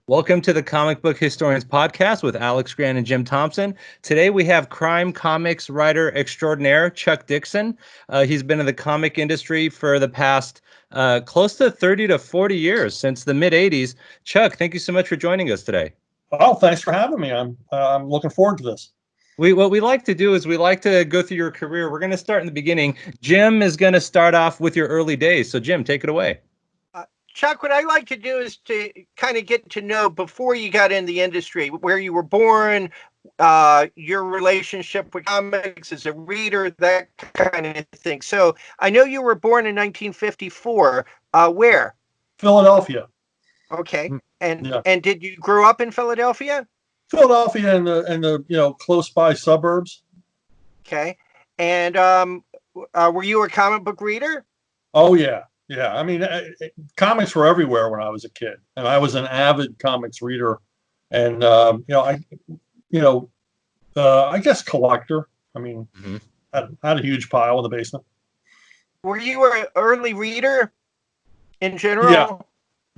Welcome to the Comic Book Historians Podcast with Alex, Grand and Jim Thompson. Today we have crime comics writer extraordinaire Chuck Dixon. He's been in the comic industry for the past close to 30 to 40 years, since the mid-'80s. Chuck, thank you so much for joining us today. Oh, thanks for having me. I'm looking forward to this. What we like to do is we like to go through your career. We're going to start in the beginning. Jim is going to start off with your early days. So Jim, take it away. Chuck, what I like to do is to kind of get to know, before you got in the industry, where you were born, your relationship with comics as a reader, that kind of thing. So I know you were born in 1954. Where? Philadelphia. Okay. And did you grow up in Philadelphia? Philadelphia and the close by suburbs. Okay. And were you a comic book reader? Oh yeah. Yeah, I mean, comics were everywhere when I was a kid, and I was an avid comics reader, and I guess collector. I mean, I had a huge pile in the basement. Were you an early reader in general?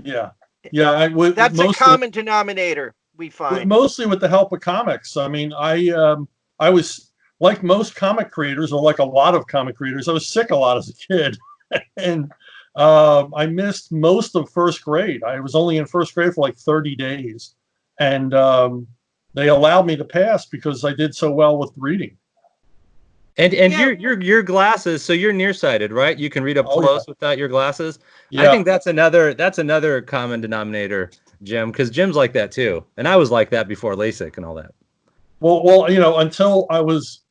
Yeah. That's a common denominator we find. Mostly with the help of comics. I mean, I was like most comic creators, or like a lot of comic creators. I was sick a lot as a kid, and I missed most of first grade. I was only in first grade for like 30 days. And they allowed me to pass because I did so well with reading. And your glasses, so you're nearsighted, right? You can read up close without your glasses. Yeah. I think that's another common denominator, Jim, because Jim's like that too. And I was like that before LASIK and all that. Well, until I was,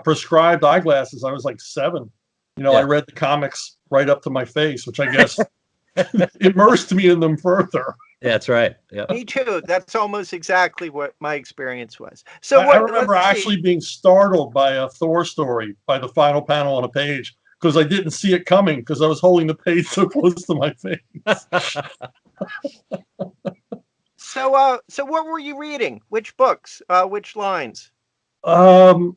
prescribed eyeglasses, I was like 7. I read the comics right up to my face, which I guess immersed me in them further. Yeah, that's right. Yeah. Me too. That's almost exactly what my experience was. So I remember actually being startled by a Thor story, by the final panel on a page, because I didn't see it coming because I was holding the page so close to my face. So what were you reading? Which books? Which lines? Well,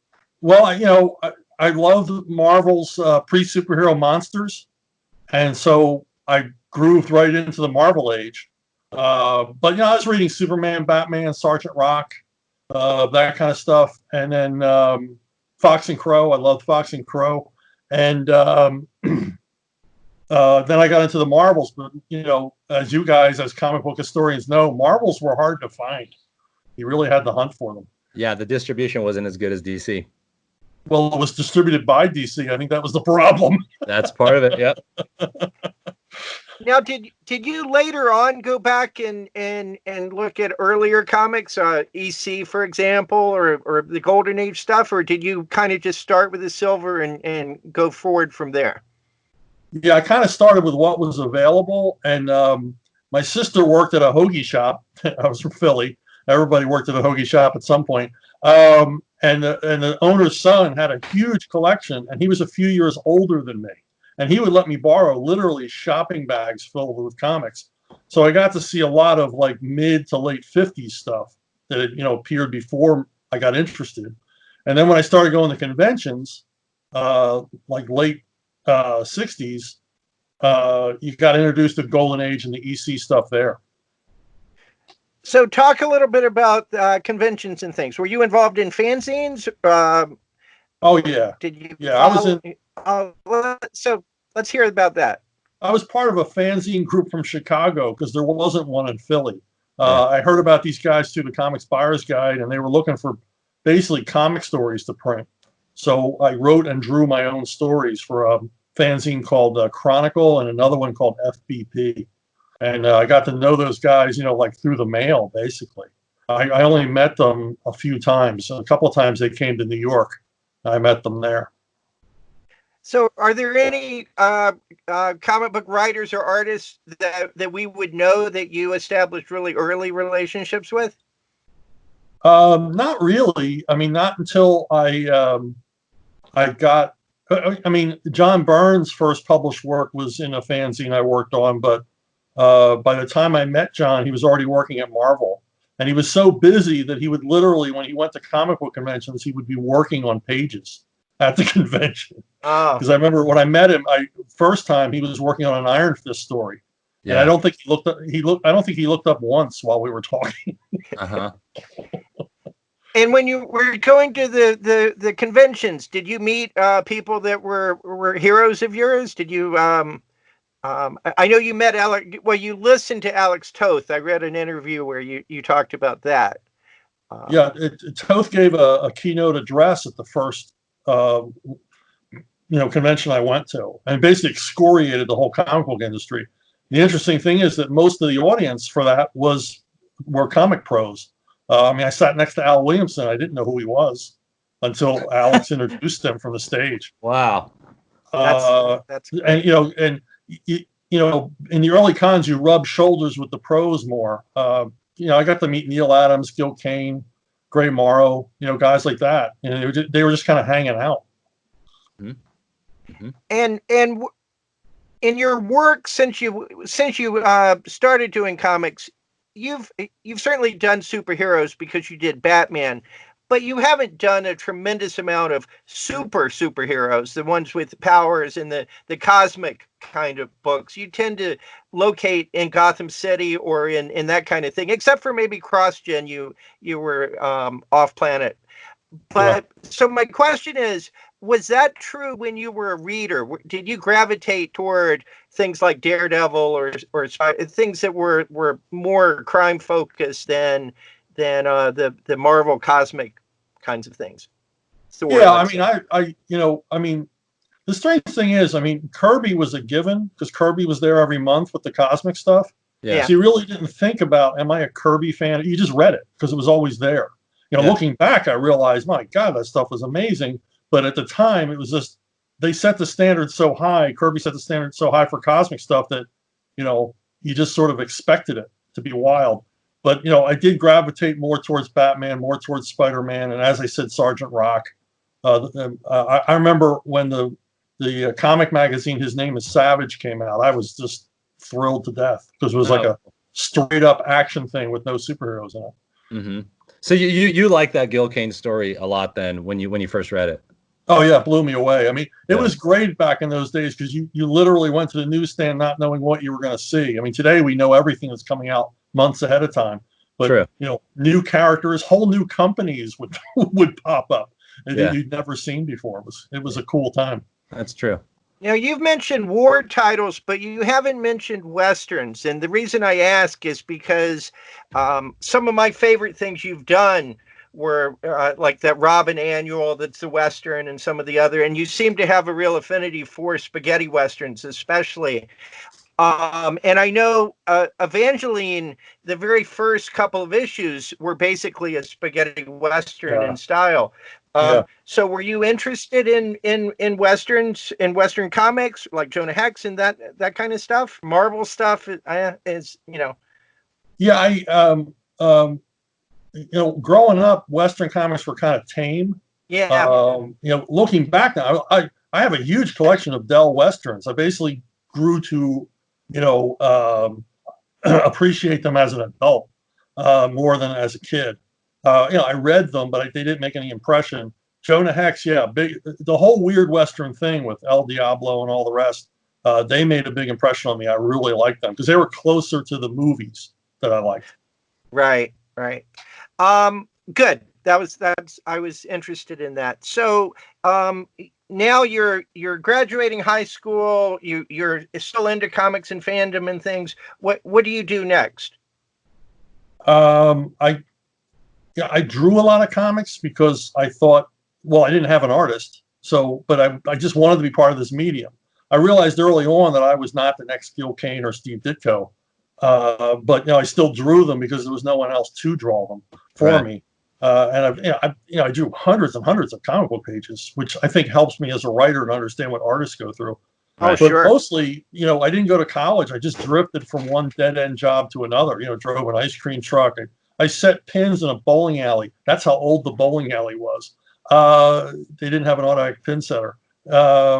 I loved Marvel's pre-superhero monsters, and so I grooved right into the Marvel age. But I was reading Superman, Batman, Sergeant Rock, that kind of stuff, and then Fox and Crow. I loved Fox and Crow, and then I got into the Marvels. But as you guys, as comic book historians, know, Marvels were hard to find. You really had to hunt for them. Yeah, the distribution wasn't as good as DC. Well, it was distributed by DC. I think that was the problem. That's part of it. Yep. Now, did you later on go back and look at earlier comics, EC, for example, or the Golden Age stuff, or did you kind of just start with the Silver and go forward from there? Yeah, I kind of started with what was available, and my sister worked at a hoagie shop. I was from Philly. Everybody worked at a hoagie shop at some point. And the owner's son had a huge collection, and he was a few years older than me. And he would let me borrow literally shopping bags filled with comics. So I got to see a lot of like mid to late 50s stuff that had, appeared before I got interested. And then when I started going to conventions, like late 60s, you got introduced to Golden Age and the EC stuff there. So talk a little bit about conventions and things. Were you involved in fanzines? Oh, yeah. Did you? Yeah, I was in. So let's hear about that. I was part of a fanzine group from Chicago because there wasn't one in Philly. I heard about these guys through the Comics Buyer's Guide, and they were looking for basically comic stories to print. So I wrote and drew my own stories for a fanzine called Chronicle and another one called FBP. And I got to know those guys, like through the mail, basically. I only met them a few times. A couple of times they came to New York. I met them there. So are there any comic book writers or artists that we would know that you established really early relationships with? Not really. I mean, not until I got, John Byrne's first published work was in a fanzine I worked on, but by the time I met John, he was already working at Marvel. And he was so busy that he would literally, when he went to comic book conventions, he would be working on pages at the convention. Because I remember when I met him, first time he was working on an Iron Fist story. And I don't think he looked up. I don't think he looked up once while we were talking. And when you were going to the conventions, did you meet people that were heroes of yours? Did you? I know you met Alex. Well, you listened to Alex Toth. I read an interview where you talked about that. Toth gave a keynote address at the first convention I went to, and basically excoriated the whole comic book industry. The interesting thing is that most of the audience for that were comic pros. I sat next to Al Williamson. I didn't know who he was until Alex introduced him from the stage. Wow. That's and in the early cons, you rub shoulders with the pros more. I got to meet Neil Adams, Gil Kane, Gray Morrow, guys like that. And they were just kind of hanging out. Mm-hmm. And in your work since you started doing comics, you've certainly done superheroes because you did Batman, but you haven't done a tremendous amount of superheroes, the ones with powers and the cosmic kind of books. You tend to locate in Gotham City or in that kind of thing, except for maybe Crossgen, you were off planet. But So my question is, was that true when you were a reader? Did you gravitate toward things like Daredevil or things that were more crime focused than the Marvel cosmic kinds of things? Thor, the strange thing is, Kirby was a given because Kirby was there every month with the cosmic stuff. Yeah. So you really didn't think about, am I a Kirby fan? You just read it because it was always there. Looking back, I realized, my God, that stuff was amazing. But at the time, it was just, they set the standard so high. Kirby set the standard so high for cosmic stuff that, you just sort of expected it to be wild. But, I did gravitate more towards Batman, more towards Spider-Man. And as I said, Sergeant Rock. I remember when the comic magazine, His Name is Savage, came out. I was just thrilled to death because it was like a straight up action thing with no superheroes in it. Mm-hmm. So you like that Gil Kane story a lot then when you first read it? Oh yeah, it blew me away. It was great back in those days because you literally went to the newsstand not knowing what you were going to see. Today we know everything that's coming out months ahead of time. But True. New characters, whole new companies would pop up that you'd never seen before. It was a cool time. That's true. You've mentioned war titles, but you haven't mentioned Westerns. And the reason I ask is because some of my favorite things you've done were like that Robin Annual, that's the Western, and some of the other. And you seem to have a real affinity for spaghetti Westerns, especially. And I know Evangeline, the very first couple of issues were basically a spaghetti Western in style. So were you interested in Westerns, in Western comics, like Jonah Hex and that kind of stuff? Marvel stuff is. Yeah, growing up, Western comics were kind of tame. Yeah. Looking back now, I have a huge collection of Dell Westerns. I basically grew to, appreciate them as an adult more than as a kid. I read them, but they didn't make any impression. Jonah Hex, big. The whole weird Western thing with El Diablo and all the rest, they made a big impression on me. I really liked them because they were closer to the movies that I liked. Right. Good. I was interested in that. So now you're graduating high school. You're still into comics and fandom and things. What do you do next? I drew a lot of comics because I thought, I didn't have an artist, but I just wanted to be part of this medium. I realized early on that I was not the next Gil Kane or Steve Ditko, but I still drew them because there was no one else to draw them for me. And I drew hundreds and hundreds of comic book pages, which I think helps me as a writer to understand what artists go through. But mostly, I didn't go to college. I just drifted from one dead end job to another. Drove an ice cream truck. I set pins in a bowling alley. That's how old the bowling alley was. They didn't have an automatic pin setter. I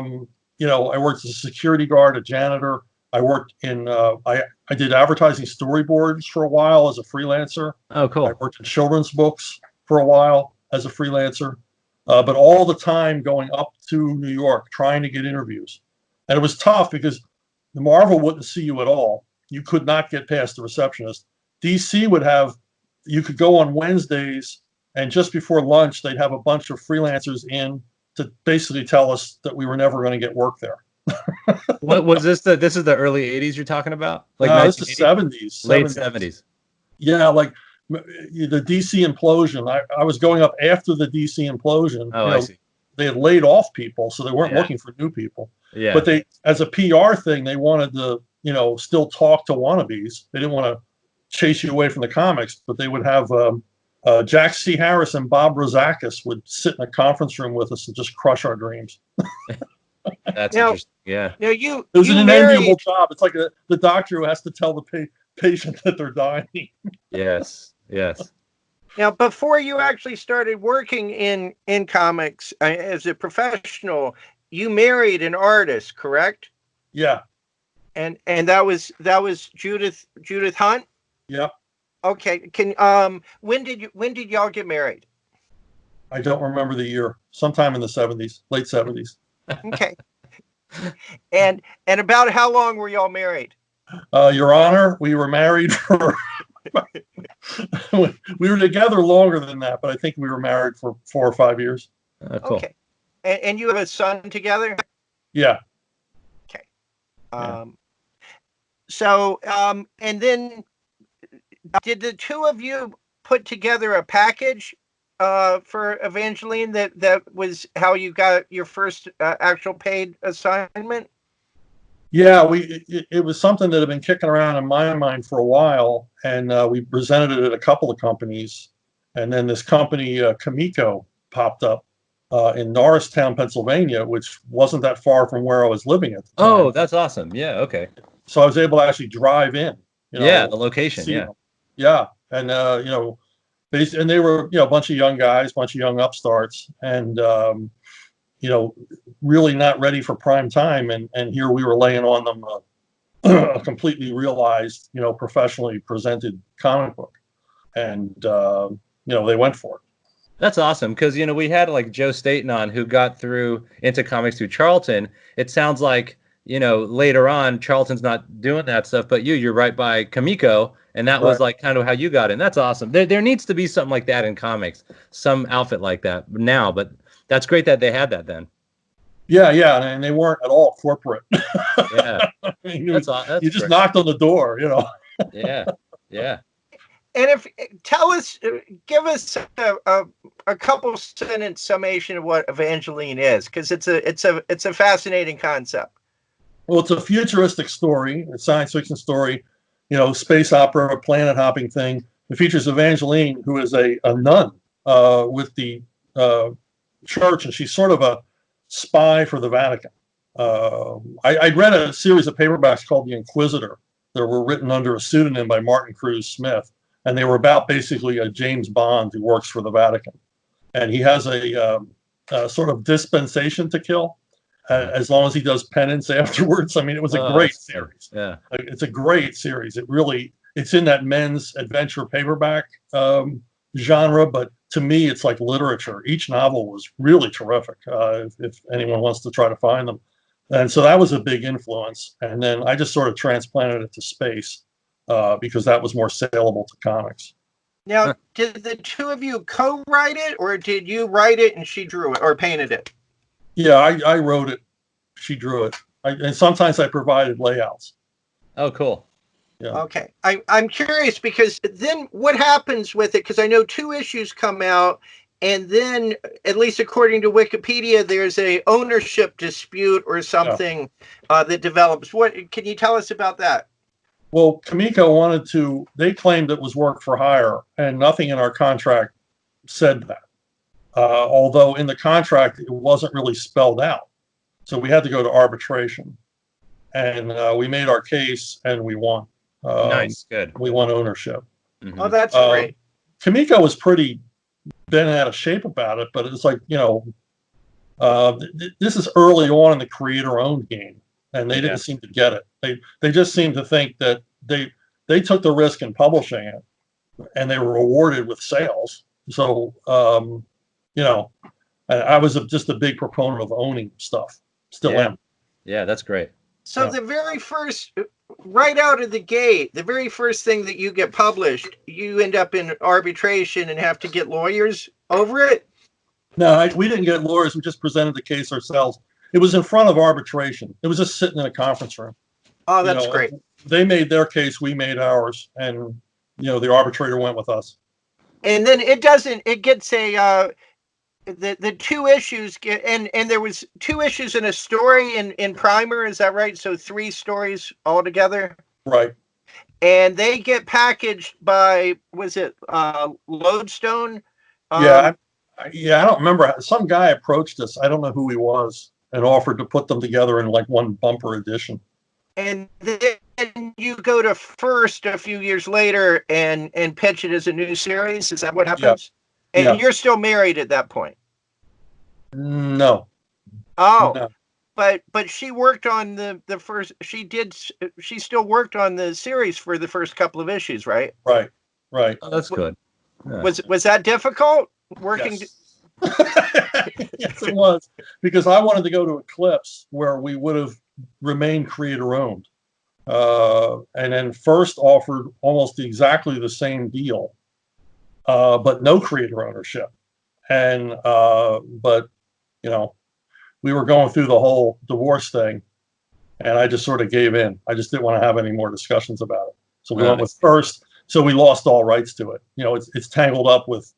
worked as a security guard, a janitor. I worked in, I did advertising storyboards for a while as a freelancer. Oh, cool. I worked in children's books for a while as a freelancer, but all the time going up to New York, trying to get interviews. And it was tough because the Marvel wouldn't see you at all. you could not get past the receptionist. DC would have, you could go on Wednesdays, and just before lunch, they'd have a bunch of freelancers in to basically tell us that we were never going to get work there. What was this? This is the early 80s you're talking about? Like no, this is 70s. Late 70s. Yeah, like the DC implosion. I was going up after the DC implosion. Oh, I see. They had laid off people, so they weren't looking for new people. Yeah. But they, as a PR thing, they wanted to, still talk to wannabes. They didn't want to chase you away from the comics, but they would have Jack C. Harris and Bob Rozakis would sit in a conference room with us and just crush our dreams. That's interesting. Yeah. Now it was an enviable job. It's like the doctor who has to tell the patient that they're dying. Yes. Yes. Now, before you actually started working in comics as a professional, you married an artist, correct? Yeah. And that was Judith Hunt? Yeah. Okay. When did y'all get married? I don't remember the year. Sometime in the 70s, late 70s. Okay. And about how long were y'all married? Your Honor, we were married for we were together longer than that, but I think we were married for 4 or 5 years. Cool. Okay. And you have a son together? Yeah. Okay. And then did the two of you put together a package for Evangeline that was how you got your first actual paid assignment? Yeah, it was something that had been kicking around in my mind for a while, and we presented it at a couple of companies, and then this company Comico popped up in Norristown, Pennsylvania, which wasn't that far from where I was living at the time. Oh, that's awesome. Yeah, okay. So I was able to actually drive in. The location. Yeah. Them. Yeah, and and they were a bunch of young guys, bunch of young upstarts, and really not ready for prime time, and here we were laying on them a completely realized, professionally presented comic book, and they went for it. That's awesome, because we had like Joe Staten on, who got into comics through Charlton. It sounds like later on Charlton's not doing that stuff, but you're right by Comico, and that was like kind of how you got in. That's awesome. There needs to be something like that in comics, some outfit like that now, but that's great that they had that then. Yeah, and they weren't at all corporate. Yeah, you just great. Knocked on the door, Yeah. And give us a couple sentence summation of what Evangeline is, because it's a fascinating concept. Well, it's a futuristic story, a science fiction story, space opera, planet hopping thing. It features Evangeline, who is a nun with the church, and she's sort of a spy for the Vatican. I read a series of paperbacks called The Inquisitor that were written under a pseudonym by Martin Cruz Smith, and they were about basically a James Bond who works for the Vatican, and he has a sort of dispensation to kill as long as he does penance afterwards. I mean, it was a great series. Yeah, it's a great series. It's in that men's adventure paperback genre, but to me, it's like literature. Each novel was really terrific. If anyone wants to try to find them, and so that was a big influence. And then I just sort of transplanted it to space because that was more saleable to comics. Now, did the two of you co-write it, or did you write it and she drew it or painted it? Yeah, I wrote it. She drew it. And sometimes I provided layouts. Oh, cool. Yeah. Okay. I'm curious, because then what happens with it? Because I know 2 issues come out, and then, at least according to Wikipedia, there's a ownership dispute or something that develops. What can you tell us about that? Well, Comico they claimed it was work for hire, and nothing in our contract said that. Although in the contract, it wasn't really spelled out. So we had to go to arbitration, and we made our case and we won. Nice, good. We won ownership. Mm-hmm. Oh, that's great. Comico was pretty bent out of shape about it, but it's like, this is early on in the creator-owned game, and they didn't seem to get it. They just seemed to think that they took the risk in publishing it, and they were rewarded with sales. So, I was just a big proponent of owning stuff. Still am. Yeah, that's great. So Yeah. the very first, right out of the gate, the very first thing that you get published, you end up in arbitration and have to get lawyers over it? No, we didn't get lawyers. We just presented the case ourselves. It was in front of arbitration. It was just sitting in a conference room. Oh, that's great. They made their case, we made ours, and the arbitrator went with us. And then it gets the two issues get, and there was two issues in a story in Primer, is that right? So 3 stories altogether? Right. And they get packaged by, was it Lodestone? Yeah, I don't remember. Some guy approached us. I don't know who he was, and offered to put them together in like one bumper edition. And then you go to First a few years later and pitch it as a new series. Is that what happens? Yeah. And you're still married at that point? No. Oh, no. But she worked on the first. She still worked on the series for the first couple of issues, right? Right. Oh, that's good. Yeah. Was that difficult working? Yes. Yes, it was, because I wanted to go to Eclipse where we would have remained creator owned, and then First offered almost exactly the same deal, but no creator ownership. And but we were going through the whole divorce thing, and I just sort of gave in. I just didn't want to have any more discussions about it. So we went with First. So we lost all rights to it. It's tangled up with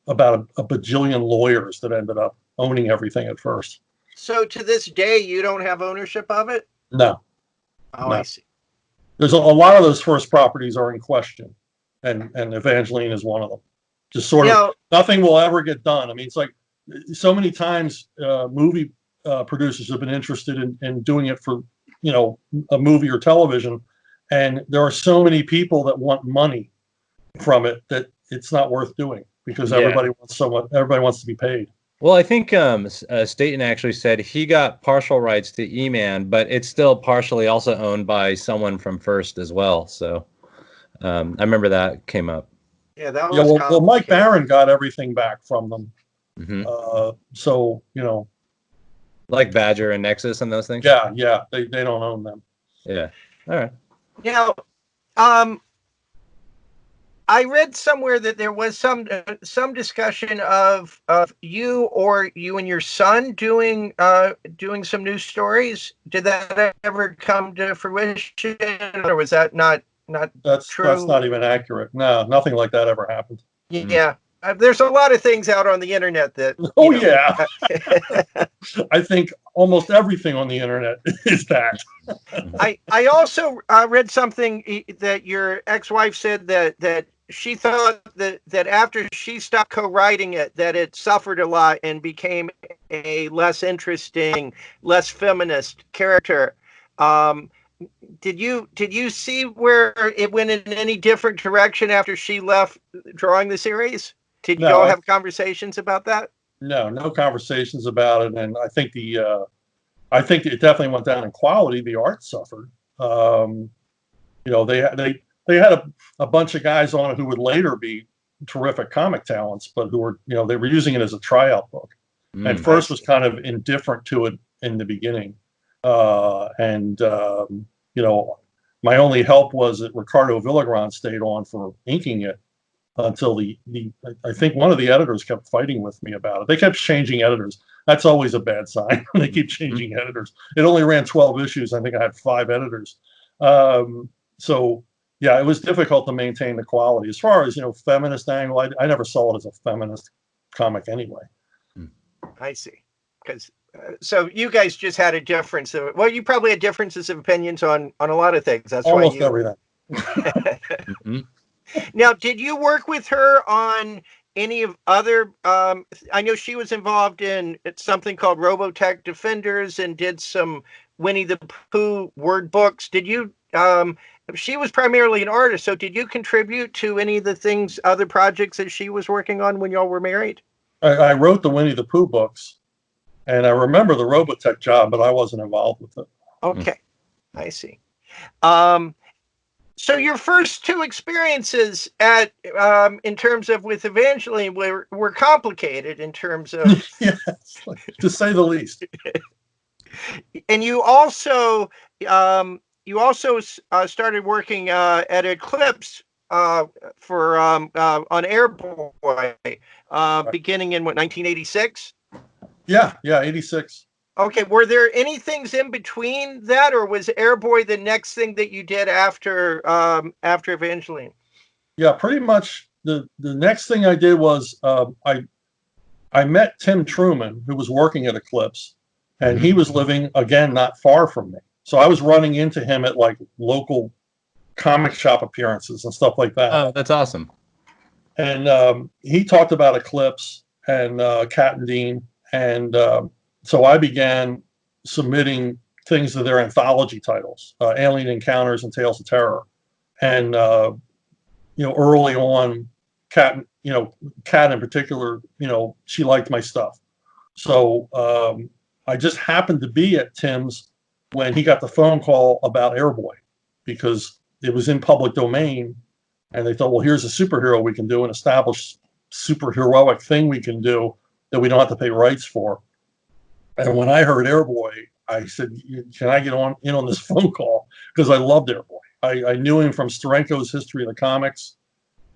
about a bajillion lawyers that ended up owning everything at First. So to this day, you don't have ownership of it? No. Oh, no. I see. There's a lot of those First properties are in question, and Evangeline is one of them. Just sort of nothing will ever get done. I mean, it's like so many times movie producers have been interested in doing it for a movie or television, and there are so many people that want money from it that it's not worth doing, because everybody wants to be paid. Well, I think Staten actually said he got partial rights to E-Man, but it's still partially also owned by someone from First as well. So I remember that came up. Yeah, that was well, Mike Barron got everything back from them. Mm-hmm. So like Badger and Nexus and those things. Yeah, they don't own them. Yeah. All right. Now, I read somewhere that there was some discussion of you and your son doing some new stories. Did that ever come to fruition, or was that not true? That's not even accurate. No, nothing like that ever happened. Yeah. There's a lot of things out on the internet that. Yeah. I think almost everything on the internet is that. I also read something that your ex-wife said that she thought that after she stopped co-writing it, that it suffered a lot and became a less interesting, less feminist character. Did you see where it went in any different direction after she left drawing the series? Did you all have conversations about that? No conversations about it, and I think it definitely went down in quality. The art suffered. They had a bunch of guys on it who would later be terrific comic talents, but who were they were using it as a tryout book. And First was kind of indifferent to it in the beginning, my only help was that Ricardo Villagran stayed on for inking it until I think one of the editors kept fighting with me about it. They kept changing editors. That's always a bad sign when they keep changing editors. It only ran 12 issues. I think I had 5 editors. So yeah, it was difficult to maintain the quality. As far as feminist angle, I never saw it as a feminist comic anyway. I see. Because so you guys just had a difference of, well, you probably had differences of opinions on a lot of things. That's almost why everything. Now, did you work with her on any of other? I know she was involved in something called Robotech Defenders and did some Winnie the Pooh word books. Did you? She was primarily an artist, so did you contribute to any of the other projects that she was working on when y'all were married? I wrote the Winnie the Pooh books, and I remember the Robotech job, but I wasn't involved with it. Okay, I see. So your first 2 experiences in terms of with Evangeline were complicated in terms of yes, to say the least. And you also started working at Eclipse for on Airboy beginning in what, 1986? Yeah, 86. Okay, were there any things in between that, or was Airboy the next thing that you did after Evangeline? Yeah, pretty much the next thing I did was I met Tim Truman, who was working at Eclipse, and he was living, again, not far from me. So I was running into him at like local comic shop appearances and stuff like that. Oh, that's awesome. And he talked about Eclipse and Cat and Dean. And so I began submitting things to their anthology titles, Alien Encounters and Tales of Terror. And, early on, Cat in particular, she liked my stuff. So I just happened to be at Tim's when he got the phone call about Airboy, because it was in public domain, and they thought, well, here's a superhero we can do, an established superheroic thing we can do that we don't have to pay rights for. And when I heard Airboy, I said, can I get in on this phone call? Because I loved Airboy. I knew him from Steranko's History of the Comics,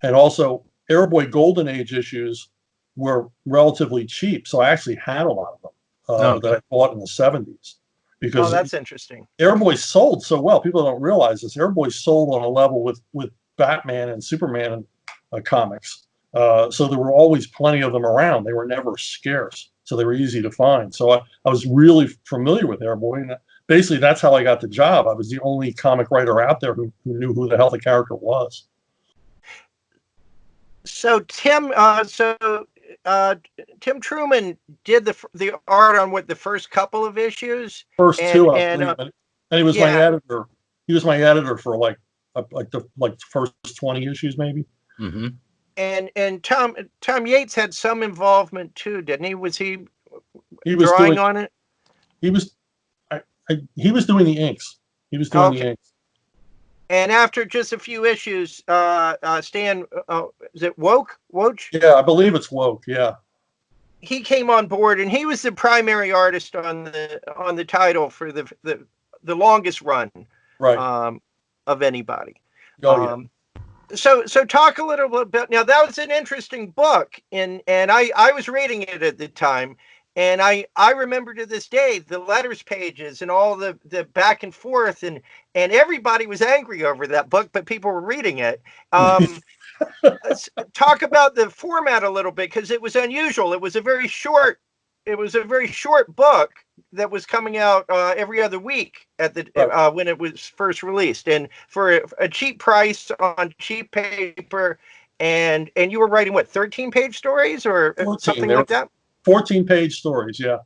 and also Airboy Golden Age issues were relatively cheap, so I actually had a lot of them that I bought in the 70s. Because that's interesting. Airboy sold so well. People don't realize this. Airboy sold on a level with Batman and Superman comics. So there were always plenty of them around. They were never scarce, so they were easy to find. So I was really familiar with Airboy, and basically that's how I got the job. I was the only comic writer out there who knew who the hell the character was. So Tim Truman did the art on the first couple of issues. First two, and he was my editor. He was my editor for like the first 20 issues, maybe. Mm-hmm. And Tom Yates had some involvement too, didn't he? Was he drawing on it? He was doing the inks. He was doing the inks. And after just a few issues, Stan, is it Woke? Yeah, I believe it's Woke. Yeah. He came on board, and he was the primary artist on the title for the longest run, right, of anybody. Oh yeah. So talk a little bit. Now that was an interesting book, and I was reading it at the time. And I remember to this day the letters pages and all the back and forth, and everybody was angry over that book, but people were reading it. Let's talk about the format a little bit, because it was unusual. It was a very short book that was coming out every other week at the when it was first released, and for a cheap price on cheap paper. And you were writing 13-page stories or 14, something like that. 14-page stories, yeah.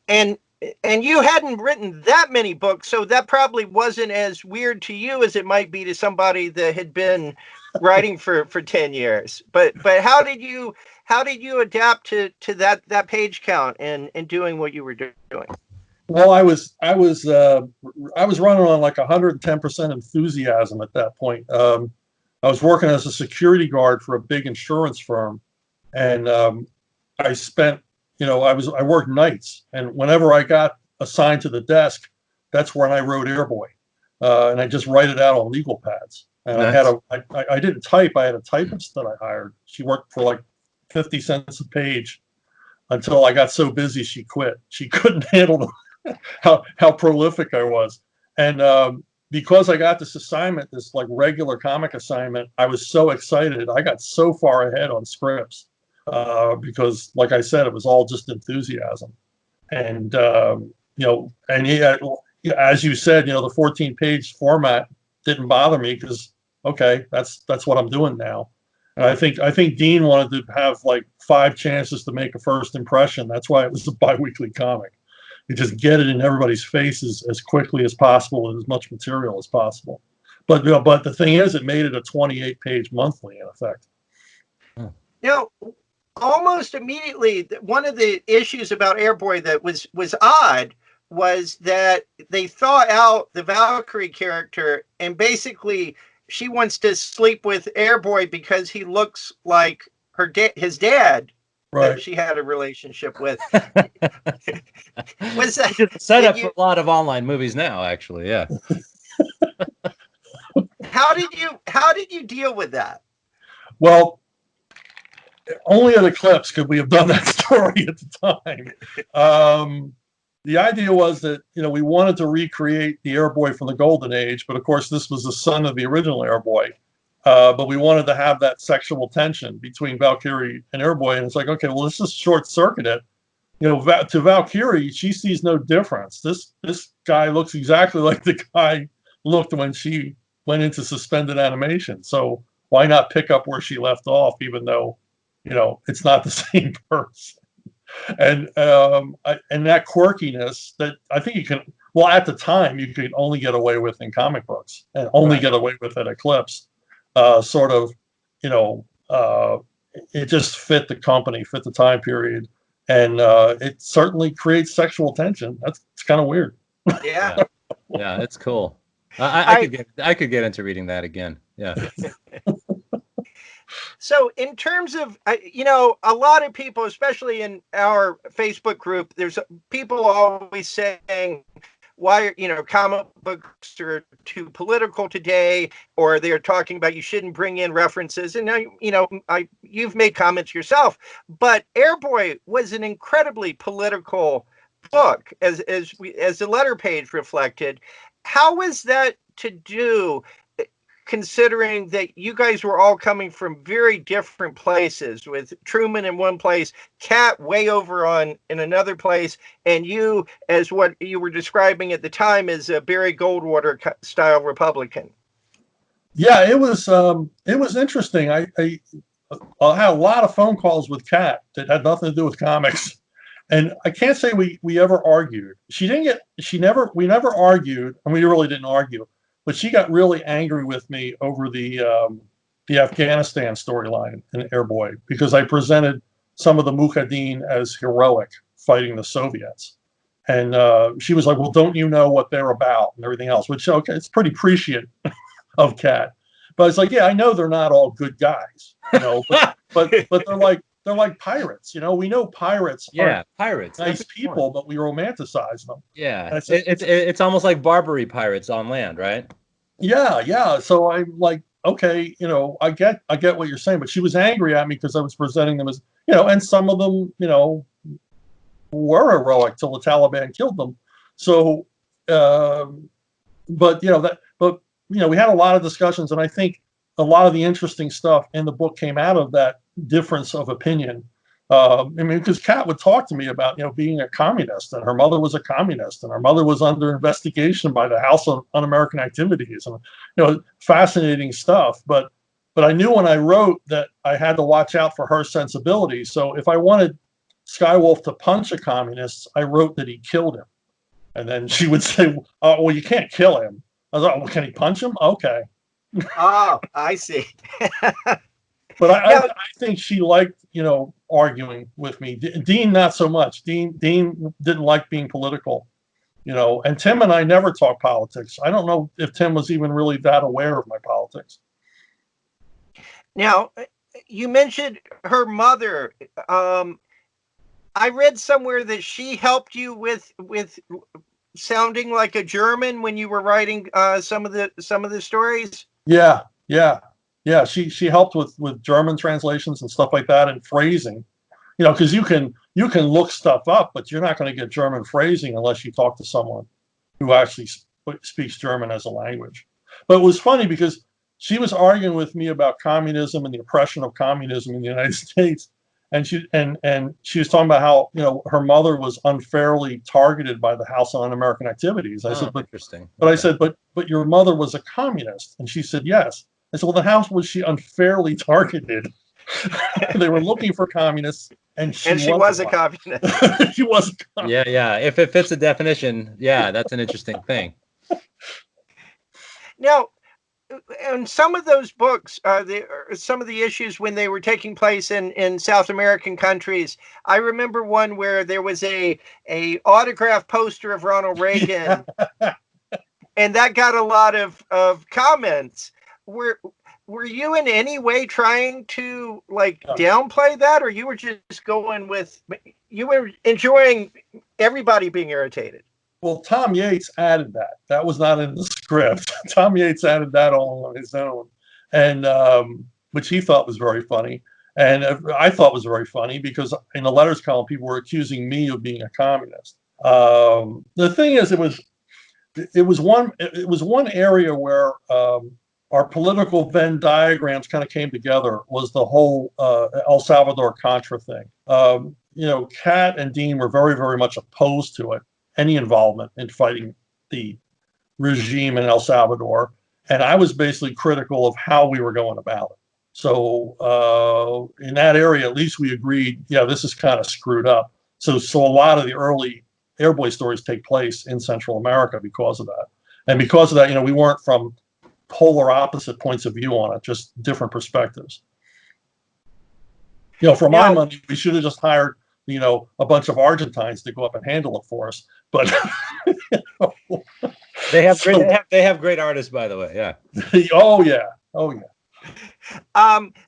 And you hadn't written that many books, so that probably wasn't as weird to you as it might be to somebody that had been writing for 10 years. But how did you adapt to that page count and doing what you were doing? Well, I was running on like 110% enthusiasm at that point. I was working as a security guard for a big insurance firm. And I spent, I worked nights, and whenever I got assigned to the desk, that's when I wrote Airboy, and I just write it out on legal pads. And nice. I didn't type. I had a typist that I hired. She worked for like 50 cents a page until I got so busy she quit. She couldn't handle how prolific I was, and because I got this assignment, this like regular comic assignment, I was so excited. I got so far ahead on scripts. Because, like I said, it was all just enthusiasm, and as you said, the 14-page format didn't bother me because that's what I'm doing now. And I think Dean wanted to have like 5 chances to make a first impression. That's why it was a bi-weekly comic. You just get it in everybody's faces as quickly as possible and as much material as possible. But the thing is, it made it a 28-page monthly in effect. Almost immediately, one of the issues about Airboy that was odd was that they thaw out the Valkyrie character, and basically she wants to sleep with Airboy because he looks like his dad Right. that she had a relationship with. Was that It's a setup for a lot of online movies now, actually? Yeah. How did you deal with that? Well, only at Eclipse could we have done that story at the time. The idea was that, we wanted to recreate the Airboy from the Golden Age, but of course this was the son of the original Airboy. But we wanted to have that sexual tension between Valkyrie and Airboy, and it's like, okay, well, let's just short circuit it. To Valkyrie, she sees no difference. This guy looks exactly like the guy looked when she went into suspended animation. So why not pick up where she left off, even though, it's not the same person? And that quirkiness that I think you can, well, at the time you could only get away with in comic books and only get away with at Eclipse. Sort of, it just fit the company, fit the time period, and it certainly creates sexual tension. It's kind of weird. Yeah, yeah, it's cool. I could get into reading that again. Yeah. So in terms of, a lot of people, especially in our Facebook group, there's people always saying, why, comic books are too political today, or they're talking about you shouldn't bring in references. And now, you've made comments yourself, but Airboy was an incredibly political book, as the letter page reflected. How was that to do, considering that you guys were all coming from very different places, with Truman in one place, Cat way over in another place, and you, as what you were describing at the time, as a Barry Goldwater style Republican? Yeah, it was interesting. I had a lot of phone calls with Cat that had nothing to do with comics, and I can't say we ever argued. We never argued, and we really didn't argue. But she got really angry with me over the Afghanistan storyline in Airboy, because I presented some of the Mujahideen as heroic, fighting the Soviets. And she was like, well, don't you know what they're about and everything else, which, okay, it's pretty prescient of Cat. But it's like, yeah, I know they're not all good guys, but they're like pirates. We know pirates are pirates, nice people, but we romanticize them. Yeah, it's almost like Barbary pirates on land, right? Yeah. So I'm like, okay, I get what you're saying, but she was angry at me because I was presenting them as, and some of them, were heroic till the Taliban killed them. So, but we had a lot of discussions, and I think a lot of the interesting stuff in the book came out of that difference of opinion. Because Kat would talk to me about, being a communist, and her mother was a communist, and her mother was under investigation by the House on Un-American Activities, and, fascinating stuff. But I knew when I wrote that I had to watch out for her sensibilities. So if I wanted Skywolf to punch a communist, I wrote that he killed him. And then she would say, oh, well, you can't kill him. I was like, well, can he punch him? Okay. Oh, I see. But I think she liked, arguing with me. Dean, not so much. Dean didn't like being political, and Tim and I never talked politics. I don't know if Tim was even really that aware of my politics. Now, you mentioned her mother. I read somewhere that she helped you with sounding like a German when you were writing some of the stories. Yeah. She helped with German translations and stuff like that, and phrasing. Because you can look stuff up, but you're not going to get German phrasing unless you talk to someone who actually speaks German as a language. But it was funny because she was arguing with me about communism and the oppression of communism in the United States. And she was talking about how, her mother was unfairly targeted by the House on Un-American Activities. I said, but interesting. But okay. I said, but your mother was a communist. And she said, yes. I said, well, then how was she unfairly targeted? They were looking for communists, and she was a communist. She was a communist. Yeah. If it fits the definition, that's an interesting thing. Now, in some of those books, some of the issues when they were taking place in South American countries, I remember one where there was a autograph poster of Ronald Reagan, and that got a lot of comments. were you in any way trying to like downplay that, or you were just going with, you were enjoying everybody being irritated? Well, Tom Yates added that. That was not in the script. Tom Yates added that all on his own, and which he thought was very funny. And I thought was very funny because in the letters column, people were accusing me of being a communist. The thing is, it was one area where our political Venn diagrams kind of came together. Was the whole El Salvador Contra thing. Kat and Dean were very, very much opposed to it, any involvement in fighting the regime in El Salvador, and I was basically critical of how we were going about it. So in that area, at least we agreed, yeah, this is kind of screwed up. So a lot of the early Airboy stories take place in Central America because of that. And because of that, we weren't from polar opposite points of view on it, just different perspectives. For my money, we should have just hired, a bunch of Argentines to go up and handle it for us. But they have great artists, by the way. Yeah. Oh yeah.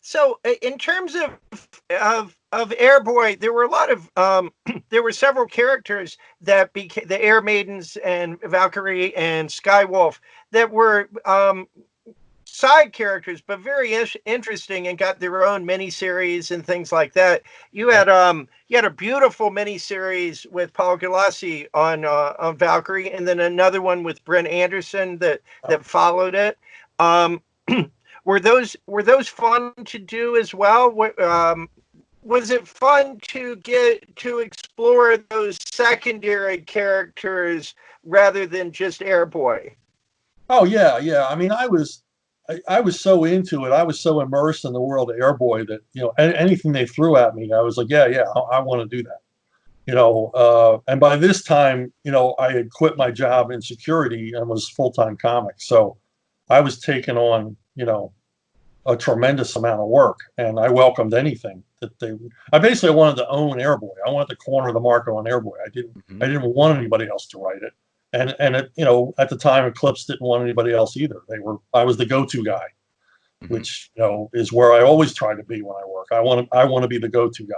So in terms of Airboy, there were a lot of there were several characters that became the Air Maidens and Valkyrie and Skywolf that were side characters, but very interesting and got their own miniseries and things like that. You had a beautiful miniseries with Paul Galassi on Valkyrie, and then another one with Brent Anderson that followed it. Were those fun to do as well? Was it fun to get to explore those secondary characters rather than just Airboy? Oh yeah. I mean, I was so into it. I was so immersed in the world of Airboy that anything they threw at me, I was like, yeah, I want to do that. And by this time, I had quit my job in security and was full-time comic. So I was taking on, a tremendous amount of work, and I welcomed anything that I basically wanted to own Airboy. I wanted to corner the market on Airboy. I didn't want anybody else to write it. And at the time, Eclipse didn't want anybody else either. I was the go-to guy, which, is where I always try to be when I work. I want to be the go-to guy.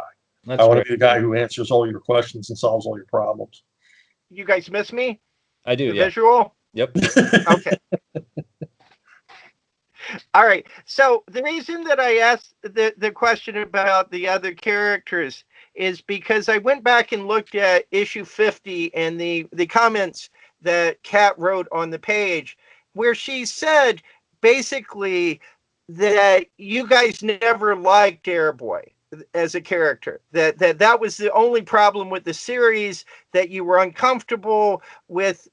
I want to be the guy who answers all your questions and solves all your problems. You guys miss me? I do. The visual? Yep. Okay. All right. So the reason that I asked the question about the other characters is because I went back and looked at issue 50 and the comments that Kat wrote on the page, where she said basically that you guys never liked Airboy as a character, that was the only problem with the series, that you were uncomfortable with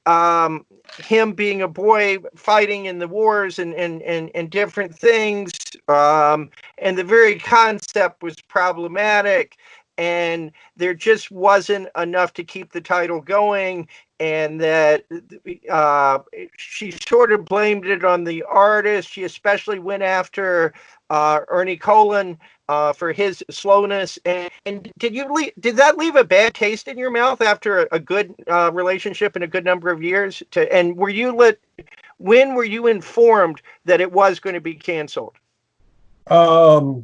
him being a boy fighting in the wars and different things, and the very concept was problematic, and there just wasn't enough to keep the title going, and that she sort of blamed it on the artist. She especially went after Ernie Colon for his slowness. And did that leave a bad taste in your mouth after a good relationship and a good number of years? And when were you informed that it was going to be canceled? Yeah,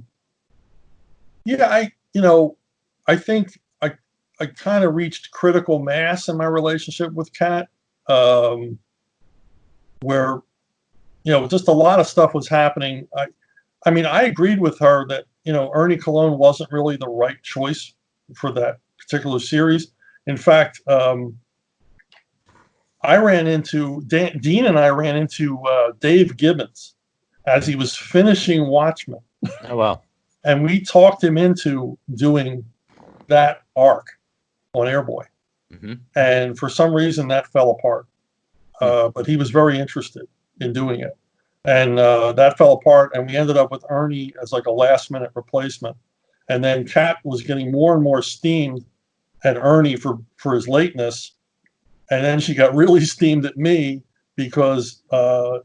I think I kind of reached critical mass in my relationship with Kat, where, just a lot of stuff was happening. I mean, I agreed with her that, Ernie Colon wasn't really the right choice for that particular series. In fact, Dean and I ran into Dave Gibbons as he was finishing Watchmen. Oh, wow. And we talked him into doing that arc on Airboy. Mm-hmm. And for some reason that fell apart. But he was very interested in doing it. And that fell apart, and we ended up with Ernie as like a last-minute replacement. And then Kat was getting more and more steamed at Ernie for his lateness. And then she got really steamed at me because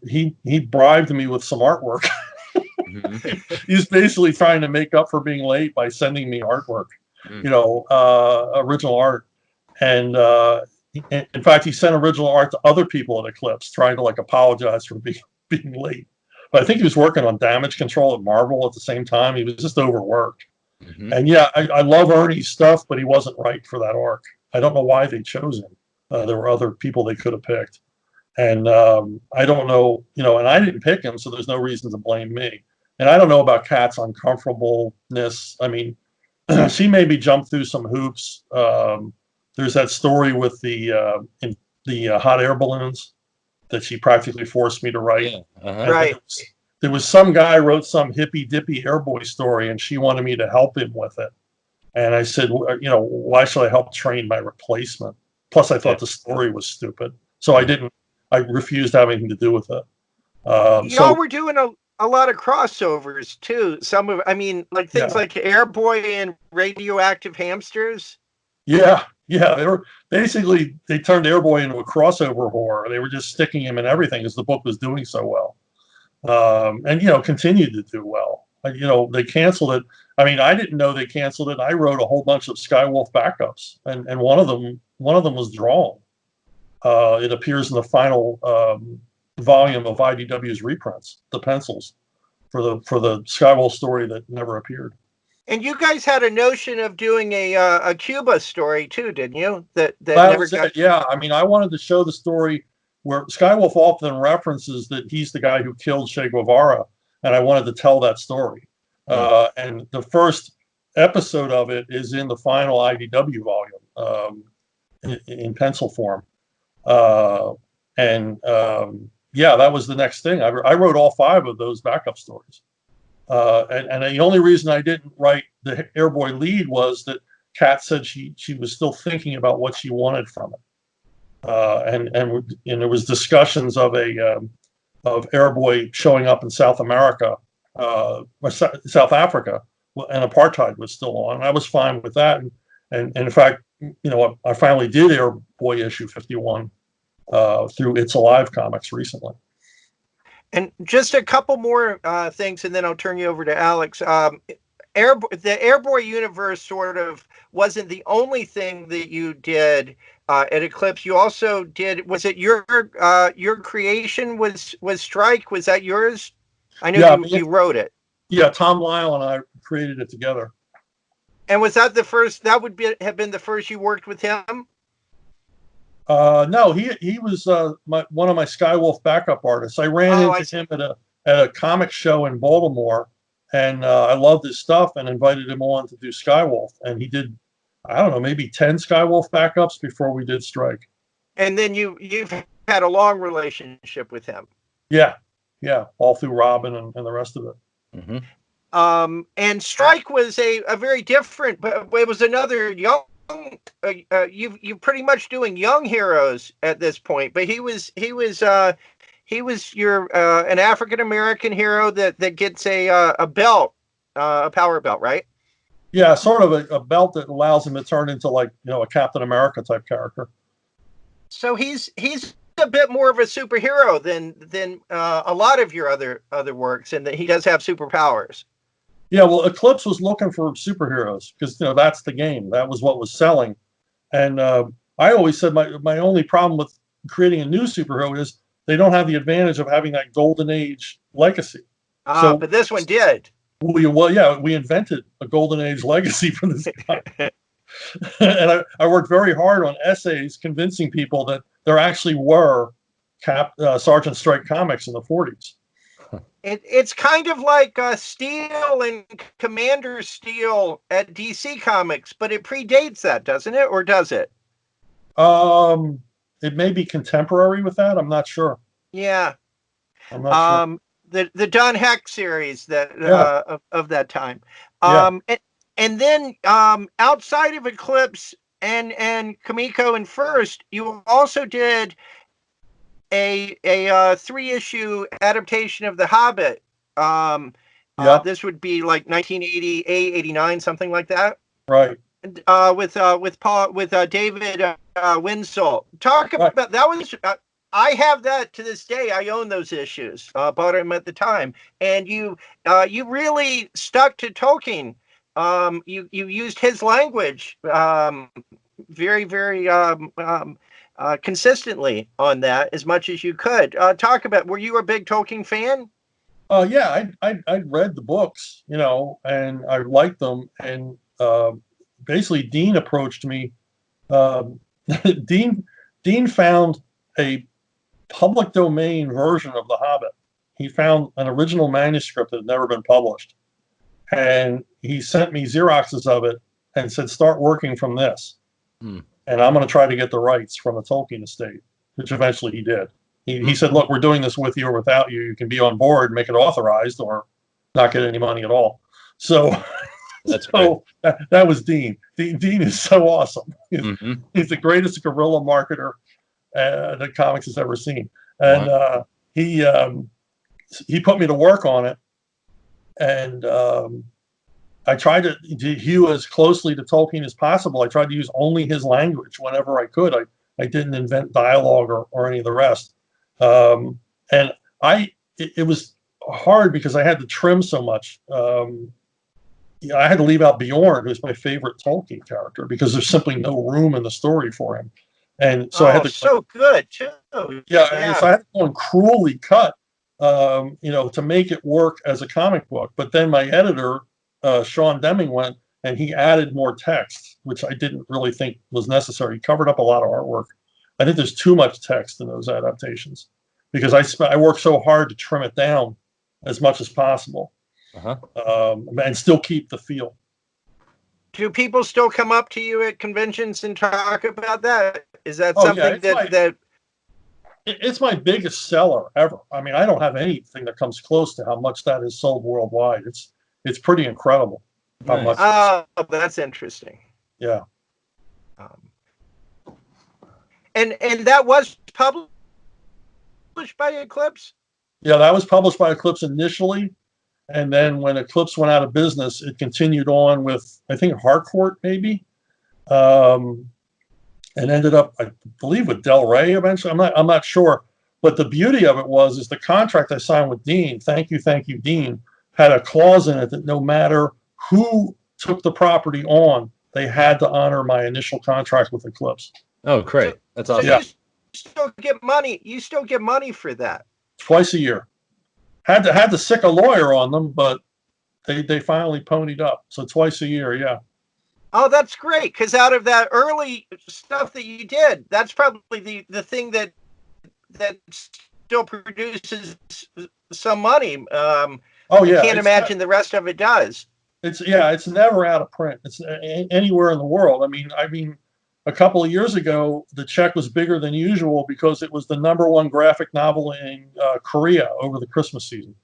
he bribed me with some artwork. Mm-hmm. He's basically trying to make up for being late by sending me artwork, original art. And in fact, he sent original art to other people at Eclipse, trying to apologize for being late. but I think he was working on Damage Control at Marvel at the same time. He was just overworked. Mm-hmm. And yeah, I love Ernie's stuff, but he wasn't right for that arc. I don't know why they chose him. There were other people they could have picked. And I don't know, and I didn't pick him, so there's no reason to blame me. And I don't know about Kat's uncomfortableness. I mean, she made me jump through some hoops. There's that story with the hot air balloons that she practically forced me to write. Yeah. Uh-huh. Right. There was some guy wrote some hippy dippy Airboy story, and she wanted me to help him with it. And I said, why should I help train my replacement? Plus, I thought the story was stupid, so I didn't. I refused to have anything to do with it. Y'all were doing a lot of crossovers too. Like things like Airboy and Radioactive Hamsters. Yeah. They were basically, they turned Airboy into a crossover horror. They were just sticking him in everything because the book was doing so well. And continued to do well. They canceled it. I mean, I didn't know they canceled it. I wrote a whole bunch of Skywolf backups, and one of them was drawn. It appears in the final volume of IDW's reprints, the pencils for the Skywolf story that never appeared. And you guys had a notion of doing a Cuba story too, didn't you? That never got. It. Yeah, I mean, I wanted to show the story where Skywolf often references that he's the guy who killed Che Guevara, and I wanted to tell that story. And the first episode of it is in the final IDW volume in pencil form. That was the next thing. I wrote all 5 of those backup stories. And the only reason I didn't write the Airboy lead was that Kat said she was still thinking about what she wanted from it. And there was discussions of of Airboy showing up in South America, or South Africa, and apartheid was still on. I was fine with that. And in fact, I finally did Airboy issue 51 through It's Alive Comics recently. And just a couple more things, and then I'll turn you over to Alex. The Airboy universe sort of wasn't the only thing that you did at Eclipse. You also did. Was it your creation? Was Strike? Was that yours? I know you wrote it. Yeah, Tom Lyle and I created it together. And was that the first? That would have been the first you worked with him? No, he was one of my Skywolf backup artists. I ran into him at a comic show in Baltimore, and I loved his stuff and invited him on to do Skywolf. And he did, I don't know, maybe 10 Skywolf backups before we did Strike. And then you've had a long relationship with him. Yeah, all through Robin and the rest of it. Mm-hmm. And Strike was a very different, but it was another young. You're pretty much doing young heroes at this point, but he was your an African American hero that gets a belt, a power belt, right? Yeah, sort of a belt that allows him to turn into a Captain America type character. So he's a bit more of a superhero than a lot of your other works, and that he does have superpowers. Yeah, well, Eclipse was looking for superheroes because that's the game. That was what was selling, and I always said my only problem with creating a new superhero is they don't have the advantage of having that golden age legacy. But this one did. We invented a golden age legacy for this guy, and I worked very hard on essays convincing people that there actually were Sergeant Strike comics in the 40s. It's kind of like Steel and Commander Steel at DC Comics, but it predates that, doesn't it? Or does it? It may be contemporary with that. I'm not sure. Yeah. I'm not sure. The Don Heck series that of that time. And then outside of Eclipse and Comico and First, you also did a 3-issue adaptation of The Hobbit. This would be like 1988, 89, something like that. Right. With David Winslow. Talk about that was. I have that to this day. I own those issues. Bought them at the time, and you really stuck to Tolkien. You used his language very, very consistently on that as much as you could. Talk about, were you a big Tolkien fan? Yeah, I read the books, and I liked them. And basically, Dean approached me. Um, Dean found a public domain version of The Hobbit. He found an original manuscript that had never been published, and he sent me Xeroxes of it and said, "Start working from this." And I'm going to try to get the rights from the Tolkien estate, which eventually he did. He said, "Look, we're doing this with you or without you. You can be on board, make it authorized, or not get any money at all." So, that was Dean. Dean is so awesome. He's the greatest guerrilla marketer that comics has ever seen. And he put me to work on it. And I tried to hew as closely to Tolkien as possible. I tried to use only his language whenever I could. I didn't invent dialogue or any of the rest. And it was hard because I had to trim so much. I had to leave out Bjorn, who's my favorite Tolkien character, because there's simply no room in the story for him. And so I had to good too. Yeah. So I had to go and cruelly cut, to make it work as a comic book. But then my editor, Sean Deming, went and he added more text, which I didn't really think was necessary. He covered up a lot of artwork. I think there's too much text in those adaptations because I worked so hard to trim it down as much as possible, and still keep the feel. Do people still come up to you at conventions and talk about that? Is that something that it's my biggest seller ever. I mean, I don't have anything that comes close to how much that is sold worldwide. It's pretty incredible. How much. Oh, that's interesting. Yeah. And that was published by Eclipse? Yeah, that was published by Eclipse initially. And then when Eclipse went out of business, it continued on with, I think, Harcourt, maybe. And ended up, I believe, with Del Rey eventually. I'm not sure. But the beauty of it is the contract I signed with Dean, thank you, Dean, had a clause in it that no matter who took the property on, they had to honor my initial contract with Eclipse. Oh, great. That's awesome. So you still get money. You still get money for that. Twice a year. Had to sick a lawyer on them, but they finally ponied up. So twice a year, yeah. Oh, that's great. Because out of that early stuff that you did, that's probably the thing that still produces some money. I can't imagine the rest of it does. It's never out of print. It's anywhere in the world. I mean, a couple of years ago, the check was bigger than usual because it was the #1 graphic novel in Korea over the Christmas season.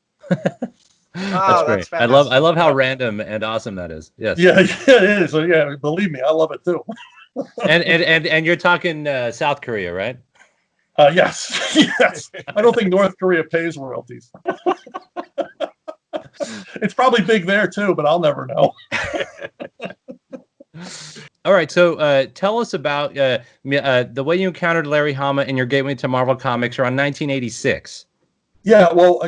That's great. I love how random and awesome that is. Yes. Yeah, it is. So, yeah, believe me, I love it too. and you're talking South Korea, right? Yes. Yes. I don't think North Korea pays royalties. It's probably big there too, but I'll never know. All right, so tell us about the way you encountered Larry Hama in your gateway to Marvel Comics around 1986. Yeah, well,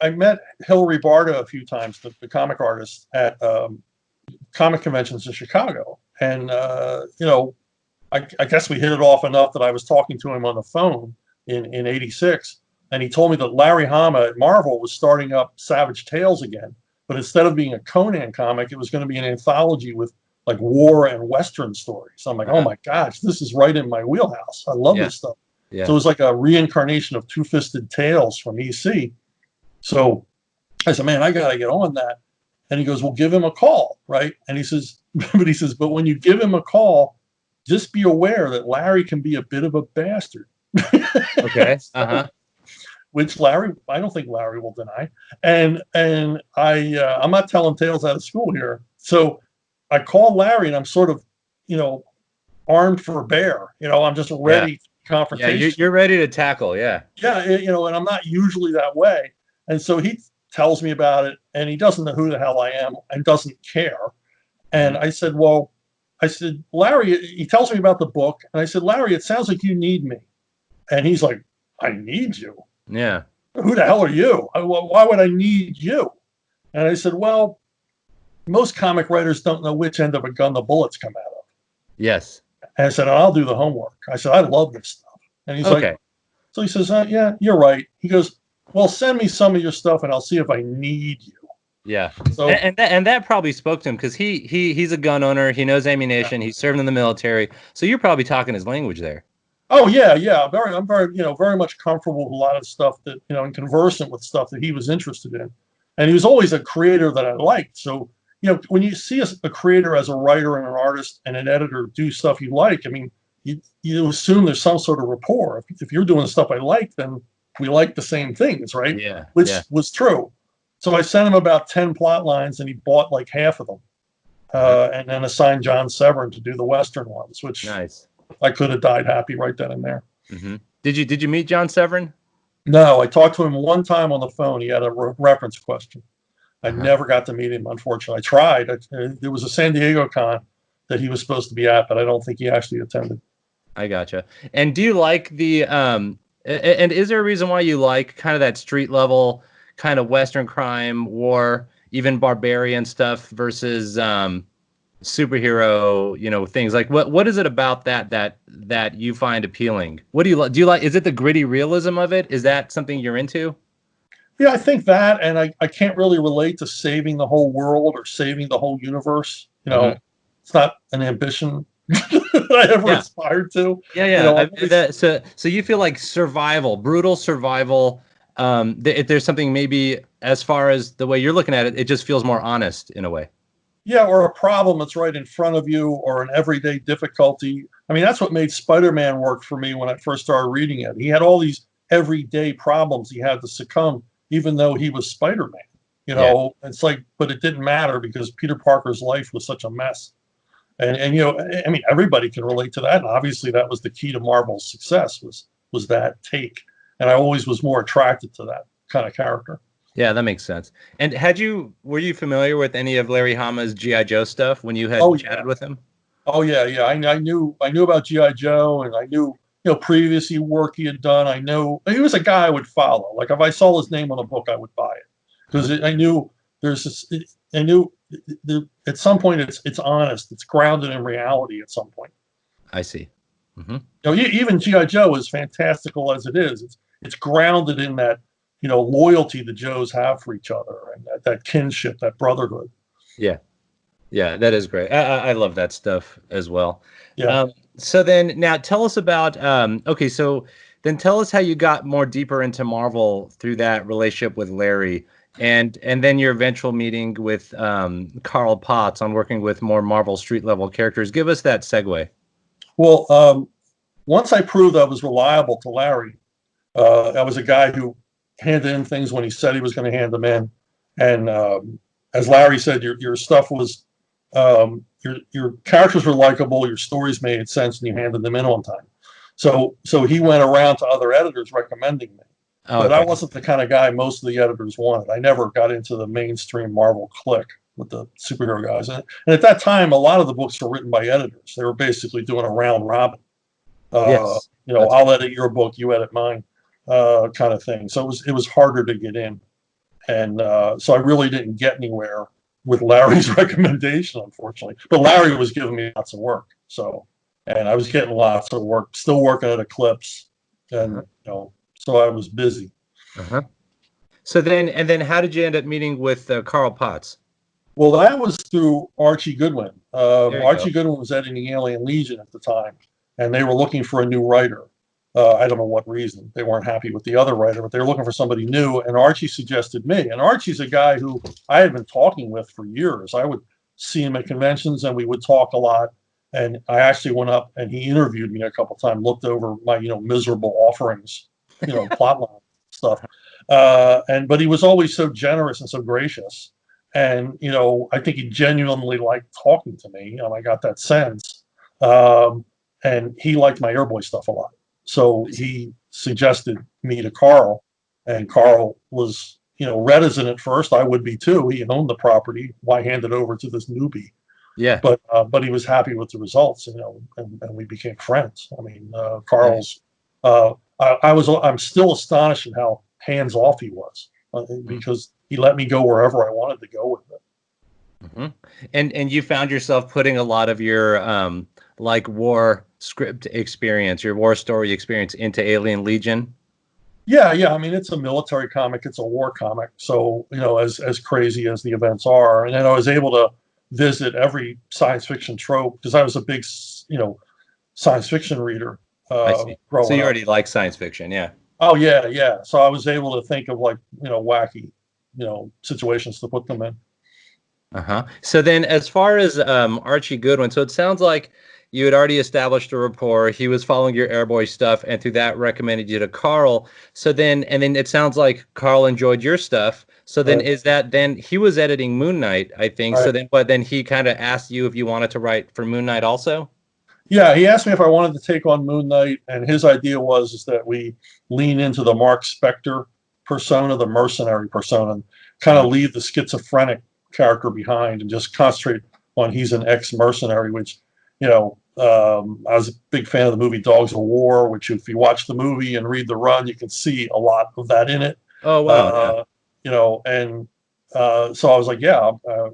I met Hilary Barta a few times, the comic artist, at comic conventions in Chicago. And, I guess we hit it off enough that I was talking to him on the phone in 86. And he told me that Larry Hama at Marvel was starting up Savage Tales again. But instead of being a Conan comic, it was going to be an anthology with like war and Western stories. I'm like, oh my gosh, this is right in my wheelhouse. I love this stuff. Yeah. So it was like a reincarnation of Two-Fisted Tales from EC. So I said, man, I got to get on that. And he goes, well, give him a call, right? And he says, but when you give him a call, just be aware that Larry can be a bit of a bastard. Okay. Which Larry, I don't think Larry will deny. And I'm not telling tales out of school here. So I call Larry and I'm sort of, armed for bear. I'm just ready for confrontation. Yeah, you're ready to tackle. Yeah. Yeah. And I'm not usually that way. And so he tells me about it and he doesn't know who the hell I am and doesn't care. And I said, Larry, he tells me about the book. And I said, Larry, it sounds like you need me. And he's like, I need you? Yeah. Who the hell are you? Why would I need you? And I said, well, most comic writers don't know which end of a gun the bullets come out of. Yes. And I said, I'll do the homework. I said, I love this stuff. And he's like, so he says, yeah, you're right. He goes, well, send me some of your stuff and I'll see if I need you. Yeah. So, And that probably spoke to him because he's a gun owner. He knows ammunition. He's served in the military. So you're probably talking his language there. oh yeah, yeah. I'm very, very much comfortable with a lot of stuff that, and conversant with stuff that he was interested in. And he was always a creator that I liked. So, when you see a creator as a writer and an artist and an editor do stuff you like, I mean, you assume there's some sort of rapport. If you're doing stuff I like, then we like the same things, right? Yeah. Which was true. So I sent him about 10 plot lines and he bought like half of them. And then assigned John Severin to do the Western ones, which Nice. I could have died happy right then and there. Mm-hmm. Did you meet John Severin? No, I talked to him one time on the phone. He had a reference question. I never got to meet him, unfortunately. I tried. There was a San Diego con that he was supposed to be at, but I don't think he actually attended. I gotcha. And do you like the and is there a reason why you like kind of that street level kind of Western crime, war, even barbarian stuff versus superhero, things like what is it about that you find appealing? What do you like? Do you like? Is it the gritty realism of it? Is that something you're into? Yeah, I think that, and I can't really relate to saving the whole world or saving the whole universe. It's not an ambition I ever aspired to. Yeah. So you feel like survival, brutal survival. If there's something maybe as far as the way you're looking at it, it just feels more honest in a way. Yeah, or a problem that's right in front of you, or an everyday difficulty. I mean, that's what made Spider-Man work for me when I first started reading it. He had all these everyday problems he had to succumb, even though he was Spider-Man. It's like, but it didn't matter because Peter Parker's life was such a mess. And I mean, everybody can relate to that. And obviously that was the key to Marvel's success was that take. And I always was more attracted to that kind of character. Yeah, that makes sense. And were you familiar with any of Larry Hama's G.I. Joe stuff when you had chatted with him? Oh yeah. I knew about G.I. Joe, and I knew, previously work he had done. I knew he was a guy I would follow. Like if I saw his name on a book, I would buy it because I knew at some point it's honest, it's grounded in reality at some point. I see. Mm-hmm. Even G.I. Joe, as fantastical as it is, it's grounded in that, loyalty the Joes have for each other and that kinship, that brotherhood. Yeah, that is great. I love that stuff as well. Yeah. So then now tell us about, so then tell us how you got more deeper into Marvel through that relationship with Larry and then your eventual meeting with Carl Potts on working with more Marvel street level characters. Give us that segue. Well, once I proved I was reliable to Larry, I was a guy who handed in things when he said he was going to hand them in. And as Larry said, your stuff was, your characters were likable, your stories made sense, and you handed them in on time. So he went around to other editors recommending me. But I wasn't the kind of guy most of the editors wanted. I never got into the mainstream Marvel clique with the superhero guys. And at that time, a lot of the books were written by editors. They were basically doing a round robin. I'll edit your book, you edit mine, kind of thing. So it was harder to get in. And so I really didn't get anywhere with Larry's recommendation, unfortunately. But Larry was giving me lots of work. And I was getting lots of work, still working at Eclipse. And, so I was busy. Uh-huh. So then how did you end up meeting with Carl Potts? Well, that was through Archie Goodwin. Archie Goodwin was editing Alien Legion at the time, and they were looking for a new writer. I don't know what reason. They weren't happy with the other writer, but they were looking for somebody new, and Archie suggested me. And Archie's a guy who I had been talking with for years. I would see him at conventions, and we would talk a lot. And I actually went up, and he interviewed me a couple of times, looked over my, miserable offerings, plotline stuff. But he was always so generous and so gracious. And, I think he genuinely liked talking to me. I got that sense. And he liked my Airboy stuff a lot. So he suggested me to Carl, and Carl was, reticent at first. I would be too. He owned the property. Why hand it over to this newbie? Yeah. But he was happy with the results, and we became friends. I mean, Carl's, I'm still astonished at how hands off he was because he let me go wherever I wanted to go with it. Mm-hmm. And you found yourself putting a lot of your war script experience, your war story experience into Alien Legion. Yeah. I mean, it's a military comic. It's a war comic. So, as crazy as the events are, and then I was able to visit every science fiction trope because I was a big, science fiction reader I see. So growing you up. already like science fiction, yeah. Oh yeah. So I was able to think of like, wacky, situations to put them in. Uh-huh. So then as far as Archie Goodwin, so it sounds like you had already established a rapport. He was following your Airboy stuff and through that recommended you to Carl. So then it sounds like Carl enjoyed your stuff. So then Right. is that then he was editing Moon Knight, I think. Right. So then he kind of asked you if you wanted to write for Moon Knight also? Yeah, he asked me if I wanted to take on Moon Knight, and his idea was that we lean into the Mark Spector persona, the mercenary persona, and kind of leave the schizophrenic character behind and just concentrate on he's an ex-mercenary, which, I was a big fan of the movie Dogs of War, which if you watch the movie and read the run, you can see a lot of that in it. Oh, wow. So I was like, yeah,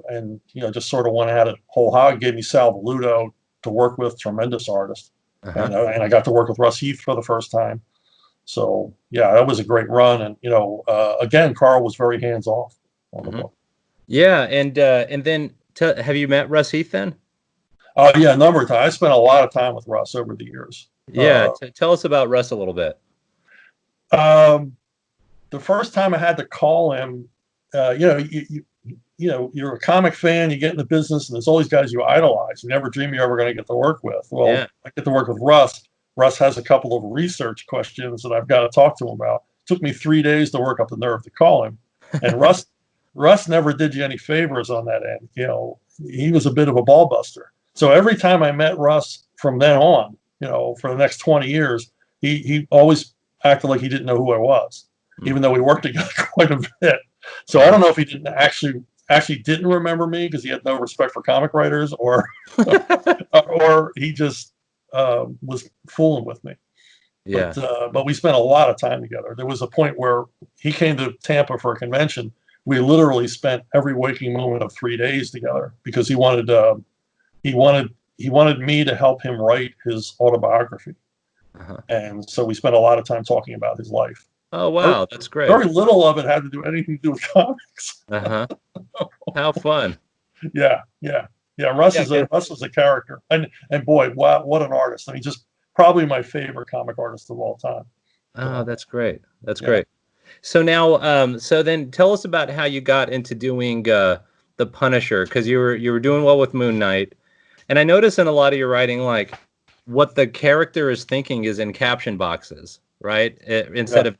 and just sort of went at it whole hog. Gave me Sal Valuto to work with, tremendous artist, and I got to work with Russ Heath for the first time. So yeah, that was a great run, and again, Carl was very hands off on the book. Yeah, and then have you met Russ Heath then? Yeah, a number of times. I spent a lot of time with Russ over the years. Yeah, tell us about Russ a little bit. The first time I had to call him, you're a comic fan, you get in the business, and there's all these guys you idolize. You never dream you're ever going to get to work with. Well, yeah. I get to work with Russ. Russ has a couple of research questions that I've got to talk to him about. It took me 3 days to work up the nerve to call him. And Russ never did you any favors on that end. He was a bit of a ball buster. So every time I met Russ from then on, for the next 20 years, he always acted like he didn't know who I was, even though we worked together quite a bit. So I don't know if he didn't actually didn't remember me because he had no respect for comic writers, or or he just was fooling with me. Yeah. But we spent a lot of time together. There was a point where he came to Tampa for a convention. We literally spent every waking moment of 3 days together because he wanted me to help him write his autobiography. And so we spent a lot of time talking about his life. Oh, wow. That's great. Very little of it had to do anything to do with comics. How fun. Yeah. Russ is a character. And boy, wow, what an artist. I mean, just probably my favorite comic artist of all time. Oh, that's great. That's great. So now, so then tell us about how you got into doing the Punisher, because you were doing well with Moon Knight. And I notice in a lot of your writing, like, what the character is thinking is in caption boxes, right? Instead of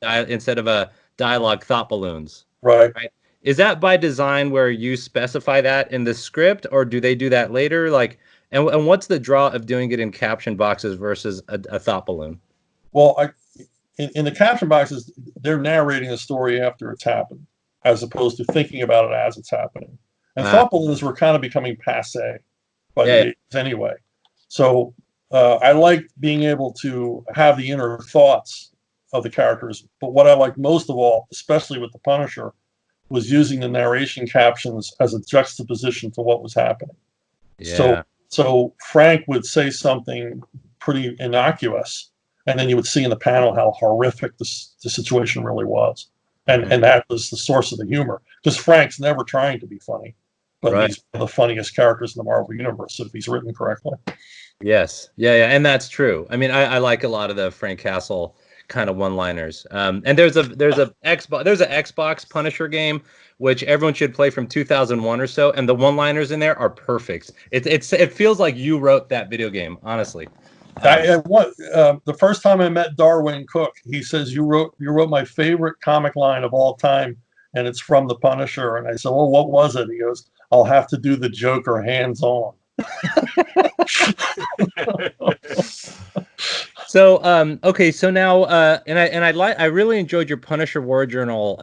a dialogue thought balloons. Right. Is that by design where you specify that in the script, or do they do that later? Like, and what's the draw of doing it in caption boxes versus a thought balloon? Well, in the caption boxes, they're narrating a story after it's happened, as opposed to thinking about it as it's happening. And thought balloons were kind of becoming passé by the 80s anyway. So I liked being able to have the inner thoughts of the characters. But what I liked most of all, especially with the Punisher, was using the narration captions as a juxtaposition to what was happening. Yeah. So Frank would say something pretty innocuous, and then you would see in the panel how horrific the situation really was. And that was the source of the humor. Because Frank's never trying to be funny, but he's one of the funniest characters in the Marvel Universe if he's written correctly. Yes. Yeah. And that's true. I mean, I like a lot of the Frank Castle kind of one-liners. And there's an Xbox Punisher game which everyone should play from 2001 or so, and the one-liners in there are perfect. It feels like you wrote that video game, honestly. The first time I met Darwin Cook, he says, you wrote my favorite comic line of all time, and it's from the Punisher. And I said, well, what was it? He goes, I'll have to do the Joker hands-on. So okay, so now I really enjoyed your Punisher War Journal,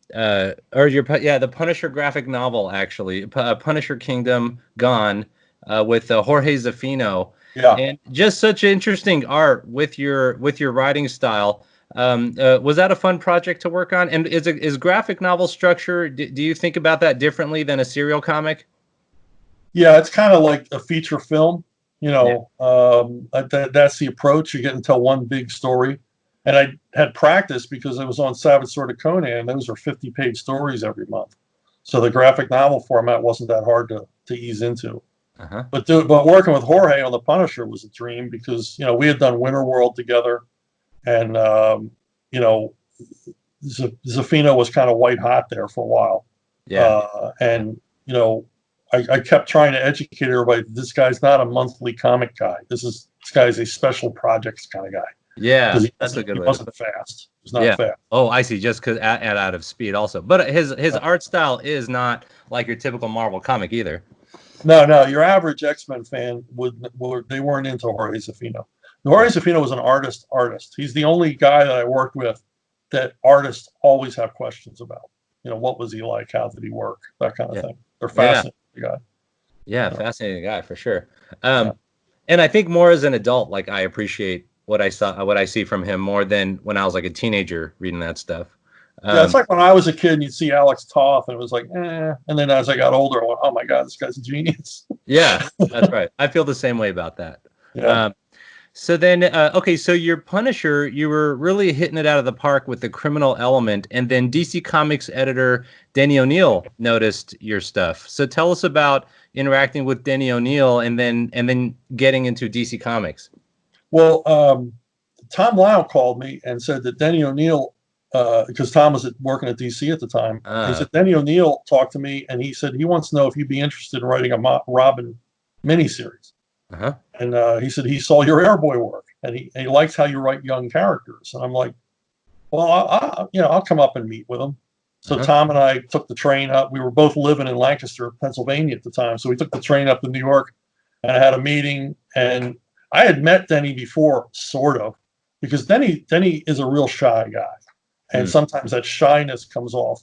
the Punisher graphic novel, actually, Punisher Kingdom Gone, with Jorge Zafino. Yeah. And just such interesting art with your writing style. Was that a fun project to work on? And is graphic novel structure, do you think about that differently than a serial comic? Yeah, it's kind of like a feature film. That's the approach. You're getting to tell one big story, And I had practice because I was on Savage Sword of Conan, and those are 50-page stories every month. So the graphic novel format wasn't that hard to ease into. Uh-huh. But working with Jorge on The Punisher was a dream because, you know, we had done Winterworld together, and, you know, Zafino was kind of white hot there for a while. Yeah. And, you know, I kept trying to educate everybody. This guy's not a monthly comic guy. This guy's a special projects kind of guy. Yeah, that's a good He way. wasn't fast. He was not fast. Oh, I see. Just because out of speed, also. But his art style is not like your typical Marvel comic either. No. Your average X-Men fan they weren't into Jorge Zafino. Jorge Zafino was an artist. He's the only guy that I worked with that artists always have questions about. You know, what was he like? How did he work? That kind of thing. They're fascinating guy. Yeah, fascinating guy for sure. And I think more as an adult, like I appreciate what I see from him more than when I was like a teenager reading that stuff. Yeah, it's like when I was a kid and you'd see Alex Toth and it was like, eh. And then as I got older, I went, oh my God, this guy's a genius. Yeah, that's right. I feel the same way about that. Yeah. So then, okay, so your Punisher, you were really hitting it out of the park with the criminal element, and then DC Comics editor Denny O'Neill noticed your stuff. So tell us about interacting with Denny O'Neill and then getting into DC Comics. Well, Tom Lyle called me and said that Denny O'Neill, because Tom was working at DC at the time, he said Denny O'Neill talked to me and he said he wants to know if you'd be interested in writing a Robin miniseries. Uh-huh. And he said he saw your Airboy work and he likes how you write young characters. And I'm like, well, I'll come up and meet with him. So Tom and I took the train up. We were both living in Lancaster, Pennsylvania at the time. So we took the train up to New York and I had a meeting. And I had met Denny before, sort of, because Denny is a real shy guy. And sometimes that shyness comes off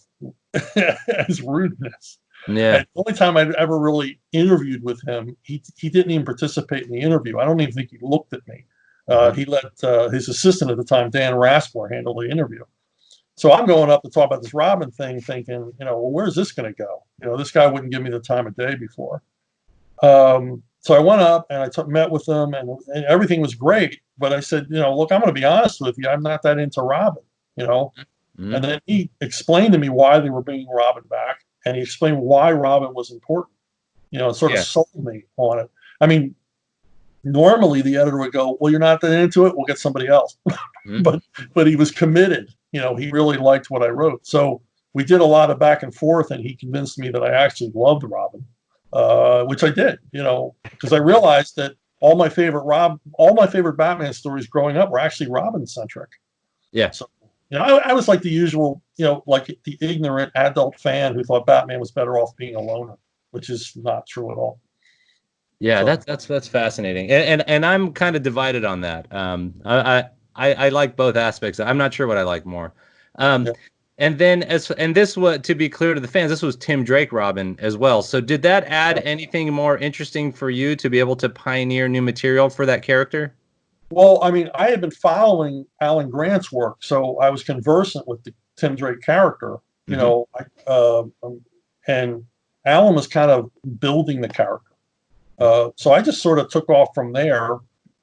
as rudeness. Yeah. And the only time I'd ever really interviewed with him, he didn't even participate in the interview. I don't even think he looked at me. He let his assistant at the time, Dan Raspler, handle the interview. So I'm going up to talk about this Robin thing, thinking, you know, well, where's this going to go? You know, this guy wouldn't give me the time of day before. So I went up and I met with him, and everything was great. But I said, you know, look, I'm going to be honest with you. I'm not that into Robin, you know. And then he explained to me why they were bringing Robin back. And he explained why Robin was important, you know, and sort of sold me on it. I mean, normally the editor would go, well, you're not that into it, we'll get somebody else. But he was committed. You know, he really liked what I wrote. So we did a lot of back and forth, and he convinced me that I actually loved Robin, which I did, you know, because I realized that all my favorite Batman stories growing up were actually Robin-centric. Yeah. So, you know, I was like the usual, you know, like the ignorant adult fan who thought Batman was better off being a loner, which is not true at all. Yeah, so. that's fascinating, and I'm kind of divided on that. I like both aspects. I'm not sure what I like more. And then this was, to be clear to the fans, this was Tim Drake Robin as well. So did that add anything more interesting for you to be able to pioneer new material for that character? Well, I mean, I had been following Alan Grant's work, so I was conversant with the Tim Drake character, you know, and Alan was kind of building the character. So I just sort of took off from there.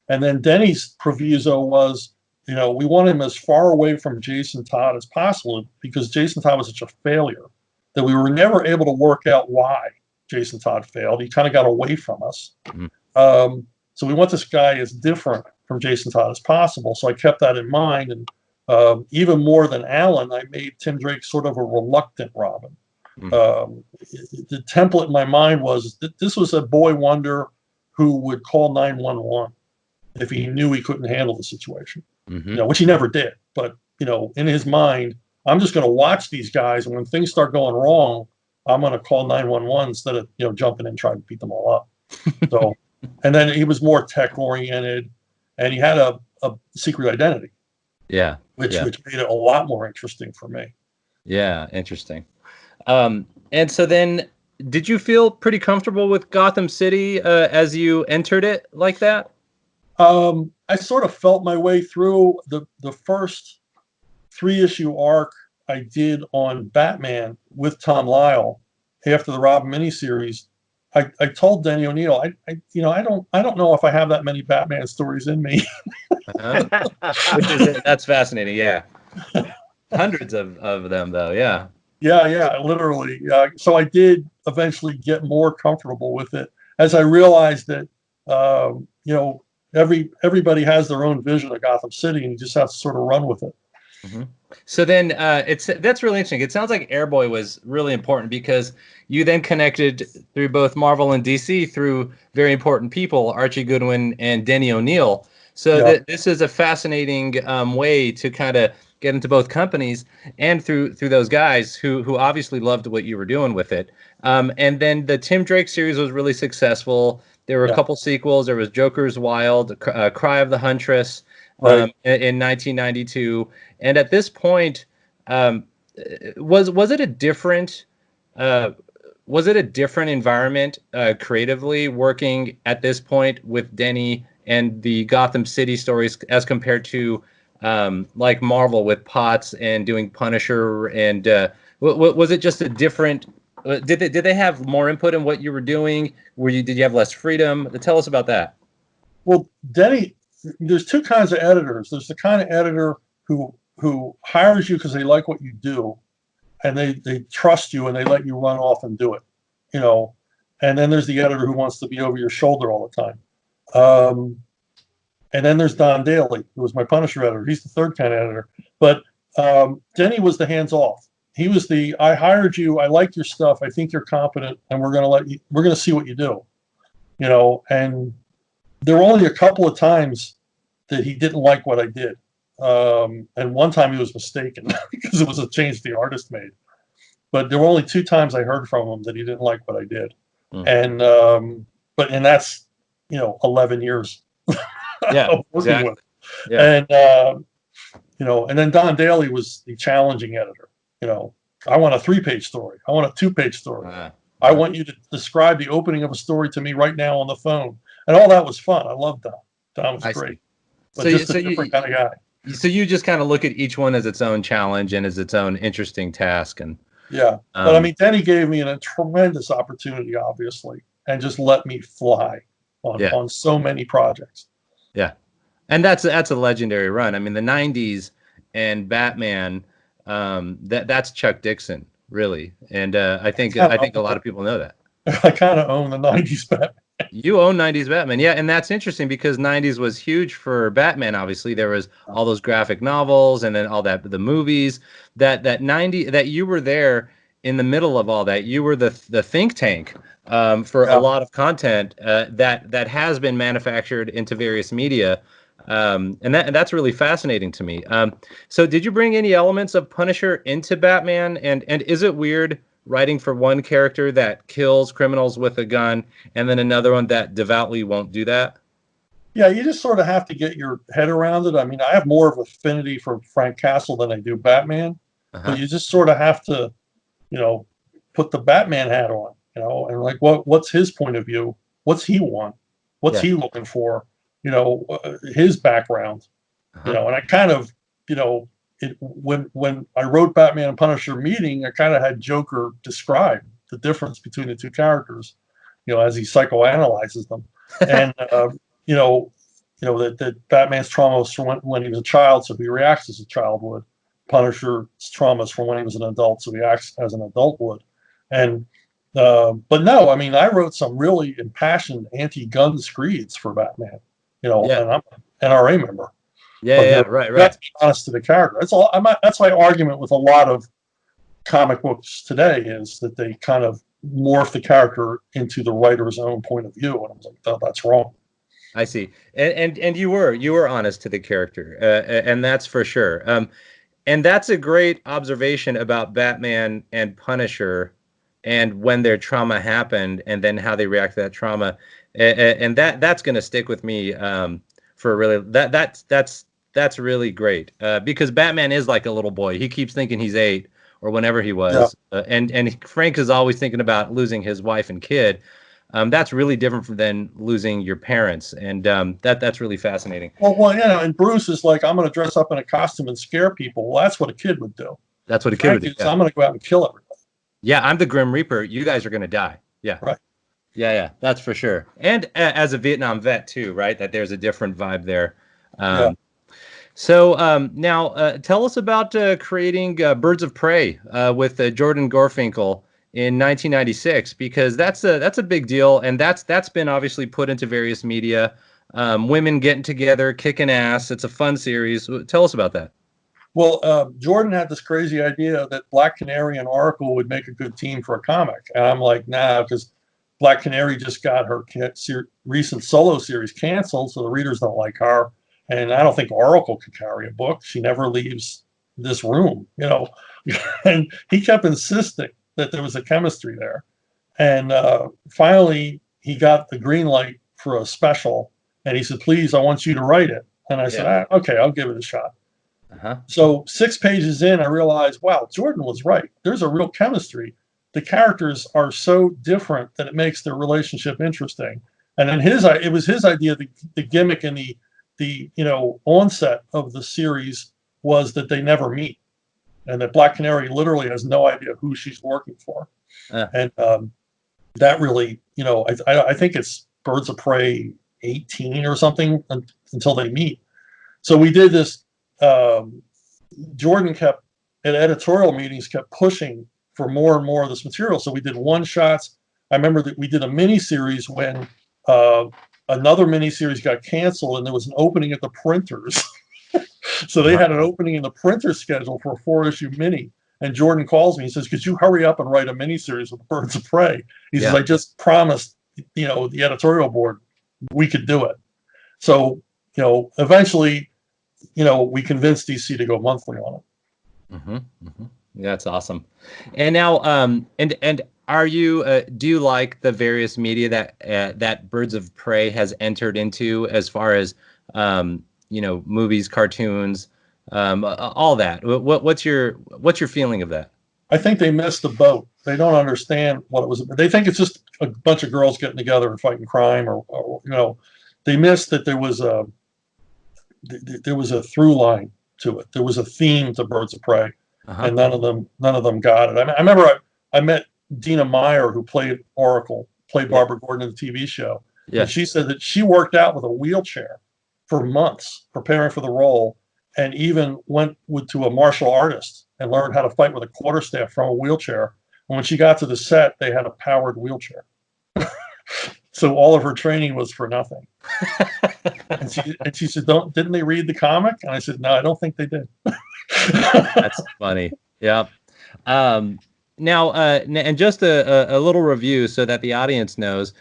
And then Denny's proviso was, you know, we want him as far away from Jason Todd as possible because Jason Todd was such a failure that we were never able to work out why Jason Todd failed. He kind of got away from us. So we want this guy as different from Jason Todd as possible. So I kept that in mind. And even more than Alan, I made Tim Drake sort of a reluctant Robin. The template in my mind was that this was a boy wonder who would call 911 if he knew he couldn't handle the situation, you know, which he never did. But, you know, in his mind, I'm just going to watch these guys. And when things start going wrong, I'm going to call 911 instead of, you know, jumping in and trying to beat them all up. So, and then he was more tech oriented. And he had a secret identity. Yeah. Which made it a lot more interesting for me. Yeah, interesting. And so then, did you feel pretty comfortable with Gotham City as you entered it like that? I sort of felt my way through the first 3-issue arc I did on Batman with Tom Lyle after the Robin miniseries. I told Denny O'Neill, I don't know if I have that many Batman stories in me. That's fascinating. Yeah. Hundreds of them though. Yeah. Yeah, literally. So I did eventually get more comfortable with it as I realized that, everybody has their own vision of Gotham City, and you just have to sort of run with it. Mm-hmm. So then that's really interesting. It sounds like Airboy was really important because you then connected through both Marvel and DC through very important people, Archie Goodwin and Denny O'Neill. So this is a fascinating way to kind of get into both companies and through those guys who obviously loved what you were doing with it. And then the Tim Drake series was really successful. There were a couple sequels. There was Joker's Wild, Cry of the Huntress. Right. In 1992, and at this point, was it a different environment creatively working at this point with Denny and the Gotham City stories as compared to like Marvel with Potts and doing Punisher, and was it just a different? Did they have more input in what you were doing? Did you have less freedom? Tell us about that. Well, Denny. There's two kinds of editors. There's the kind of editor who hires you because they like what you do, and they trust you and they let you run off and do it, And then there's the editor who wants to be over your shoulder all the time. And then there's Don Daly, who was my Punisher editor. He's the third kind of editor. But Denny was the hands off. He was I hired you. I like your stuff. I think you're competent, and we're going to see what you do, And there were only a couple of times that he didn't like what I did. And one time he was mistaken because it was a change the artist made. But there were only 2 times I heard from him that he didn't like what I did. And that's, 11 years. Yeah, working with. Yeah. And, and then Don Daly was the challenging editor. I want a 3-page story. I want a 2-page story. I want you to describe the opening of a story to me right now on the phone. And all that was fun. I loved Don. Don was great. But just a different kind of guy. So you just kind of look at each one as its own challenge and as its own interesting task. And but I mean, Denny gave me a tremendous opportunity, obviously, and just let me fly on so many projects. Yeah, and that's a legendary run. I mean, the '90s and Batman, that's Chuck Dixon, really, and I think a lot of people know that. I kind of own the '90s Batman. You own 90s Batman. Yeah, and that's interesting because 90s was huge for Batman, obviously. There was all those graphic novels and then all that, the movies, that you were there in the middle of all that. You were the think tank for a lot of content that has been manufactured into various media. And that's really fascinating to me. So did you bring any elements of Punisher into Batman? And is it weird writing for one character that kills criminals with a gun and then another one that devoutly won't do that? Yeah, you just sort of have to get your head around it. I mean, I have more of affinity for Frank Castle than I do Batman, but you just sort of have to, put the Batman hat on, and like, what's his point of view? What's he want? What's he looking for? His background, and I kind of, when I wrote Batman and Punisher meeting, I kind of had Joker describe the difference between the two characters, as he psychoanalyzes them, and that Batman's trauma was from when he was a child, so he reacts as a child would. Punisher's trauma is from when he was an adult, so he acts as an adult would. And but no, I mean, I wrote some really impassioned anti-gun screeds for Batman, and I'm an NRA member. Right. That's honest to the character. That's my argument with a lot of comic books today is that they kind of morph the character into the writer's own point of view, and I was like, oh, that's wrong. I see, and you were honest to the character, and that's for sure. And that's a great observation about Batman and Punisher, and when their trauma happened, and then how they react to that trauma, and that's going to stick with me for really. That's really great because Batman is like a little boy. He keeps thinking he's 8 or whenever he was, and Frank is always thinking about losing his wife and kid. That's really different than losing your parents, and that's really fascinating. Well, and Bruce is like, I'm going to dress up in a costume and scare people. Well, that's what a kid would do. That's what a kid would do. I'm going to go out and kill everybody. Yeah, I'm the Grim Reaper. You guys are going to die. Yeah. Right. Yeah, that's for sure. And as a Vietnam vet too, right? That there's a different vibe there. Yeah. Now tell us about creating Birds of Prey with Jordan Gorfinkel in 1996, because that's a big deal, and that's been obviously put into various media. Women getting together, kicking ass. It's a fun series. Tell us about that. Well, Jordan had this crazy idea that Black Canary and Oracle would make a good team for a comic. And I'm like, nah, because Black Canary just got her recent solo series canceled, so the readers don't like her. And I don't think Oracle could carry a book. She never leaves this room, you know. And he kept insisting that there was a chemistry there. And finally, he got the green light for a special. And he said, please, I want you to write it. And I said, okay, I'll give it a shot. So 6 pages in, I realized, wow, Jordan was right. There's a real chemistry. The characters are so different that it makes their relationship interesting. And then it was his idea, the gimmick and the onset of the series was that they never meet, and that Black Canary literally has no idea who she's working for. And that really, I think it's Birds of Prey 18 or something until they meet. So we did this. Jordan kept at editorial meetings kept pushing for more and more of this material. So we did one shots. I remember that we did a mini series when another mini series got canceled, and there was an opening at the printers. So they had an opening in the printer schedule for a 4-issue mini. And Jordan calls me. He says, "Could you hurry up and write a mini series with Birds of Prey?" He says, "I just promised, the editorial board we could do it." So, eventually, we convinced DC to go monthly on it. That's awesome. And now, and are you? Do you like the various media that Birds of Prey has entered into, as far as movies, cartoons, all that? What's your feeling of that? I think they missed the boat. They don't understand what it was. They think it's just a bunch of girls getting together and fighting crime, or they missed that there was a through line to it. There was a theme to Birds of Prey, and none of them got it. I remember I met Dina Meyer, who played Oracle, played Barbara Gordon in the TV show. Yeah. And she said that she worked out with a wheelchair for months preparing for the role, and even went to a martial artist and learned how to fight with a quarterstaff from a wheelchair. And when she got to the set, they had a powered wheelchair. So all of her training was for nothing. and she said, didn't they read the comic? And I said, no, I don't think they did. That's funny. Yeah. Now, and just a little review so that the audience knows,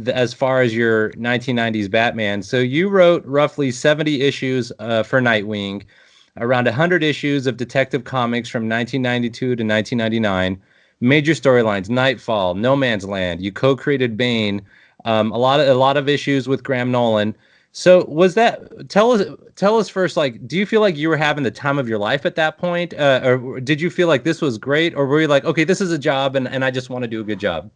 as far as your 1990s Batman. So you wrote roughly 70 issues for Nightwing, around 100 issues of Detective Comics from 1992 to 1999, major storylines, Nightfall, No Man's Land. You co-created Bane, a lot of issues with Graham Nolan. So was that, tell us first, like, do you feel like you were having the time of your life at that point? Or did you feel like this was great? Or were you like, okay, this is a job and I just want to do a good job?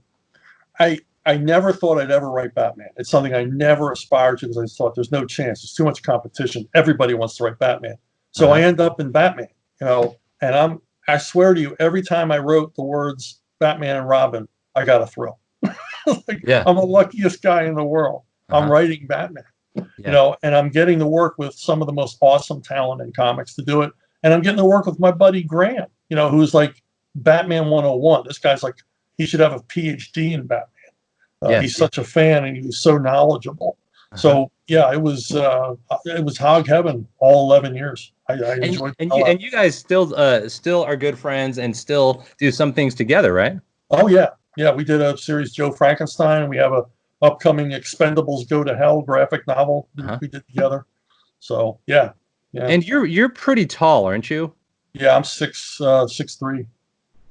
I never thought I'd ever write Batman. It's something I never aspired to, because I thought there's no chance. There's too much competition. Everybody wants to write Batman. So I end up in Batman, and I swear to you, every time I wrote the words Batman and Robin, I got a thrill. I'm the luckiest guy in the world. I'm writing Batman, and I'm getting to work with some of the most awesome talent in comics to do it. And I'm getting to work with my buddy Graham, who's like Batman 101. This guy's like, he should have a PhD in Batman. He's such a fan, and he's so knowledgeable. So yeah, it was hog heaven all 11 years. I enjoyed it. And you guys still are good friends and still do some things together, right? Oh yeah. We did a series, Joe Frankenstein. We have a upcoming Expendables Go to Hell graphic novel that we did together. So yeah. And you're pretty tall, aren't you? Yeah, I'm 6'3".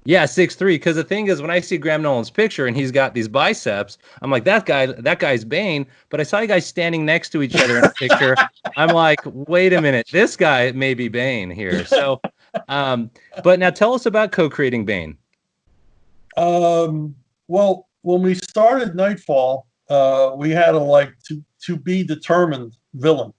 Yeah, 6'3". Because the thing is, when I see Graham Nolan's picture and he's got these biceps, I'm like, that guy's Bane. But I saw you guys standing next to each other in a picture. I'm like, wait a minute, this guy may be Bane here. So, but now tell us about co-creating Bane. Well, when we started Nightfall, we had to be determined villain.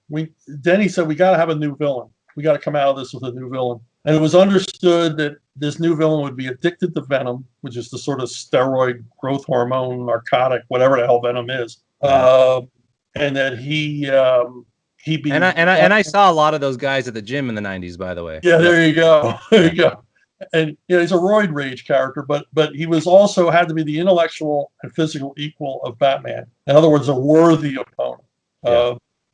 Denny said, we got to have a new villain. We got to come out of this with a new villain. And it was understood that this new villain would be addicted to venom, which is the sort of steroid growth hormone, narcotic, whatever the hell venom is. And that he'd be. And I saw a lot of those guys at the gym in the 90s, by the way. Yeah, there you go. There you go. And he's a roid rage character, but he was also had to be the intellectual and physical equal of Batman. In other words, a worthy opponent.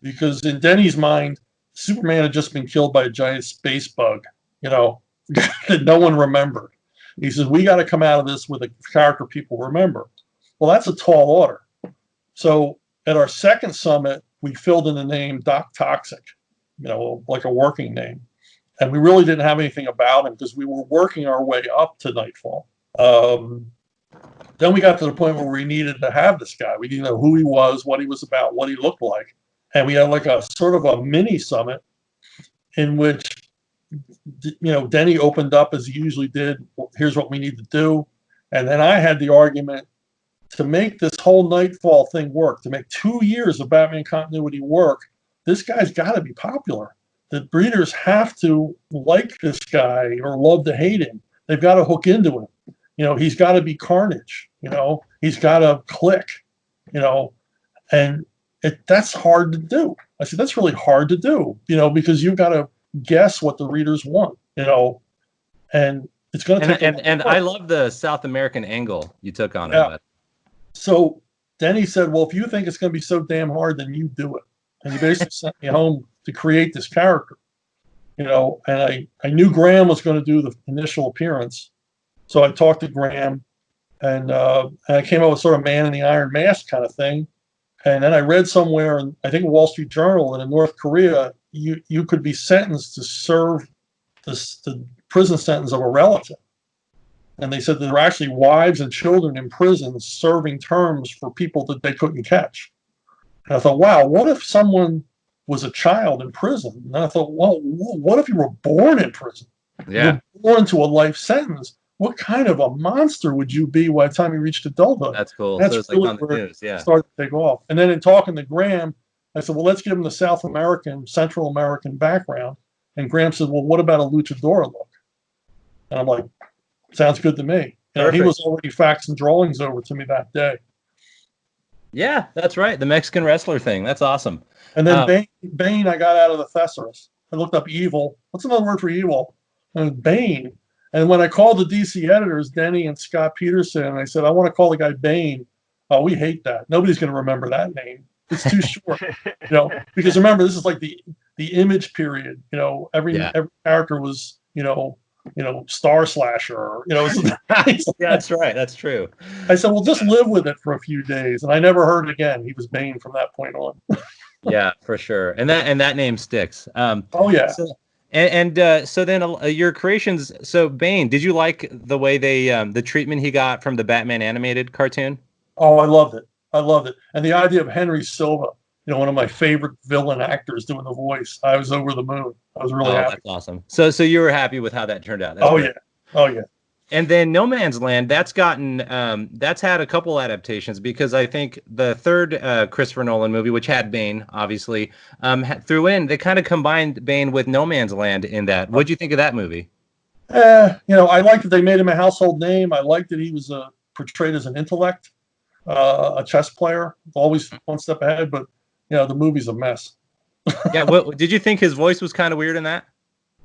Because in Denny's mind, Superman had just been killed by a giant space bug, that no one remembered. He says, we got to come out of this with a character people remember. Well, that's a tall order. So at our second summit, we filled in the name Doc Toxic, like a working name. And we really didn't have anything about him because we were working our way up to Nightfall. Then we got to the point where we needed to have this guy. We didn't know who he was, what he was about, what he looked like. And we had like a sort of a mini summit in which, Denny opened up as he usually did. Well, here's what we need to do. And then I had the argument to make this whole Nightfall thing work, to make 2 years of Batman continuity work. This guy's got to be popular. The readers have to like this guy or love to hate him. They've got to hook into him. He's got to be Carnage. He's got to click. And that's hard to do. I said, that's really hard to do, because you've got to guess what the readers want, and it's going to take. And I love the South American angle you took on it. So Denny said, well, if you think it's going to be so damn hard, then you do it. And he basically sent me home to create this character, and I knew Graham was going to do the initial appearance. So I talked to Graham and I came up with sort of Man in the Iron Mask kind of thing. And then I read somewhere, in, I think Wall Street Journal, that in North Korea, you could be sentenced to serve the prison sentence of a relative. And they said there were actually wives and children in prison serving terms for people that they couldn't catch. And I thought, wow, what if someone was a child in prison? And I thought, well, what if you were born in prison? Yeah. You were born to a life sentence. What kind of a monster would you be by the time you reached adulthood? That's cool. That's so it's really like on the where news, yeah. it started to take off. And then in talking to Graham, I said, well, let's give him the South American, Central American background. And Graham said, well, what about a luchador look? And I'm like, sounds good to me. He was already faxing drawings over to me that day. Yeah, that's right. The Mexican wrestler thing. That's awesome. And then Bane, I got out of the thesaurus. I looked up evil. What's another word for evil? And Bane. And when I called the DC editors, Denny and Scott Peterson, and I said, I want to call the guy Bane. Oh, we hate that. Nobody's going to remember that name. It's too short. Because remember, this is like the Image period. Every character was, Star Slasher. Yeah, that's right. That's true. I said, well, just live with it for a few days. And I never heard it again. He was Bane from that point on. Yeah, for sure. And that name sticks. Oh, yeah. So then your creations. So Bane, did you like the way they the treatment he got from the Batman animated cartoon? Oh, I loved it. And the idea of Henry Silva, one of my favorite villain actors doing the voice, I was over the moon. I was really happy. That's awesome. So you were happy with how that turned out. That's great. Oh yeah. And then No Man's Land, that's had a couple adaptations, because I think the third Christopher Nolan movie, which had Bane, obviously, they kind of combined Bane with No Man's Land in that. What'd you think of that movie? I liked that they made him a household name. I liked that he was portrayed as an intellect, a chess player, always one step ahead. But the movie's a mess. Yeah. Did you think his voice was kind of weird in that?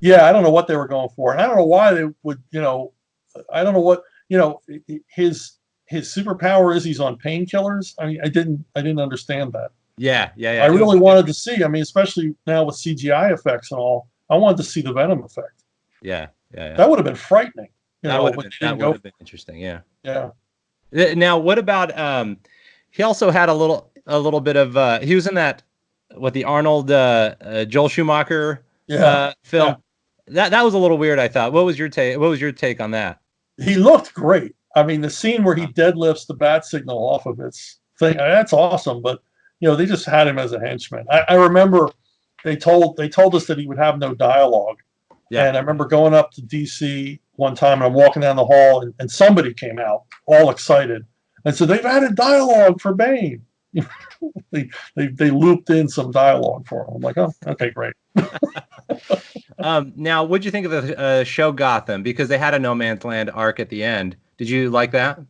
Yeah, I don't know what they were going for, and I don't know why they would. I don't know what his superpower is. He's on painkillers. I mean, I didn't understand that. Yeah. I really wanted to see. I mean, especially now with CGI effects and all, I wanted to see the Venom effect. Yeah. That would have been frightening. That would have been interesting. Yeah. Yeah. Now, what about? He also had a little bit of. He was in that the Arnold Joel Schumacher film. Yeah. That was a little weird, I thought. What was your take on that? He looked great. I mean, the scene where he deadlifts the bat signal off of its thing, that's awesome. But they just had him as a henchman. I remember they told us that he would have no dialogue. Yeah. And I remember going up to DC one time, and I'm walking down the hall, and somebody came out all excited and said, they've added dialogue for Bane. they looped in some dialogue for him. I'm like, oh, okay, great. Now, what'd you think of the show Gotham? Because they had a No Man's Land arc at the end. Did you like that?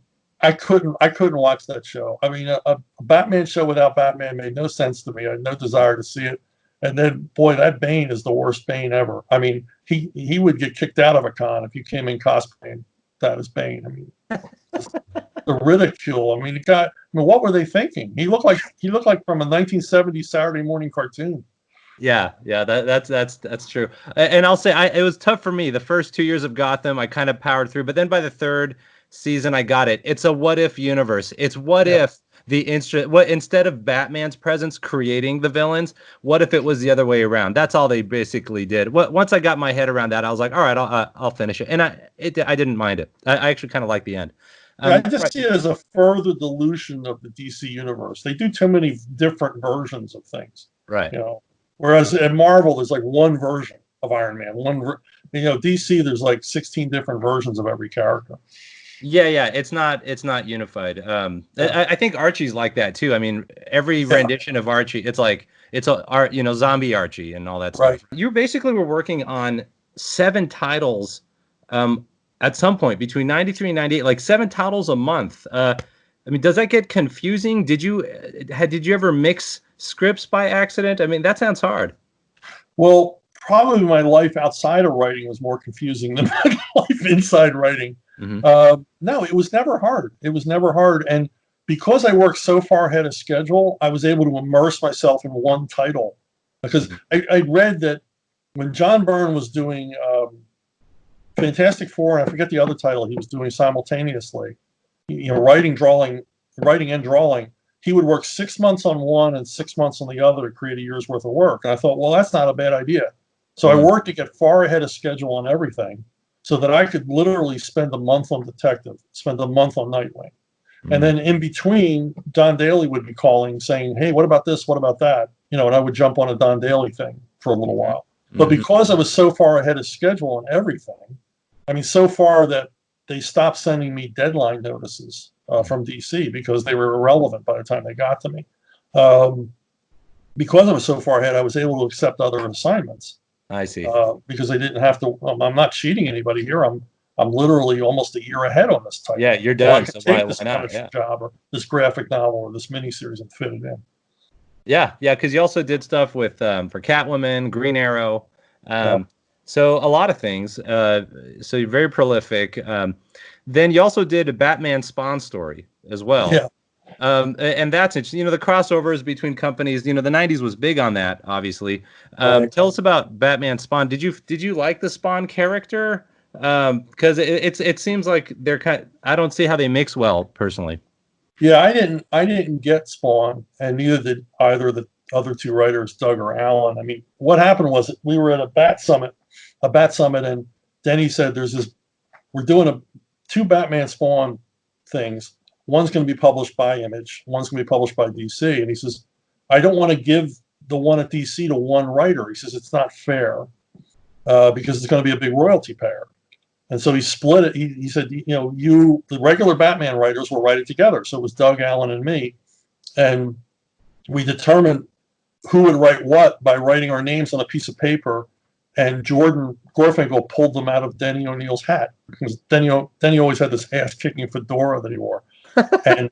I couldn't watch that show. I mean, a Batman show without Batman made no sense to me. I had no desire to see it. And then, boy, that Bane is the worst Bane ever. I mean, he would get kicked out of a con if you came in cosplaying that as Bane. I mean, the ridicule. I mean, what were they thinking? He looked like from a 1970s Saturday morning cartoon. Yeah, that's true. And I'll say it was tough for me. The first 2 years of Gotham, I kind of powered through, but then by the third season, I got it. It's a what if universe. It's what if instead of Batman's presence creating the villains, what if it was the other way around? That's all they basically did. Once I got my head around that, I was like, all right, I'll finish it, and I didn't mind it. I actually kind of like the end. I just see it as a further dilution of the DC universe. They do too many different versions of things, right? Whereas at Marvel, there's like one version of Iron Man. DC, there's like 16 different versions of every character. Yeah, it's not unified. I think Archie's like that too. I mean, every rendition of Archie, it's a zombie Archie and all that stuff. Right. You basically were working on 7 titles at some point between 93 and 98, like 7 titles a month. I mean, does that get confusing? Did you ever mix scripts by accident? I mean, that sounds hard. Well, probably my life outside of writing was more confusing than my life inside writing. Mm-hmm. No, it was never hard. And because I worked so far ahead of schedule, I was able to immerse myself in one title. Because I read that when John Byrne was doing Fantastic Four, and I forget the other title he was doing simultaneously, writing and drawing, he would work 6 months on one and 6 months on the other to create a year's worth of work. And I thought, well, that's not a bad idea. So I worked to get far ahead of schedule on everything, so that I could literally spend a month on Detective, spend a month on Nightwing. And then in between, Don Daly would be calling saying, hey, what about this? What about that? And I would jump on a Don Daly thing for a little while. But because I was so far ahead of schedule on everything, I mean, so far that they stopped sending me deadline notices from DC because they were irrelevant by the time they got to me. Because I was so far ahead, I was able to accept other assignments. I see. Because I didn't have to. I'm not cheating anybody here. I'm literally almost a year ahead on this title. Yeah, you're done. So I can take this kind of job or this graphic novel or this miniseries and fit it in. Yeah, because you also did stuff with for Catwoman, Green Arrow, so a lot of things. So you're very prolific. Then you also did a Batman Spawn story as well. Yeah. And that's interesting. The crossovers between companies. The 90s was big on that, obviously. Tell us about Batman Spawn. Did you like the Spawn character? Because it seems like they're I don't see how they mix well, personally. Yeah, I didn't get Spawn, and neither did either of the other 2 writers, Doug or Alan. I mean, what happened was we were at a Bat Summit, and Denny said, we're doing 2 Batman Spawn things. One's going to be published by Image. One's going to be published by DC. And he says, I don't want to give the one at DC to one writer. He says, it's not fair because it's going to be a big royalty payer. And so he split it. He said, the regular Batman writers will write it together. So it was Doug, Allen, and me. And we determined who would write what by writing our names on a piece of paper. And Jordan Gorfinkel pulled them out of Denny O'Neill's hat, because Denny always had this ass-kicking fedora that he wore. And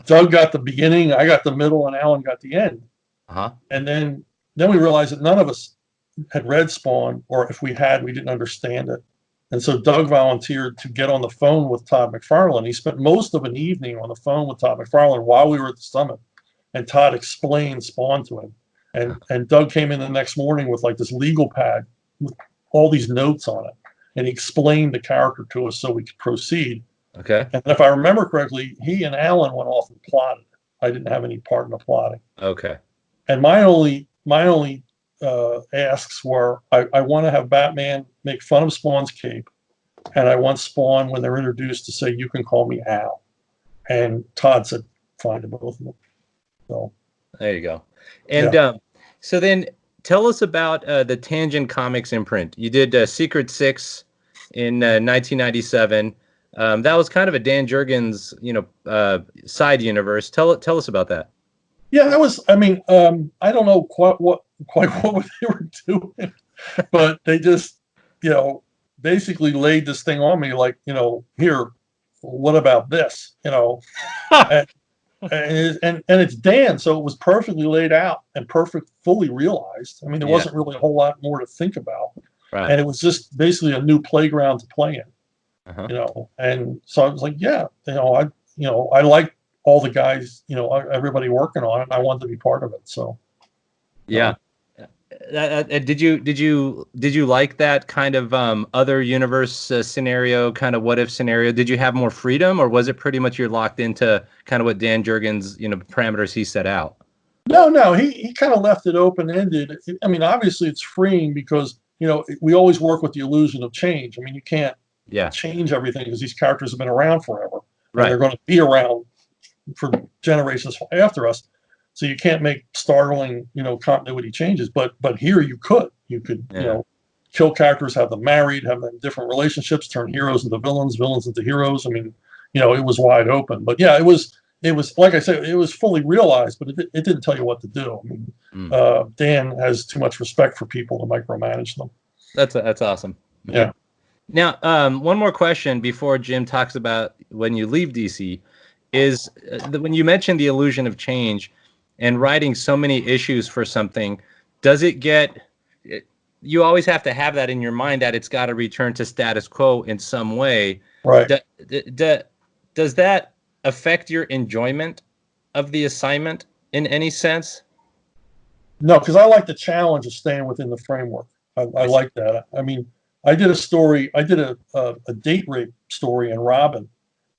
Doug got the beginning, I got the middle, and Alan got the end. Uh-huh. And then we realized that none of us had read Spawn, or if we had, we didn't understand it. And so Doug volunteered to get on the phone with Todd McFarlane. He spent most of an evening on the phone with Todd McFarlane while we were at the summit, and Todd explained Spawn to him. And Doug came in the next morning with like this legal pad with all these notes on it, and he explained the character to us so we could proceed. Okay. And if I remember correctly, he and Alan went off and plotted. I didn't have any part in the plotting. Okay. And my only asks were, I want to have Batman make fun of Spawn's cape, and I want Spawn, when they're introduced, to say, "You can call me Al." And Todd said, "Fine," to both of them. So there you go. And so then tell us about the Tangent Comics imprint. You did Secret Six in 1997. That was kind of a Dan Jurgens, side universe. Tell us about that. Yeah, that was. I mean, I don't know quite what they were doing. But they just, basically laid this thing on me like, here, what about this? And, and it's Dan, so it was perfectly laid out and fully realized. I mean, there wasn't really a whole lot more to think about, Right. and it was just basically a new playground to play in. Uh-huh. And so I was like, I like all the guys, everybody working on it. And I wanted to be part of it. So, Yeah. Did you like that kind of other universe scenario, kind of what if scenario? Did you have more freedom, or was it pretty much you're locked into kind of what Dan Jurgens, parameters he set out? No, he kind of left it open ended. I mean, obviously it's freeing because we always work with the illusion of change. I mean, you can't change everything because these characters have been around forever, right? And they're going to be around for generations after us. So you can't make startling, continuity changes. But here you could, kill characters, have them married, have them in different relationships, turn heroes into villains, villains into heroes. I mean, it was wide open. But yeah, it was like I said, it was fully realized, but it didn't tell you what to do. I mean, Dan has too much respect for people to micromanage them. That's awesome. Yeah. Now, one more question before Jim talks about when you leave DC is when you mentioned the illusion of change and writing so many issues for something, does it get, you always have to have that in your mind that it's got to return to status quo in some way. Right. Does that affect your enjoyment of the assignment in any sense? No, because I like the challenge of staying within the framework. I like that. I mean, I did a date rape story in Robin,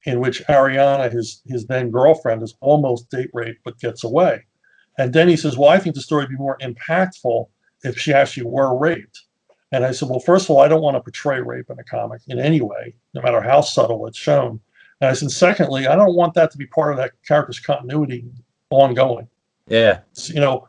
in which Ariana, his then girlfriend, is almost date raped but gets away. And Denny says, well, I think the story would be more impactful if she actually were raped. And I said, well, first of all, I don't want to portray rape in a comic in any way, no matter how subtle it's shown. And I said, secondly, I don't want that to be part of that character's continuity ongoing. Yeah.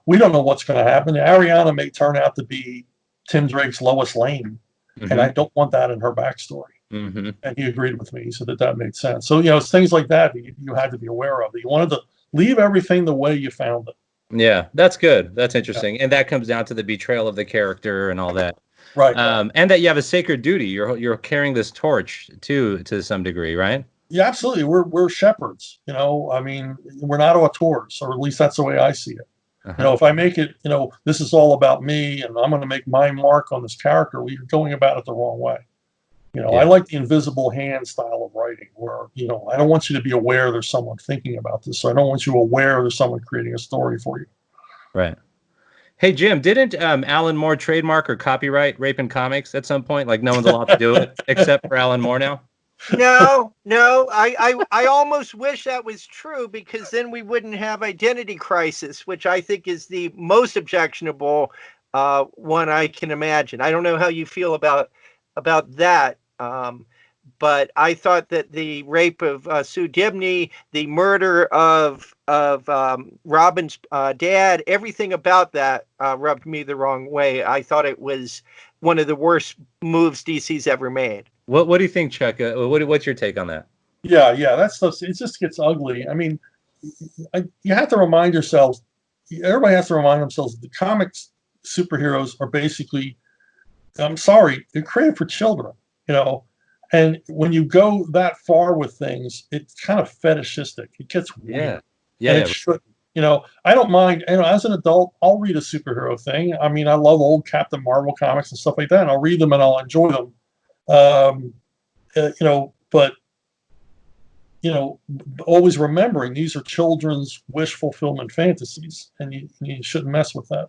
We don't know what's going to happen. Ariana may turn out to be Tim Drake's Lois Lane, and I don't want that in her backstory. And he agreed with me. He said that made sense. So, it's things like that you had to be aware of. You wanted to leave everything the way you found it. Yeah, that's good. That's interesting. And that comes down to the betrayal of the character and all that. Right. And that you have a sacred duty. You're carrying this torch too, to some degree, right? Yeah, absolutely. We're shepherds, I mean, we're not auteurs, or at least that's the way I see it. If I make it, this is all about me and I'm going to make my mark on this character, you're going about it the wrong way. I like the invisible hand style of writing where, I don't want you to be aware there's someone thinking about this. So I don't want you aware there's someone creating a story for you. Right. Hey, Jim, didn't Alan Moore trademark or copyright Rape in Comics at some point? Like no one's allowed to do it except for Alan Moore now? No. I almost wish that was true, because then we wouldn't have Identity Crisis, which I think is the most objectionable one I can imagine. I don't know how you feel about that. But I thought that the rape of Sue Dibney, the murder of Robin's dad, everything about that rubbed me the wrong way. I thought it was one of the worst moves DC's ever made. What do you think, Chuck? What's your take on that? Yeah, that stuff, it just gets ugly. I mean, you have to remind yourselves, everybody has to remind themselves, the comics superheroes are basically, I'm sorry, they're created for children, and when you go that far with things, it's kind of fetishistic. It gets weird. Yeah. And it shouldn't. I don't mind, as an adult, I'll read a superhero thing. I mean, I love old Captain Marvel comics and stuff like that, and I'll read them and I'll enjoy them. But always remembering these are children's wish fulfillment fantasies, and you shouldn't mess with that.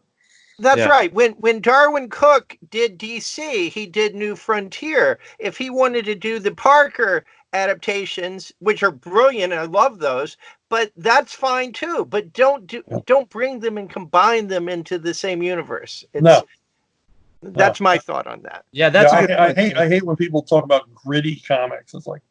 That's right. When Darwin Cook did DC, he did New Frontier. If he wanted to do the Parker adaptations, which are brilliant, I love those, but that's fine too. But don't bring them and combine them into the same universe. That's my thought on that. Yeah, that's I hate when people talk about gritty comics. It's like,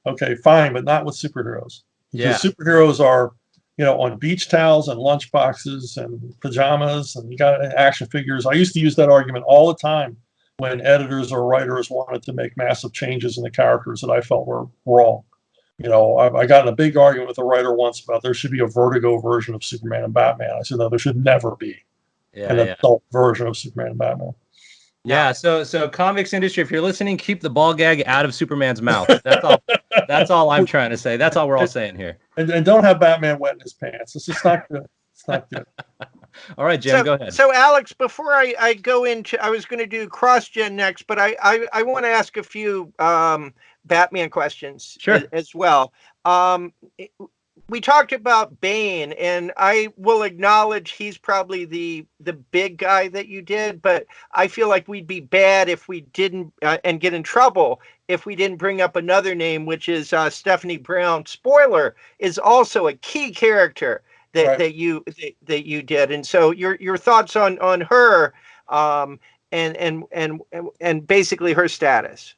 okay, fine, but not with superheroes. Because superheroes are, on beach towels and lunch boxes and pajamas, and you got action figures. I used to use that argument all the time when editors or writers wanted to make massive changes in the characters that I felt were wrong. I got in a big argument with a writer once about there should be a Vertigo version of Superman and Batman. I said, no, there should never be an adult version of Superman and Batman. Yeah, so comics industry, if you're listening, keep the ball gag out of Superman's mouth. That's all I'm trying to say. That's all we're all saying here. And don't have Batman wet in his pants. It's just not good. It's not good. All right, Jim, go ahead. So Alex, before I go into, I was going to do Crossgen next, but I want to ask a few Batman questions as well. We talked about Bane, and I will acknowledge he's probably the big guy that you did, but I feel like we'd be bad if we didn't and get in trouble if we didn't bring up another name, which is Stephanie Brown. Spoiler, is also a key character that you did, and so your thoughts on her and basically her status.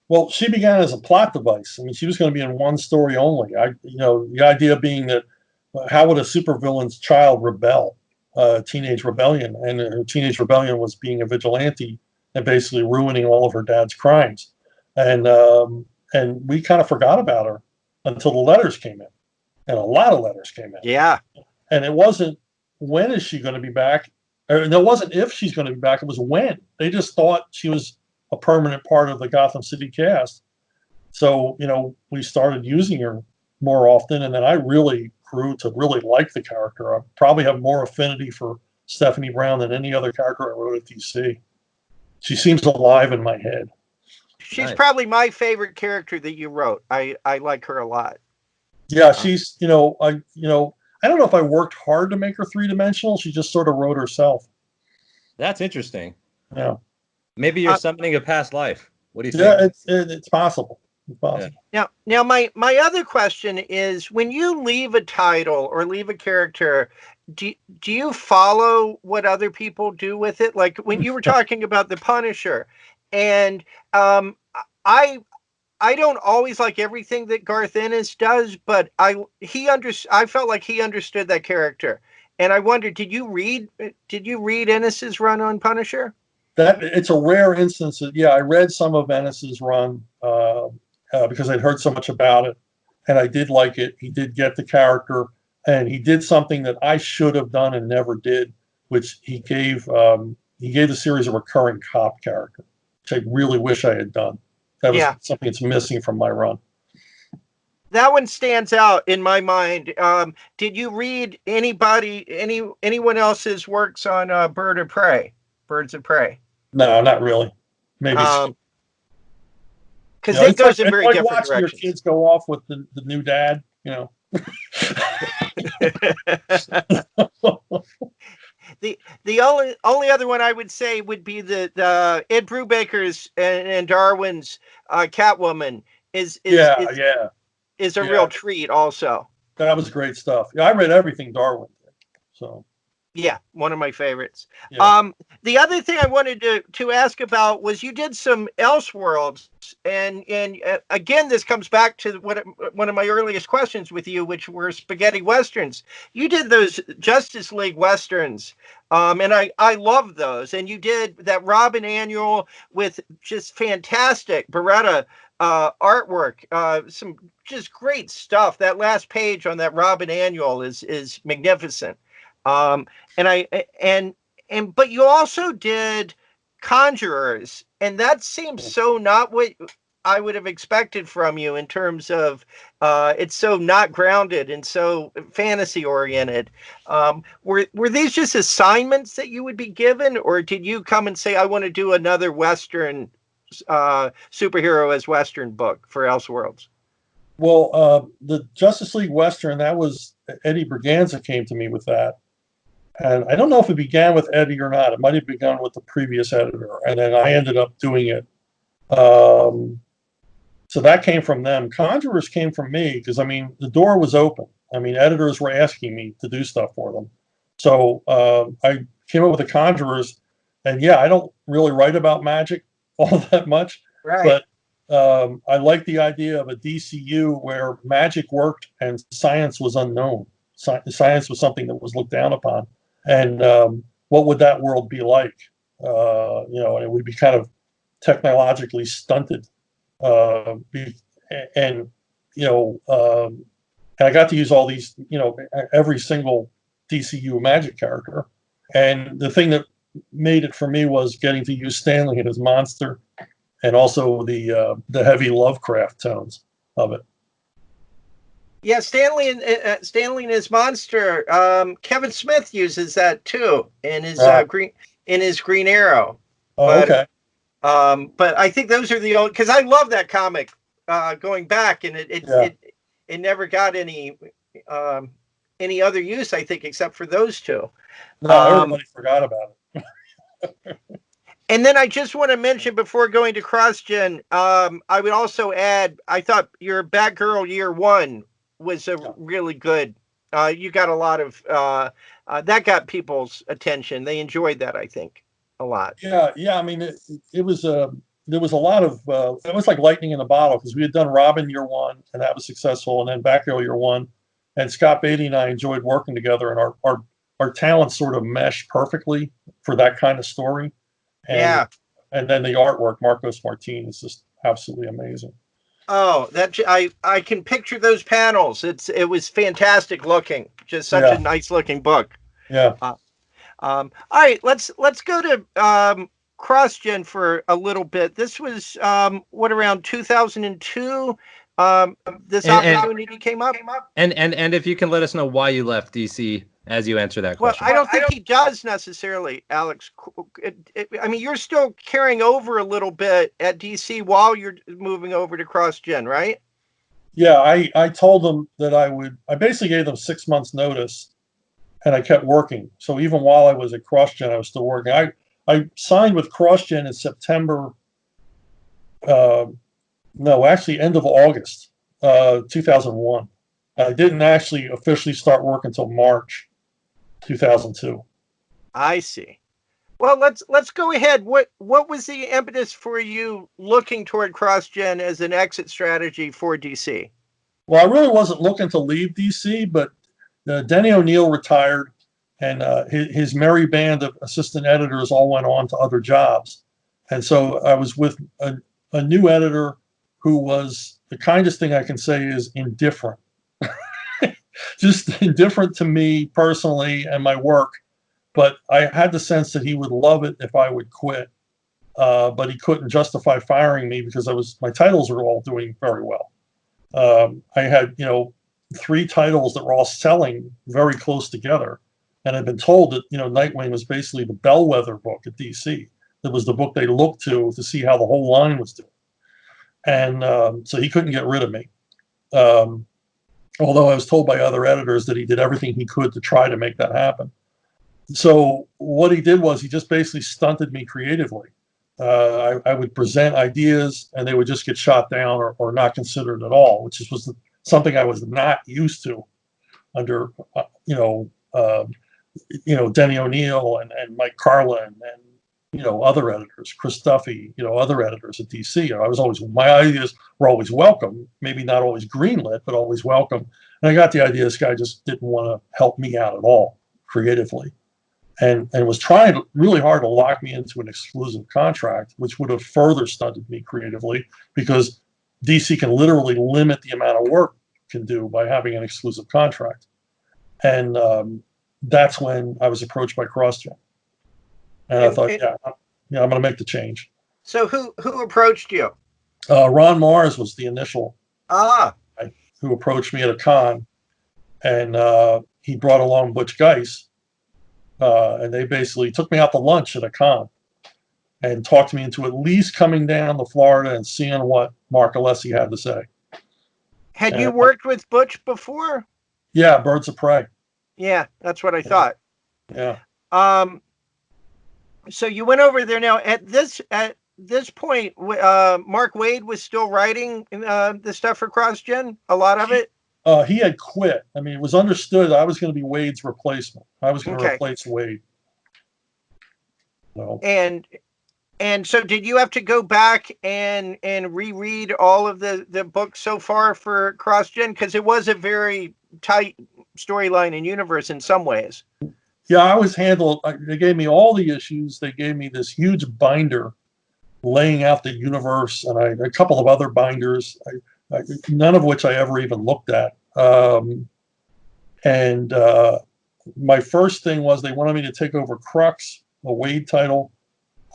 Well, she began as a plot device. I mean, she was going to be in one story only. The idea being that how would a supervillain's child rebel, teenage rebellion, and her teenage rebellion was being a vigilante and basically ruining all of her dad's crimes, and we kind of forgot about her until the letters came in, and a lot of letters came in. Yeah, and it wasn't when is she going to be back, or it wasn't if she's going to be back. It was when. They just thought she was a permanent part of the Gotham City cast. So, we started using her more often, and then I really grew to really like the character. I probably have more affinity for Stephanie Brown than any other character I wrote at DC. She seems alive in my head. She's probably my favorite character that you wrote. I like her a lot. Yeah, she's, I don't know if I worked hard to make her three-dimensional. She just sort of wrote herself. That's interesting. Yeah. Maybe you're summoning a past life. What do you think? Yeah, it's possible. It's possible. Yeah. Now, my other question is, when you leave a title or leave a character, do you follow what other people do with it? Like when you were talking about the Punisher, and I don't always like everything that Garth Ennis does, but I felt like he understood that character, and I wondered, did you read Ennis's run on Punisher? It's a rare instance. I read some of Ennis's run because I'd heard so much about it, and I did like it. He did get the character, and he did something that I should have done and never did, which he gave the series a recurring cop character, which I really wish I had done. That was something that's missing from my run. That one stands out in my mind. Did you read anyone else's works on Birds of Prey? No, not really. Maybe because it goes in very different watching directions. Your kids go off with the new dad, The only other one I would say would be the Ed Brubaker's and Darwin's Catwoman is a real treat also. That was great stuff. Yeah, I read everything Darwin did. So yeah, one of my favorites. Yeah. The other thing I wanted to ask about was you did some Elseworlds, and again, this comes back to one of my earliest questions with you, which were spaghetti westerns. You did those Justice League westerns, and I love those. And you did that Robin annual with just fantastic Beretta artwork, some just great stuff. That last page on that Robin annual is magnificent. But you also did Conjurers, and that seems so not what I would have expected from you in terms of it's so not grounded and so fantasy oriented. Were these just assignments that you would be given, or did you come and say, I want to do another Western superhero as Western book for Elseworlds? Well, the Justice League Western, that was Eddie Berganza came to me with that. And I don't know if it began with Eddie or not. It might have begun with the previous editor. And then I ended up doing it. So that came from them. Conjurers came from me because, the door was open. Editors were asking me to do stuff for them. So I came up with the Conjurers. And I don't really write about magic all that much. Right. But I like the idea of a DCU where magic worked and science was unknown. Science was something that was looked down upon. And what would that world be like? And it would be kind of technologically stunted. And I got to use all these, every single DCU magic character. And the thing that made it for me was getting to use Stanley and his monster, and also the heavy Lovecraft tones of it. Yeah, Stanley and his monster. Kevin Smith uses that too in his Green Arrow. Oh, okay. But I think those are the only, because I love that comic going back, and it never got any other use, I think, except for those two. No, everybody forgot about it. And then I just want to mention before going to Crossgen, I would also add, I thought your Batgirl Year One was a really good. You got a lot of that got people's attention. They enjoyed that, I think, a lot. Yeah. I mean, it was there was a lot of it was like lightning in a bottle, because we had done Robin Year One, and that was successful, and then Batgirl Year One, and Scott Beatty and I enjoyed working together, and our talents sort of meshed perfectly for that kind of story. And, and then the artwork, Marcos Martin, is just absolutely amazing. Oh, that I can picture those panels. It was fantastic looking. Just such a nice looking book. Yeah. All right, let's go to Crossgen for a little bit. This was around 2002. This opportunity came up. And if you can let us know why you left DC as you answer that question. Well, I don't think he does necessarily, Alex. I mean, you're still carrying over a little bit at DC while you're moving over to Crossgen, right? Yeah, I told them that I basically gave them 6 months notice, and I kept working. So even while I was at Crossgen, I was still working. I signed with Crossgen in September, end of August, 2001. I didn't actually officially start work until March 2002. I see. Well, let's go ahead. What was the impetus for you looking toward Crossgen as an exit strategy for DC? Well, I really wasn't looking to leave DC, but Denny O'Neill retired, and his merry band of assistant editors all went on to other jobs. And so I was with a new editor who was, the kindest thing I can say is, indifferent. Just indifferent to me personally and my work. But I had the sense that he would love it if I would quit. But he couldn't justify firing me because my titles were all doing very well. I had, 3 titles that were all selling very close together. And I'd been told that, Nightwing was basically the bellwether book at DC. It was the book they looked to see how the whole line was doing. And so he couldn't get rid of me. Although I was told by other editors that he did everything he could to try to make that happen. So what he did was he just basically stunted me creatively. I would present ideas, and they would just get shot down or not considered at all, which was something I was not used to under, Denny O'Neill and Mike Carlin and, other editors, Chris Duffy, other editors at DC. My ideas were always welcome, maybe not always greenlit, but always welcome. And I got the idea this guy just didn't want to help me out at all creatively. And was trying really hard to lock me into an exclusive contract, which would have further stunted me creatively, because DC can literally limit the amount of work it can do by having an exclusive contract. And that's when I was approached by Crossgen. And I thought, I'm going to make the change. So who approached you? Ron Mars was the initial guy who approached me at a con, and he brought along Butch Geis, and they basically took me out to lunch at a con and talked me into at least coming down to Florida and seeing what Mark Alessi had to say. Had you worked with Butch before? Yeah, Birds of Prey. Yeah, that's what I thought. Yeah. So you went over there. Now at this point, Mark Waid was still writing the stuff for Crossgen, a lot of it. He had quit. I mean, it was understood I was going to be Wade's replacement. I was going to replace Wade. So. And so did you have to go back and reread all of the books so far for Crossgen? Because it was a very tight storyline and universe in some ways. Yeah, I was handled. They gave me all the issues. They gave me this huge binder laying out the universe, and a couple of other binders, none of which I ever even looked at. And my first thing was they wanted me to take over Crux, a Wade title.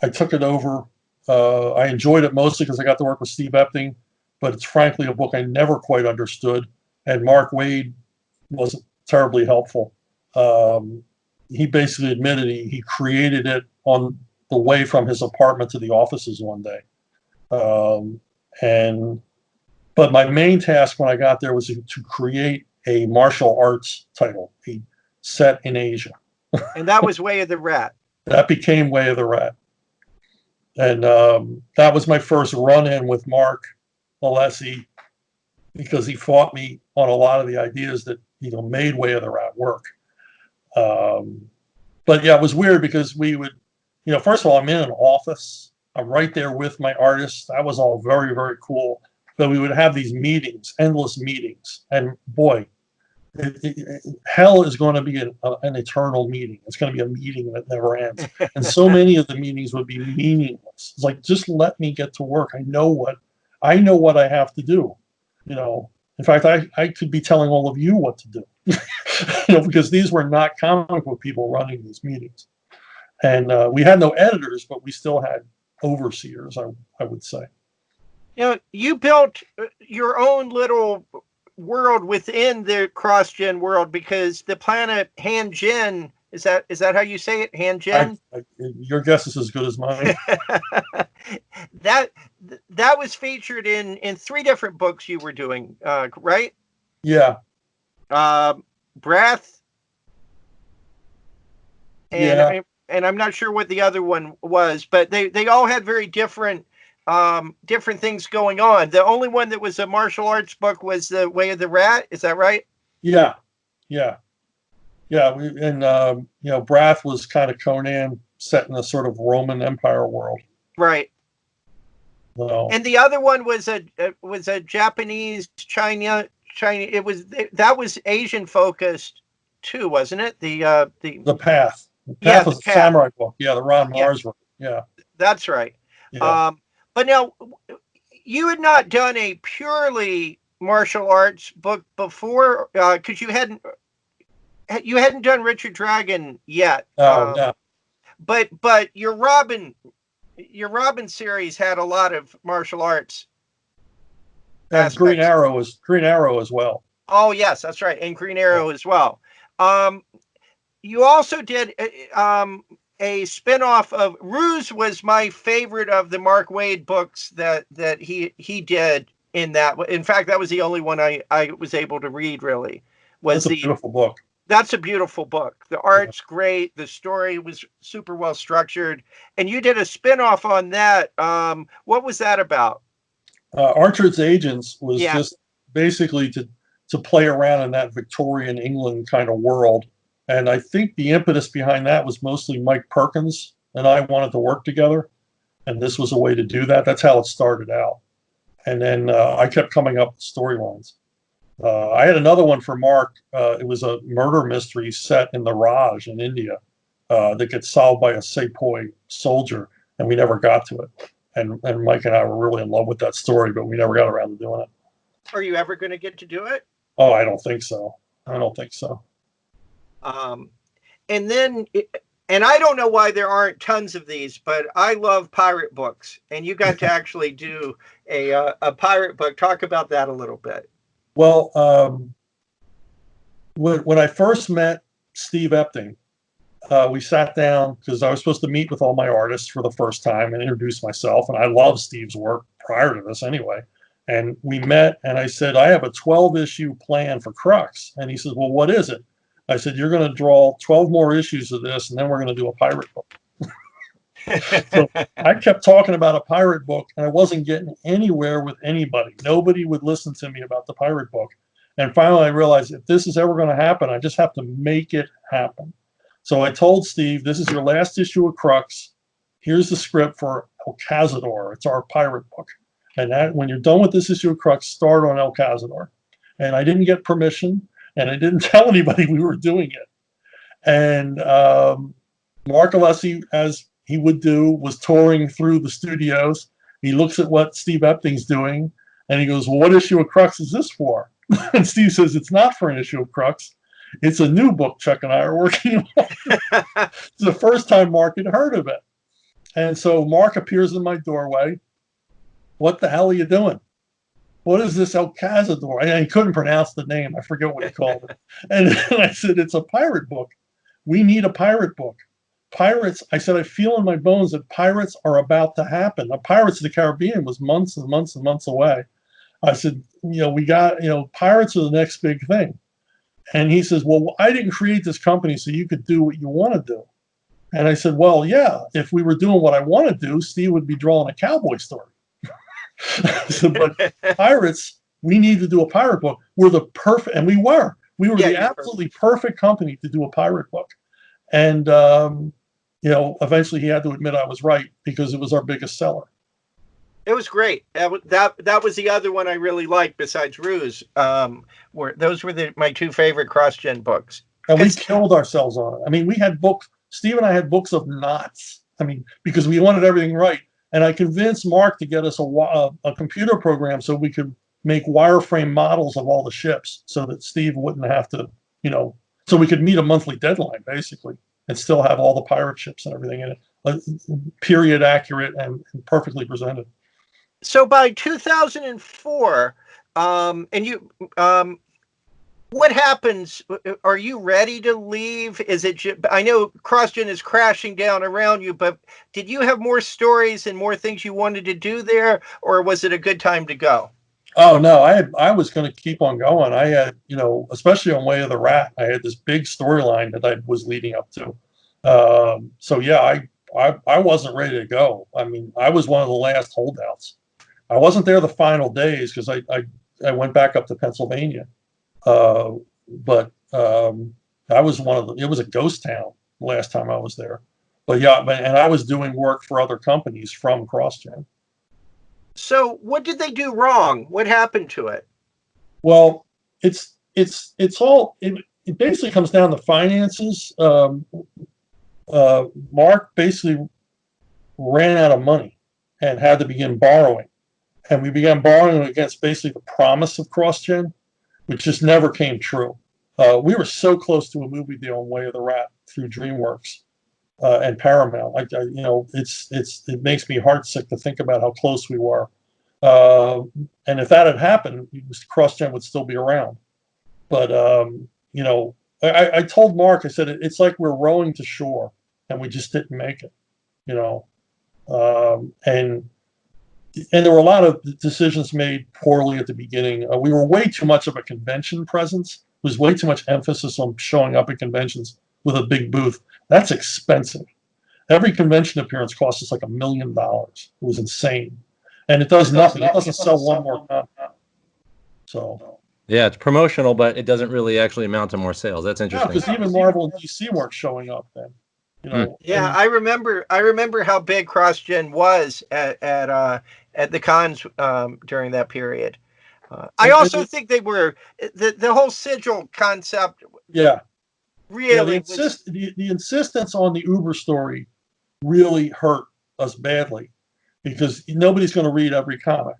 I took it over. I enjoyed it mostly because I got to work with Steve Epting, but it's frankly a book I never quite understood. And Mark Waid wasn't terribly helpful. He basically admitted he created it on the way from his apartment to the offices one day. But my main task when I got there was to create a martial arts title, set in Asia. And that was Way of the Rat. That became Way of the Rat. And that was my first run-in with Mark Alessi, because he fought me on a lot of the ideas that made Way of the Rat work. But yeah, it was weird because we would, first of all, I'm in an office. I'm right there with my artists. That was all very, very cool. But we would have these meetings, endless meetings. And boy, hell is going to be an eternal meeting. It's going to be a meeting that never ends. And so many of the meetings would be meaningless. It's like, just let me get to work. I know what I have to do. In fact, I could be telling all of you what to do, because these were not comic book people running these meetings. And we had no editors, but we still had overseers, I would say. You built your own little world within the Crossgen world, because the planet Han-Gen, is that how you say it? Han-Gen? Your guess is as good as mine. That was featured in 3 different books you were doing, right? Yeah. Breath. And yeah. And I'm not sure what the other one was, but they all had very different things going on. The only one that was a martial arts book was the Way of the Rat. Is that right? Yeah. Brath was kind of Conan set in a sort of Roman Empire world. Right. So. And the other one was a Japanese China. That was Asian focused too, wasn't it? The Path. The Path was a samurai book. Yeah, the Ron Mars one. Yeah. That's right. Yeah. But now, you had not done a purely martial arts book before, because you hadn't done Richard Dragon yet. No. But your Robin series had a lot of martial arts. And Green Arrow as well. Oh yes, that's right, and Green Arrow as well. You also did a spin-off of Ruse. Was my favorite of the Mark Waid books that he did in that. In fact, that was the only one I was able to read, really. That's a beautiful book. That's a beautiful book. The art's great. The story was super well structured. And you did a spin-off on that. What was that about? Archer's Agents was just basically to play around in that Victorian England kind of world. And I think the impetus behind that was mostly Mike Perkins and I wanted to work together. And this was a way to do that. That's how it started out. And then I kept coming up with storylines. I had another one for Mark. It was a murder mystery set in the Raj in India that gets solved by a Sepoy soldier, and we never got to it. And Mike and I were really in love with that story, but we never got around to doing it. Are you ever going to get to do it? Oh, I don't think so. And then, and I don't know why there aren't tons of these, but I love pirate books, and you got to actually do a pirate book. Talk about that a little bit. Well, when I first met Steve Epting, we sat down because I was supposed to meet with all my artists for the first time and introduce myself. And I love Steve's work prior to this anyway. And we met and I said, I have a 12-issue plan for Crux. And he says, well, what is it? I said, you're going to draw 12 more issues of this, and then we're going to do a pirate book. So I kept talking about a pirate book, and I wasn't getting anywhere with anybody. Nobody would listen to me about the pirate book. And finally, I realized if this is ever going to happen, I just have to make it happen. So I told Steve, this is your last issue of Crux. Here's the script for El Cazador. It's our pirate book. And that, when you're done with this issue of Crux, start on El Cazador. And I didn't get permission, and I didn't tell anybody we were doing it. And Mark Alessi, as he would do, was touring through the studios. He looks at what Steve Epting's doing, and he goes, well, what issue of Crux is this for? And Steve says, it's not for an issue of Crux. It's a new book Chuck and I are working on. It's the first time Mark had heard of it. And so Mark appears in my doorway. What the hell are you doing? What is this El Cazador? And he couldn't pronounce the name. I forget what he called it. And I said, it's a pirate book. We need a pirate book. Pirates, I said, I feel in my bones that pirates are about to happen. The Pirates of the Caribbean was months and months and months away. I said, we got, pirates are the next big thing. And he says, well, I didn't create this company so you could do what you want to do. And I said, well, yeah, if we were doing what I want to do, Steve would be drawing a cowboy story. So, but pirates, we need to do a pirate book. We're the perfect, and we were the absolutely perfect company to do a pirate book. And, eventually he had to admit I was right because it was our biggest seller. It was great. That was the other one I really liked besides Ruse. Those were my two favorite Crossgen books. And we killed ourselves on it. I mean, we had books. Steve and I had books of knots. I mean, because we wanted everything right. And I convinced Mark to get us a computer program so we could make wireframe models of all the ships so that Steve wouldn't have to, so we could meet a monthly deadline, basically, and still have all the pirate ships and everything in it, period accurate and perfectly presented. So by 2004, what happens? Are you ready to leave? Is it? I know Crossgen is crashing down around you, but did you have more stories and more things you wanted to do there, or was it a good time to go? Oh no, I was going to keep on going. I had, especially on Way of the Rat, I had this big storyline that I was leading up to. So yeah, I wasn't ready to go. I mean, I was one of the last holdouts. I wasn't there the final days because I went back up to Pennsylvania. But I was it was a ghost town the last time I was there. But yeah, and I was doing work for other companies from Crossgen. So what did they do wrong? What happened to it? Well, it basically comes down to finances. Mark basically ran out of money and had to begin borrowing. And we began borrowing against basically the promise of Crossgen, which just never came true. We were so close to a movie deal on Way of the Rat through DreamWorks and Paramount. It makes me heartsick to think about how close we were. And if that had happened, Crossgen would still be around. But I told Mark, I said it's like we're rowing to shore, and we just didn't make it. And there were a lot of decisions made poorly at the beginning. We were way too much of a convention presence. There was way too much emphasis on showing up at conventions with a big booth. That's expensive. Every convention appearance cost us like $1 million. It was insane. And it does nothing. It doesn't sell one more content. So. Yeah, it's promotional, but it doesn't really actually amount to more sales. That's interesting. Yeah, because even Marvel and DC weren't showing up then. Yeah, I remember how big Crossgen was at the cons during that period. I also think they were the whole sigil concept. Yeah, really. The insistence on the Uber story really hurt us badly because nobody's going to read every comic.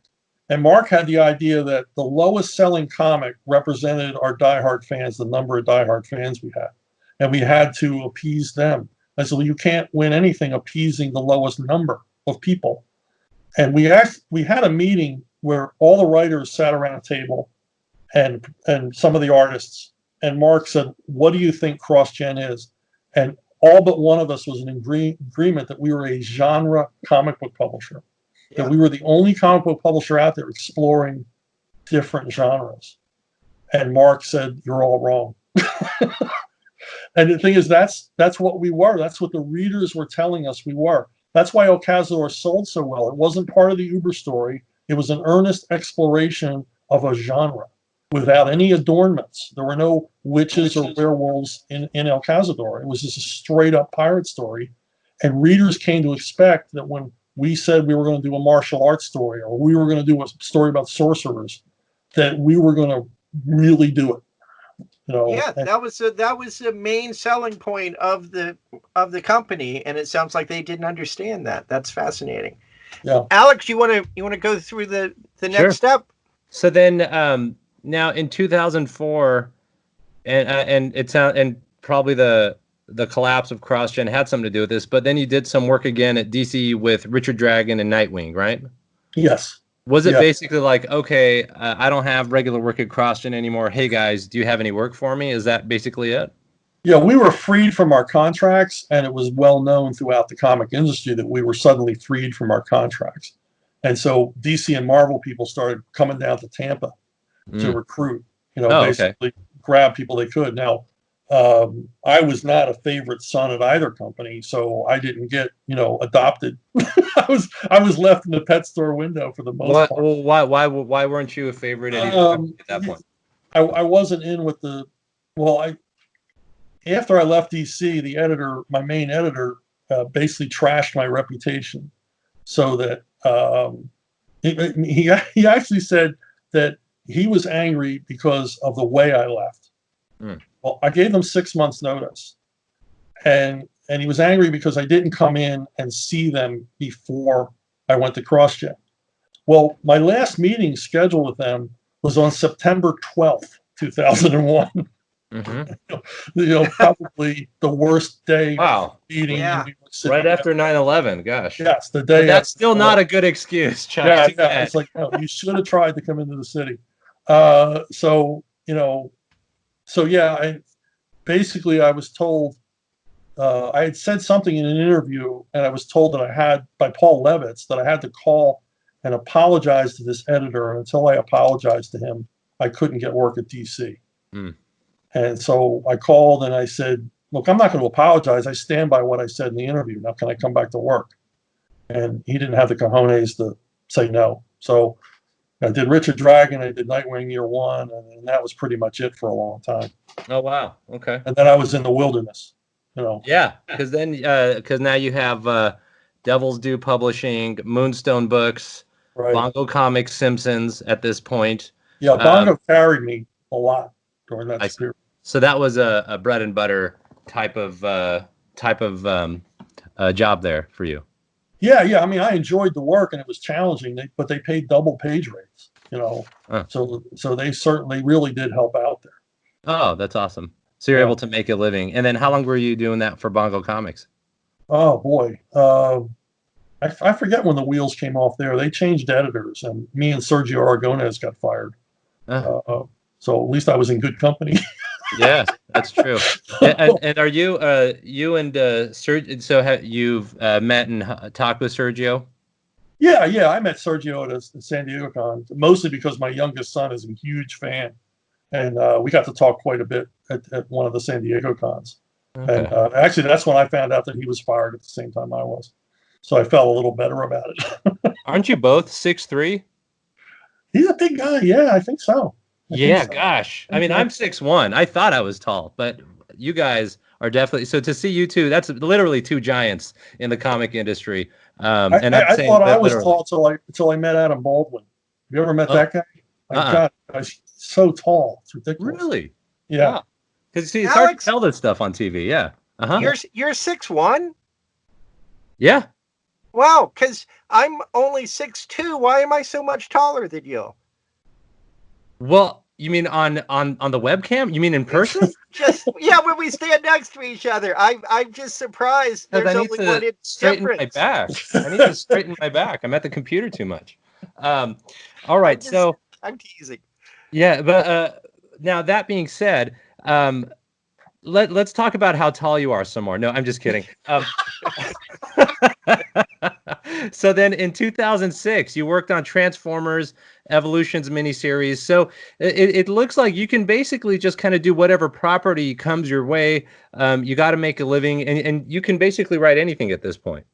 And Mark had the idea that the lowest selling comic represented our diehard fans, the number of diehard fans we had, and we had to appease them. I said, well, you can't win anything appeasing the lowest number of people. And we had a meeting where all the writers sat around a table and some of the artists. And Mark said, what do you think Crossgen is? And all but one of us was in agreement that we were a genre comic book publisher. Yeah. That we were the only comic book publisher out there exploring different genres. And Mark said, you're all wrong. And the thing is, that's what we were. That's what the readers were telling us we were. That's why El Cazador sold so well. It wasn't part of the Uber story. It was an earnest exploration of a genre without any adornments. There were no witches or werewolves in El Cazador. It was just a straight up pirate story. And readers came to expect that when we said we were going to do a martial arts story or we were going to do a story about sorcerers, that we were going to really do it. That was the main selling point of the company, and it sounds like they didn't understand that. That's fascinating. Yeah, Alex, you want to go through the next step? So then, now in 2004, And it sound and probably the collapse of Crossgen had something to do with this. But then you did some work again at DC with Richard Dragon and Nightwing, right? Yes. Was it Yeah. basically like, okay, I don't have regular work at Crossgen anymore. Hey guys, do you have any work for me? Is that basically it? Yeah, we were freed from our contracts, and it was well known throughout the comic industry that we were suddenly freed from our contracts. And so DC and Marvel people started coming down to Tampa to recruit, basically grab people they could. Now, I was not a favorite son at either company, so I didn't get, adopted. I was left in the pet store window for the most part. Well, why weren't you a favorite at that point? I wasn't in with the after I left DC, the editor, my main editor, basically trashed my reputation, so that he actually said that he was angry because of the way I left. Well, I gave them 6 months notice, and he was angry because I didn't come in and see them before I went to CrossGen. Well, my last meeting scheduled with them was on September 12th, 2001. Probably the worst day meeting in New York City. Right after 9/11, gosh. Yes, the day. But that's still not a good excuse, Chuck. Yeah, it's like, no, you should have tried to come into the city. I was told, I had said something in an interview, and I was told that by Paul Levitz, that I had to call and apologize to this editor. And until I apologized to him, I couldn't get work at DC. And so I called and I said, look, I'm not going to apologize. I stand by what I said in the interview. Now, can I come back to work? And he didn't have the cojones to say no. So I did Richard Dragon, I did Nightwing year one, and that was pretty much it for a long time. Oh, wow. Okay. And then I was in the wilderness, Yeah, because now you have Devil's Due Publishing, Moonstone Books, right. Bongo Comics, Simpsons at this point. Yeah, Bongo carried me a lot during that period. So that was a bread and butter type of job there for you. Yeah. I mean, I enjoyed the work and it was challenging, but they paid double page rates, So they certainly really did help out there. Oh, that's awesome. So you're able to make a living. And then how long were you doing that for Bongo Comics? Oh boy, I forget when the wheels came off there. They changed editors, and me and Sergio Aragones got fired. So at least I was in good company. Yeah, that's true. And are you and Sergio? So you've met and talked with Sergio? Yeah. I met Sergio at San Diego Con, mostly because my youngest son is a huge fan, and we got to talk quite a bit at one of the San Diego cons. Okay. And actually, that's when I found out that he was fired at the same time I was. So I felt a little better about it. Aren't you both 6'3"? He's a big guy. Yeah, I think so. Gosh. I mean, I'm 6'1". I thought I was tall, but you guys are definitely. So to see you two, that's literally two giants in the comic industry. And I thought I was tall until I met Adam Baldwin. Have you ever met that guy? God, he's so tall. It's ridiculous. Really? Yeah. Because see, it's hard to tell this stuff on TV. Yeah. You're 6'1"? Yeah. Wow, because I'm only 6'2". Why am I so much taller than you? Well, you mean on the webcam? You mean in person? When we stand next to each other. I'm just surprised. There's only one straighten my back. I need to straighten my back. I'm at the computer too much. All right, I'm teasing. Yeah, but now that being said, let's talk about how tall you are some more. No, I'm just kidding. So then in 2006, you worked on Transformers Evolutions miniseries. So it looks like you can basically just kind of do whatever property comes your way. You got to make a living, and you can basically write anything at this point.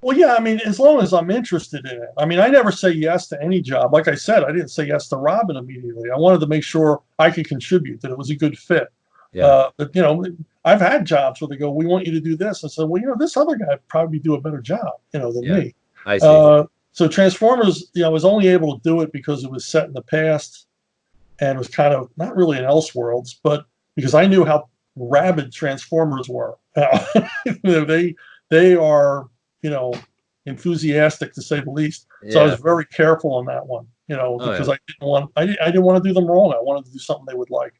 Well, yeah, I mean, as long as I'm interested in it. I mean, I never say yes to any job. Like I said, I didn't say yes to Robin immediately. I wanted to make sure I could contribute, that it was a good fit. Yeah. But, I've had jobs where they go, we want you to do this. I said, well, this other guy would probably do a better job, than me. I see. So Transformers, I was only able to do it because it was set in the past and it was kind of not really in Elseworlds, but because I knew how rabid Transformers were. They are, enthusiastic to say the least. Yeah. So I was very careful on that one, because I didn't want to do them wrong. I wanted to do something they would like.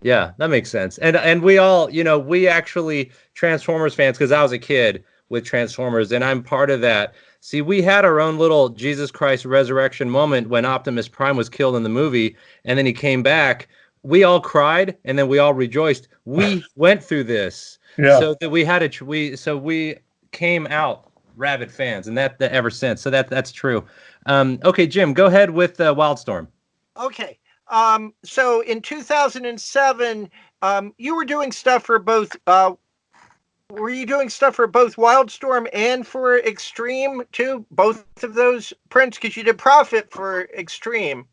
Yeah, that makes sense. And we all, we actually Transformers fans, because I was a kid with Transformers, and I'm part of that. See, we had our own little Jesus Christ resurrection moment when Optimus Prime was killed in the movie, and then he came back. We all cried, and then we all rejoiced. We went through this, Yeah. so that we had we came out rabid fans, and that ever since. So that's true. Okay, Jim, go ahead with Wildstorm. Okay. So in 2007, you were doing stuff for both. Were you doing stuff for both Wildstorm and for Extreme too? Both of those prints, because you did Profit for Extreme.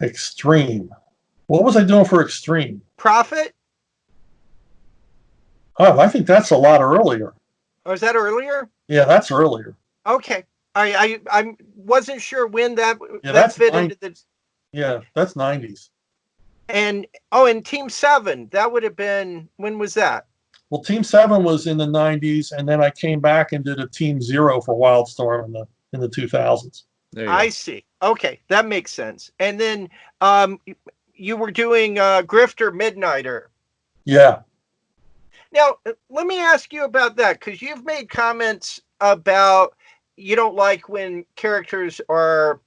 Extreme. What was I doing for Extreme? Profit. Oh, I think that's a lot earlier. Oh, is that earlier? Yeah, that's earlier. Okay. I wasn't sure when that fit into the. Yeah, that's 90s. And Team 7, that would have been, when was that? Well, Team 7 was in the 90s, and then I came back and did a Team 0 for Wildstorm in the 2000s. I see. Okay, that makes sense. And then you were doing Grifter Midnighter. Yeah. Now, let me ask you about that, because you've made comments about you don't like when characters are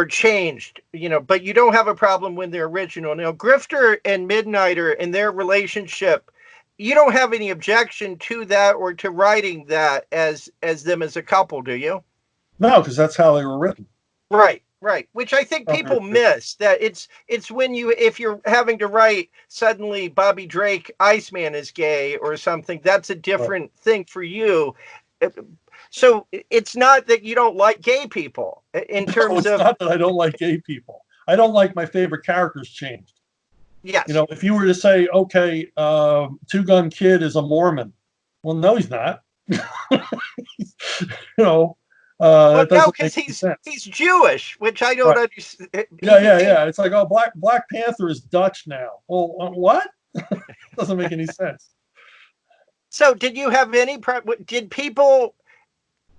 changed, but you don't have a problem when they're original. Now, Grifter and Midnighter and their relationship, you don't have any objection to that or to writing that as them as a couple, do you? No, because that's how they were written. Right. Which I think people miss, that it's when if you're having to write suddenly Bobby Drake, Iceman is gay or something, that's a different thing for you. So it's not that you don't like gay people in terms of. It's not that I don't like gay people. I don't like my favorite characters changed. Yes. If you were to say, okay, Two Gun Kid is a Mormon. Well, no, he's not. Well, no, because he's Jewish, which I don't understand. Yeah. It's like, Black Panther is Dutch now. Well, what? Doesn't make any sense. So, did you have any?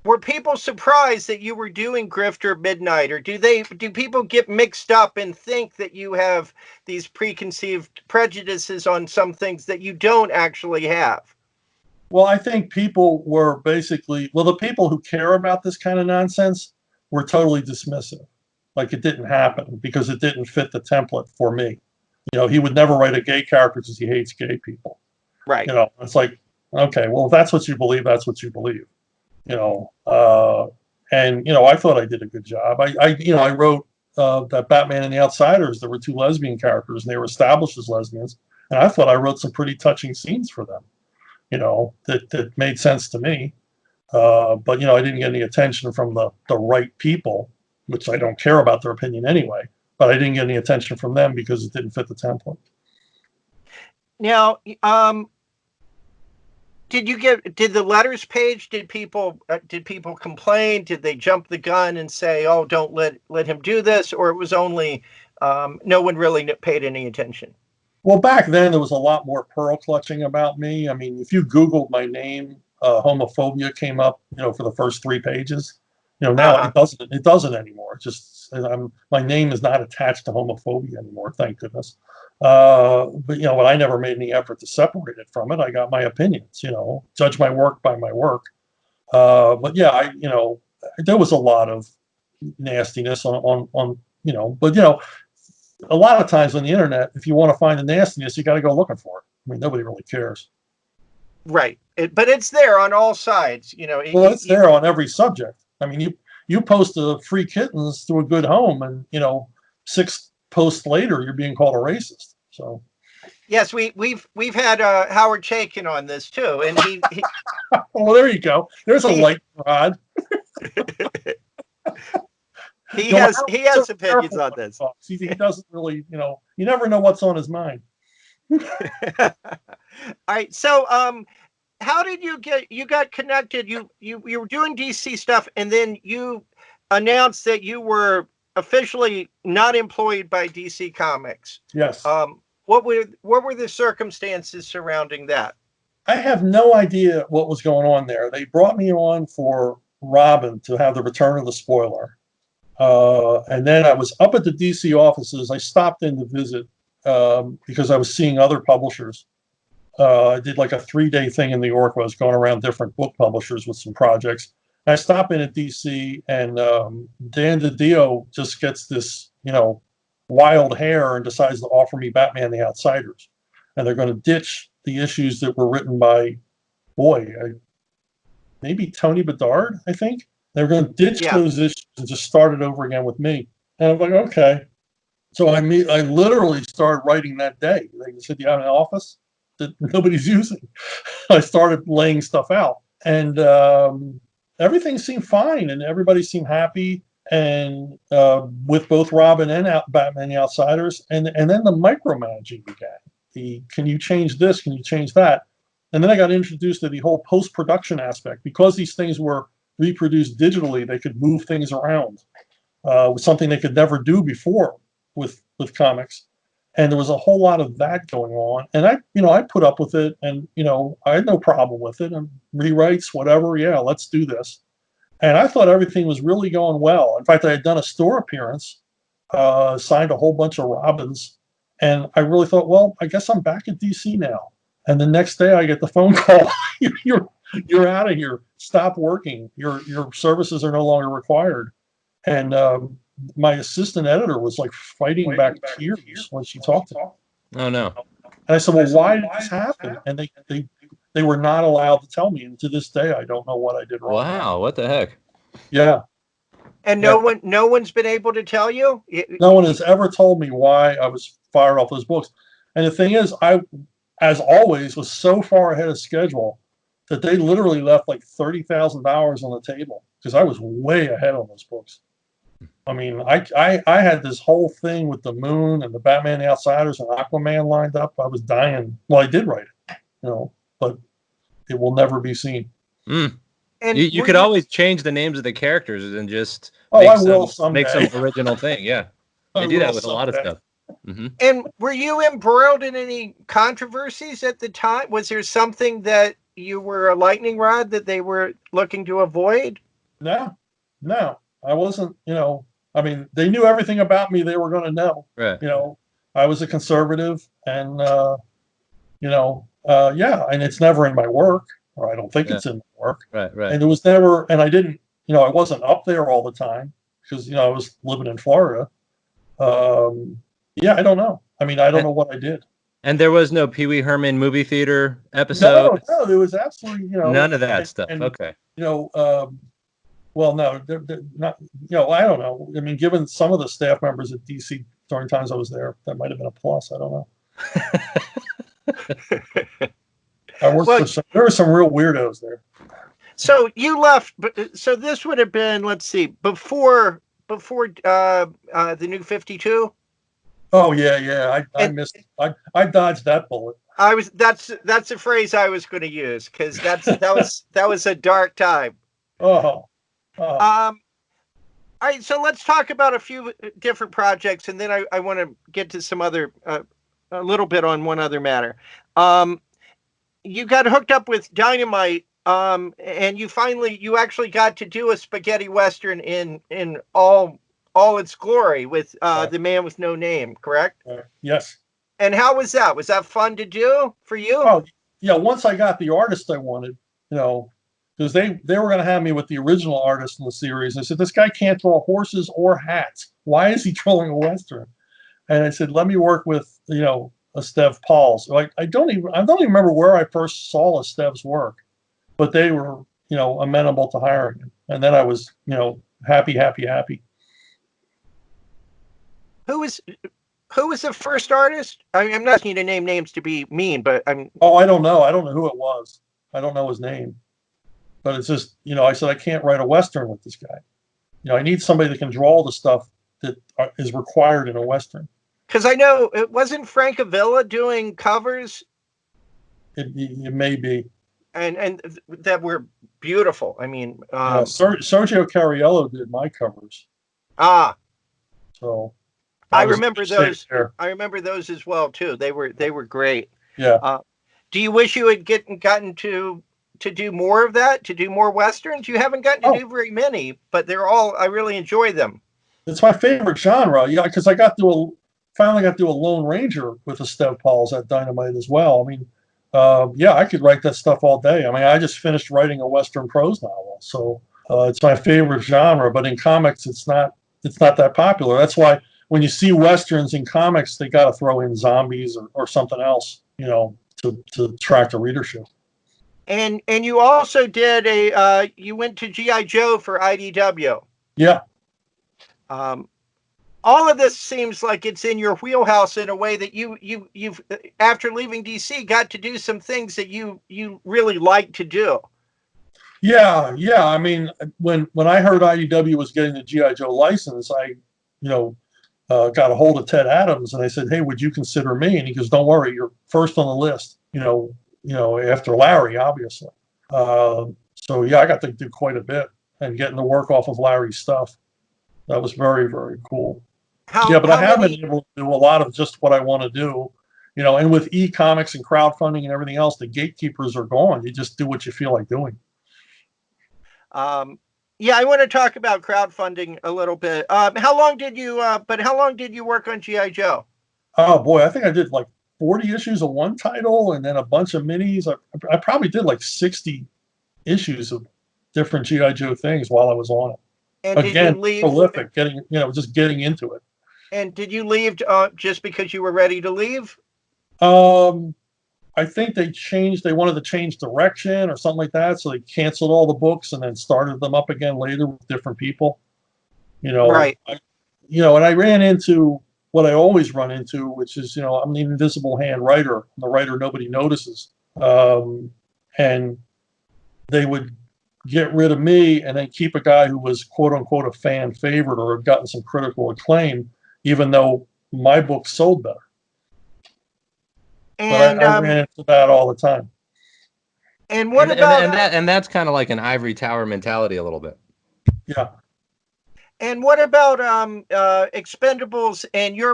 Were people surprised that you were doing Grifter Midnight, or do people get mixed up and think that you have these preconceived prejudices on some things that you don't actually have? Well, I think people were basically, the people who care about this kind of nonsense were totally dismissive. Like it didn't happen because it didn't fit the template for me. He would never write a gay character because he hates gay people. Right. It's like, okay, well, if that's what you believe, that's what you believe. I thought I did a good job. I wrote that Batman and the Outsiders. There were two lesbian characters and they were established as lesbians. And I thought I wrote some pretty touching scenes for them. That made sense to me. But I didn't get any attention from the right people, which I don't care about their opinion anyway. But I didn't get any attention from them because it didn't fit the template. Now, did the letters page, did people complain? Did they jump the gun and say, oh, don't let him do this? Or it was only, no one really paid any attention? Well, back then there was a lot more pearl clutching about me. I mean, if you Googled my name, homophobia came up, for the first 3 pages. Now it doesn't anymore. It's just my name is not attached to homophobia anymore, thank goodness. But I never made any effort to separate it from it. I got my opinions. Judge my work by my work. But yeah, there was a lot of nastiness on but a lot of times on the internet, if you want to find the nastiness, you got to go looking for it. I mean, nobody really cares. Right. But it's there on all sides, Well, it's there on every subject. I mean, you post free kittens to a good home and, 6 posts later, you're being called a racist. So. Yes, we've had Howard Chaykin on this too. And he well, there you go. There's a light rod. He has opinions on this. He doesn't really, you never know what's on his mind. All right. So, how did you got connected? You were doing DC stuff, and then you announced that you were officially not employed by DC Comics. Yes. What were the circumstances surrounding that? I have no idea what was going on there. They brought me on for Robin to have the return of the spoiler. And then I was up at the DC offices. I stopped in to visit because I was seeing other publishers. I did like a 3-day thing in New York where I was going around different book publishers with some projects. And I stopped in at DC, and Dan DiDio just gets this, wild hair and decides to offer me Batman the Outsiders. And they're going to ditch the issues that were written by, maybe Tony Bedard, I think. They were going to ditch those issues and just start it over again with me. And I'm like, okay. So I literally started writing that day. They said, you have an office that nobody's using. I started laying stuff out. And everything seemed fine, and everybody seemed happy. And with both Robin and Batman the Outsiders. And then the micromanaging began. Can you change this? Can you change that? And then I got introduced to the whole post-production aspect. Because these things were reproduced digitally, they could move things around. Was something they could never do before with comics. And there was a whole lot of that going on. And I put up with it, and I had no problem with it. And rewrites, whatever, let's do this. And I thought everything was really going well. In fact, I had done a store appearance, signed a whole bunch of Robins, and I really thought, well, I guess I'm back at DC now. And the next day I get the phone call, you're out of here. Stop working. Your services are no longer required. And my assistant editor was like fighting back tears when she talked to me. Oh no! And I said, well, why did this happen? And they were not allowed to tell me. And to this day, I don't know what I did wrong. Wow! What the heck? Yeah. And no one's been able to tell you? No one has ever told me why I was fired off those books. And the thing is, I, as always, was so far ahead of schedule that they literally left like $30,000 on the table because I was way ahead on those books. I mean, I had this whole thing with the Moon and the Batman the Outsiders and Aquaman lined up. I was dying. Well, I did write it, but it will never be seen. Mm. And you could always change the names of the characters and just make some original thing. Yeah, they do that with a lot of stuff. Mm-hmm. And were you embroiled in any controversies at the time? Was there something that you were a lightning rod that they were looking to avoid? No, I wasn't. I mean, they knew everything about me they were going to know. Right. I was a conservative, and and it's never in my work, or I don't think it's in my work. Right. And it was never, and I didn't, I wasn't up there all the time because I was living in Florida. I don't know. I mean, I don't know what I did. And there was no Pee Wee Herman movie theater episode? No, there was absolutely, none of that stuff. Okay. Well, no, they're not, I don't know. I mean, given some of the staff members at DC during times I was there, that might have been a plus. I don't know. I worked with there were some real weirdos there. So you left, so this would have been, let's see, before the New 52? Oh yeah. I missed. I dodged that bullet. That's the phrase I was going to use because that was a dark time. Oh. All right, so let's talk about a few different projects, and then I want to get to some other a little bit on one other matter. You got hooked up with Dynamite, and you actually got to do a spaghetti western in all its glory with The Man with No Name, correct? Yes. And how was that? Was that fun to do for you? Oh, yeah. Once I got the artist I wanted, because they were going to have me with the original artist in the series. I said, this guy can't draw horses or hats. Why is he drawing a western? And I said, let me work with Esteve Paul. So I don't even remember where I first saw Esteve's work, but they were amenable to hiring him. And then I was happy. Who was the first artist? I'm not asking you to name names to be mean, but I'm. Oh, I don't know. I don't know who it was. I don't know his name. But it's just, I said, I can't write a Western with this guy. I need somebody that can draw the stuff that is required in a Western. Because I know it wasn't Frank Avila doing covers. It may be. And that were beautiful. I mean, Sergio Cariello did my covers. So I remember those. I remember those as well too. They were great. Yeah. Do you wish you had gotten to do more of that? To do more westerns? You haven't gotten to do very many, but they're all. I really enjoy them. It's my favorite genre. Yeah, because finally got to do a Lone Ranger with the Stev Pauls at Dynamite as well. I mean, yeah, I could write that stuff all day. I mean, I just finished writing a Western prose novel, so it's my favorite genre. But in comics, it's not that popular. That's why when you see Westerns in comics, they got to throw in zombies or something else, to attract the readership. And you also did you went to G.I. Joe for IDW. Yeah. All of this seems like it's in your wheelhouse in a way that you've after leaving DC got to do some things that you really like to do. Yeah. I mean, when I heard IDW was getting the G.I. Joe license, I, got a hold of Ted Adams and I said, "Hey, would you consider me?" And he goes, "Don't worry, you're first on the list." After Larry, obviously. So yeah, I got to do quite a bit and getting to work off of Larry's stuff. That was very, very cool. But I have been able to do a lot of just what I want to do, and with e-comics and crowdfunding and everything else, the gatekeepers are gone. You just do what you feel like doing. Yeah, I want to talk about crowdfunding a little bit. How long did you work on G.I. Joe? Oh boy, I think I did like 40 issues of one title and then a bunch of minis. I probably did like 60 issues of different G.I. Joe things while I was on it. And again, did you leave, prolific, just getting into it. And did you leave just because you were ready to leave? I think they wanted to change direction or something like that, so they canceled all the books and then started them up again later with different people. Right. And I ran into what I always run into, which is, I'm the invisible hand writer, the writer nobody notices. And they would get rid of me and then keep a guy who was quote unquote a fan favorite or had gotten some critical acclaim, even though my book sold better. And but I ran into that all the time. And what about that's kind of like an ivory tower mentality a little bit. Yeah. And what about Expendables and your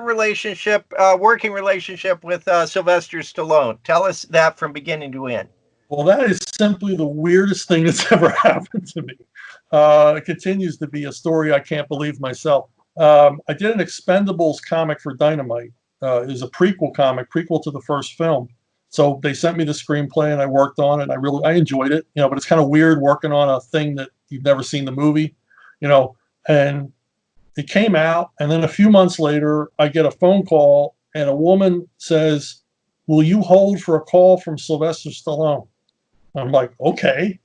working relationship with Sylvester Stallone? Tell us that from beginning to end. Well, that is simply the weirdest thing that's ever happened to me. It continues to be a story I can't believe myself. I did an Expendables comic for Dynamite. It was a prequel to the first film. So they sent me the screenplay and I worked on it. I enjoyed it, but it's kind of weird working on a thing that you've never seen the movie, and it came out. And then a few months later, I get a phone call and a woman says, "Will you hold for a call from Sylvester Stallone?" I'm like, okay.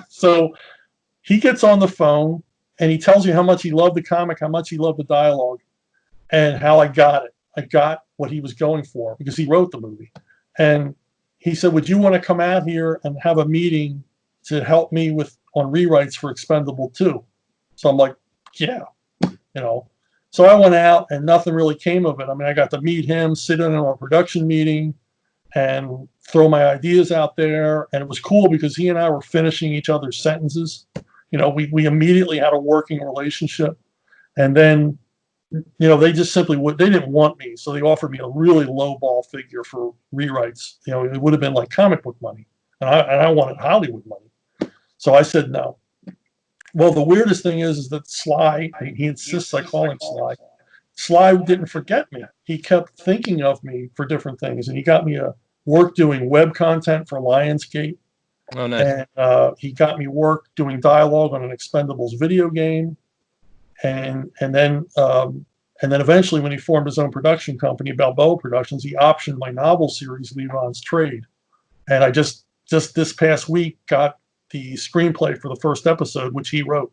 So he gets on the phone and he tells you how much he loved the comic, how much he loved the dialogue, and how I got it. I got what he was going for because he wrote the movie. And he said, "Would you want to come out here and have a meeting to help me on rewrites for Expendable 2? So I'm like, yeah, So I went out and nothing really came of it. I mean, I got to meet him, sit in on a production meeting and throw my ideas out there. And it was cool because he and I were finishing each other's sentences. We immediately had a working relationship. And then, they just simply they didn't want me. So they offered me a really low ball figure for rewrites. It would have been like comic book money. And I wanted Hollywood money. So I said no. Well, the weirdest thing is that Sly, he insists I call him Sly. Sly didn't forget me. He kept thinking of me for different things. And he got me work doing web content for Lionsgate. Oh, nice. And he got me work doing dialogue on an Expendables video game. And then eventually, when he formed his own production company, Balboa Productions, he optioned my novel series, Levon's Trade. And I just this past week got the screenplay for the first episode, which he wrote.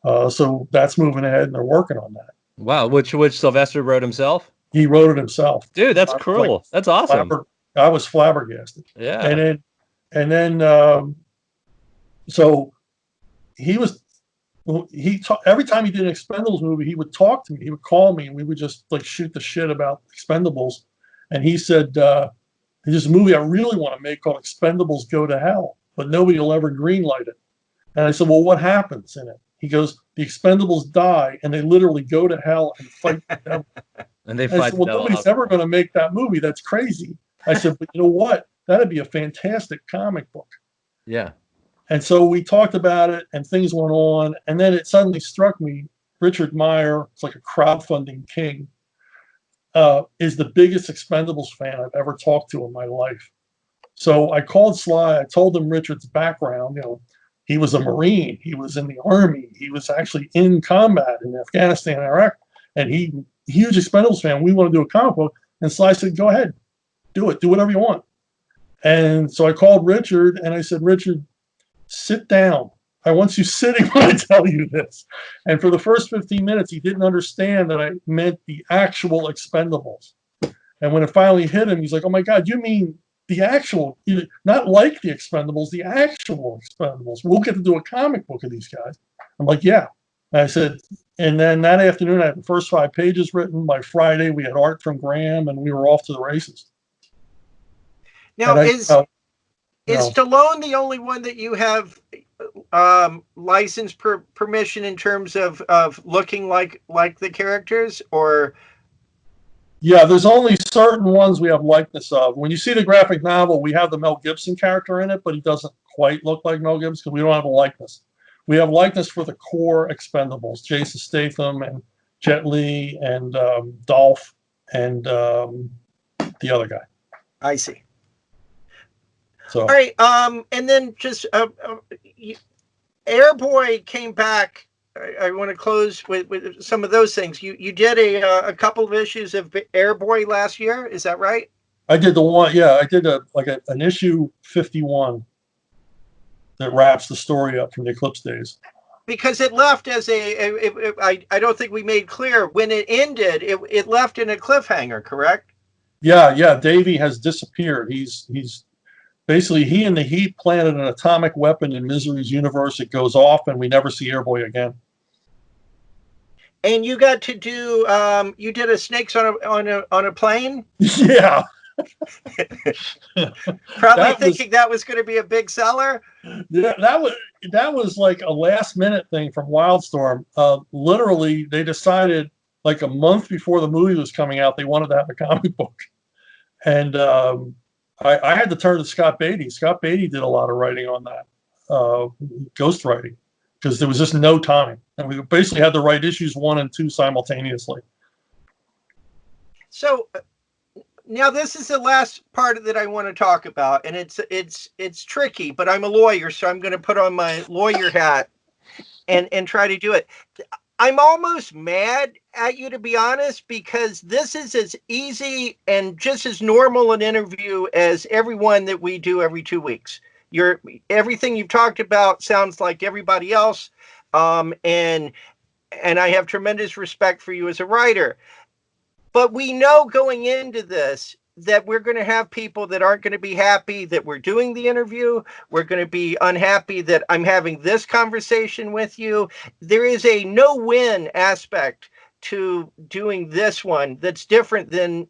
So that's moving ahead, and they're working on that. Wow, which Sylvester wrote himself? He wrote it himself. Dude, that's cool. That's awesome. I was flabbergasted. Yeah. And then so every time he did an Expendables movie, he would talk to me. He would call me, and we would just like shoot the shit about Expendables. And he said, "There's a movie I really want to make called Expendables Go to Hell, but nobody will ever greenlight it." And I said, "Well, what happens in it?" He goes, "The Expendables die, and they literally go to hell and fight the devil." And they fight. I said, "Well, nobody's ever going to make that movie. That's crazy." I said, "But you know what? That'd be a fantastic comic book." Yeah. And so we talked about it, and things went on, and then it suddenly struck me Richard Meyer, it's like a crowdfunding king, is the biggest Expendables fan I've ever talked to in my life. So I called Sly. I told him Richard's background. He was a Marine. He was in the Army. He was actually in combat in Afghanistan and Iraq. And huge Expendables fan. We want to do a comic book. And Sly said, go ahead, do it. Do whatever you want. And so I called Richard and I said, Richard, sit down. I want you sitting when I tell you this. And for the first 15 minutes, he didn't understand that I meant the actual Expendables. And when it finally hit him, he's like, oh my God, you mean the actual, not like the Expendables, the actual Expendables. We'll get to do a comic book of these guys. I'm like, yeah. And I said, and then that afternoon, I had the first 5 pages written. By Friday, we had art from Graham, and we were off to the races. Now, is Stallone the only one that you have license permission in terms of looking like the characters, or? Yeah, there's only certain ones we have likeness of. When you see the graphic novel, we have the Mel Gibson character in it, but he doesn't quite look like Mel Gibson because we don't have a likeness. We have likeness for the core Expendables, Jason Statham and Jet Li and Dolph and the other guy. I see. So. All right, and then just Airboy came back. I want to close with some of those things. You did a couple of issues of Airboy last year. Is that right? I did the one. Yeah, I did an issue 51 that wraps the story up from the Eclipse days. Because it left as I don't think we made clear when it ended. It left in a cliffhanger, correct? Yeah. Davey has disappeared. He's basically, he and the Heat planted an atomic weapon in Misery's universe. It goes off, and we never see Airboy again. And you got to do you did a Snakes on a plane? Yeah. Probably thinking that was going to be a big seller. Yeah, that was like a last minute thing from Wildstorm. Literally, they decided like a month before the movie was coming out, they wanted to have a comic book. And I had to turn to Scott Beatty. Scott Beatty did a lot of writing on that, ghost writing, because there was just no time. And we basically had to write issues 1 and 2 simultaneously. So now this is the last part that I want to talk about, and it's tricky, but I'm a lawyer, so I'm going to put on my lawyer hat and try to do it. I'm almost mad at you, to be honest, because this is as easy and just as normal an interview as everyone that we do every 2 weeks. Everything you've talked about sounds like everybody else, and I have tremendous respect for you as a writer. But we know going into this that we're going to have people that aren't going to be happy that we're doing the interview. We're going to be unhappy that I'm having this conversation with you. There is a no-win aspect to doing this one that's different than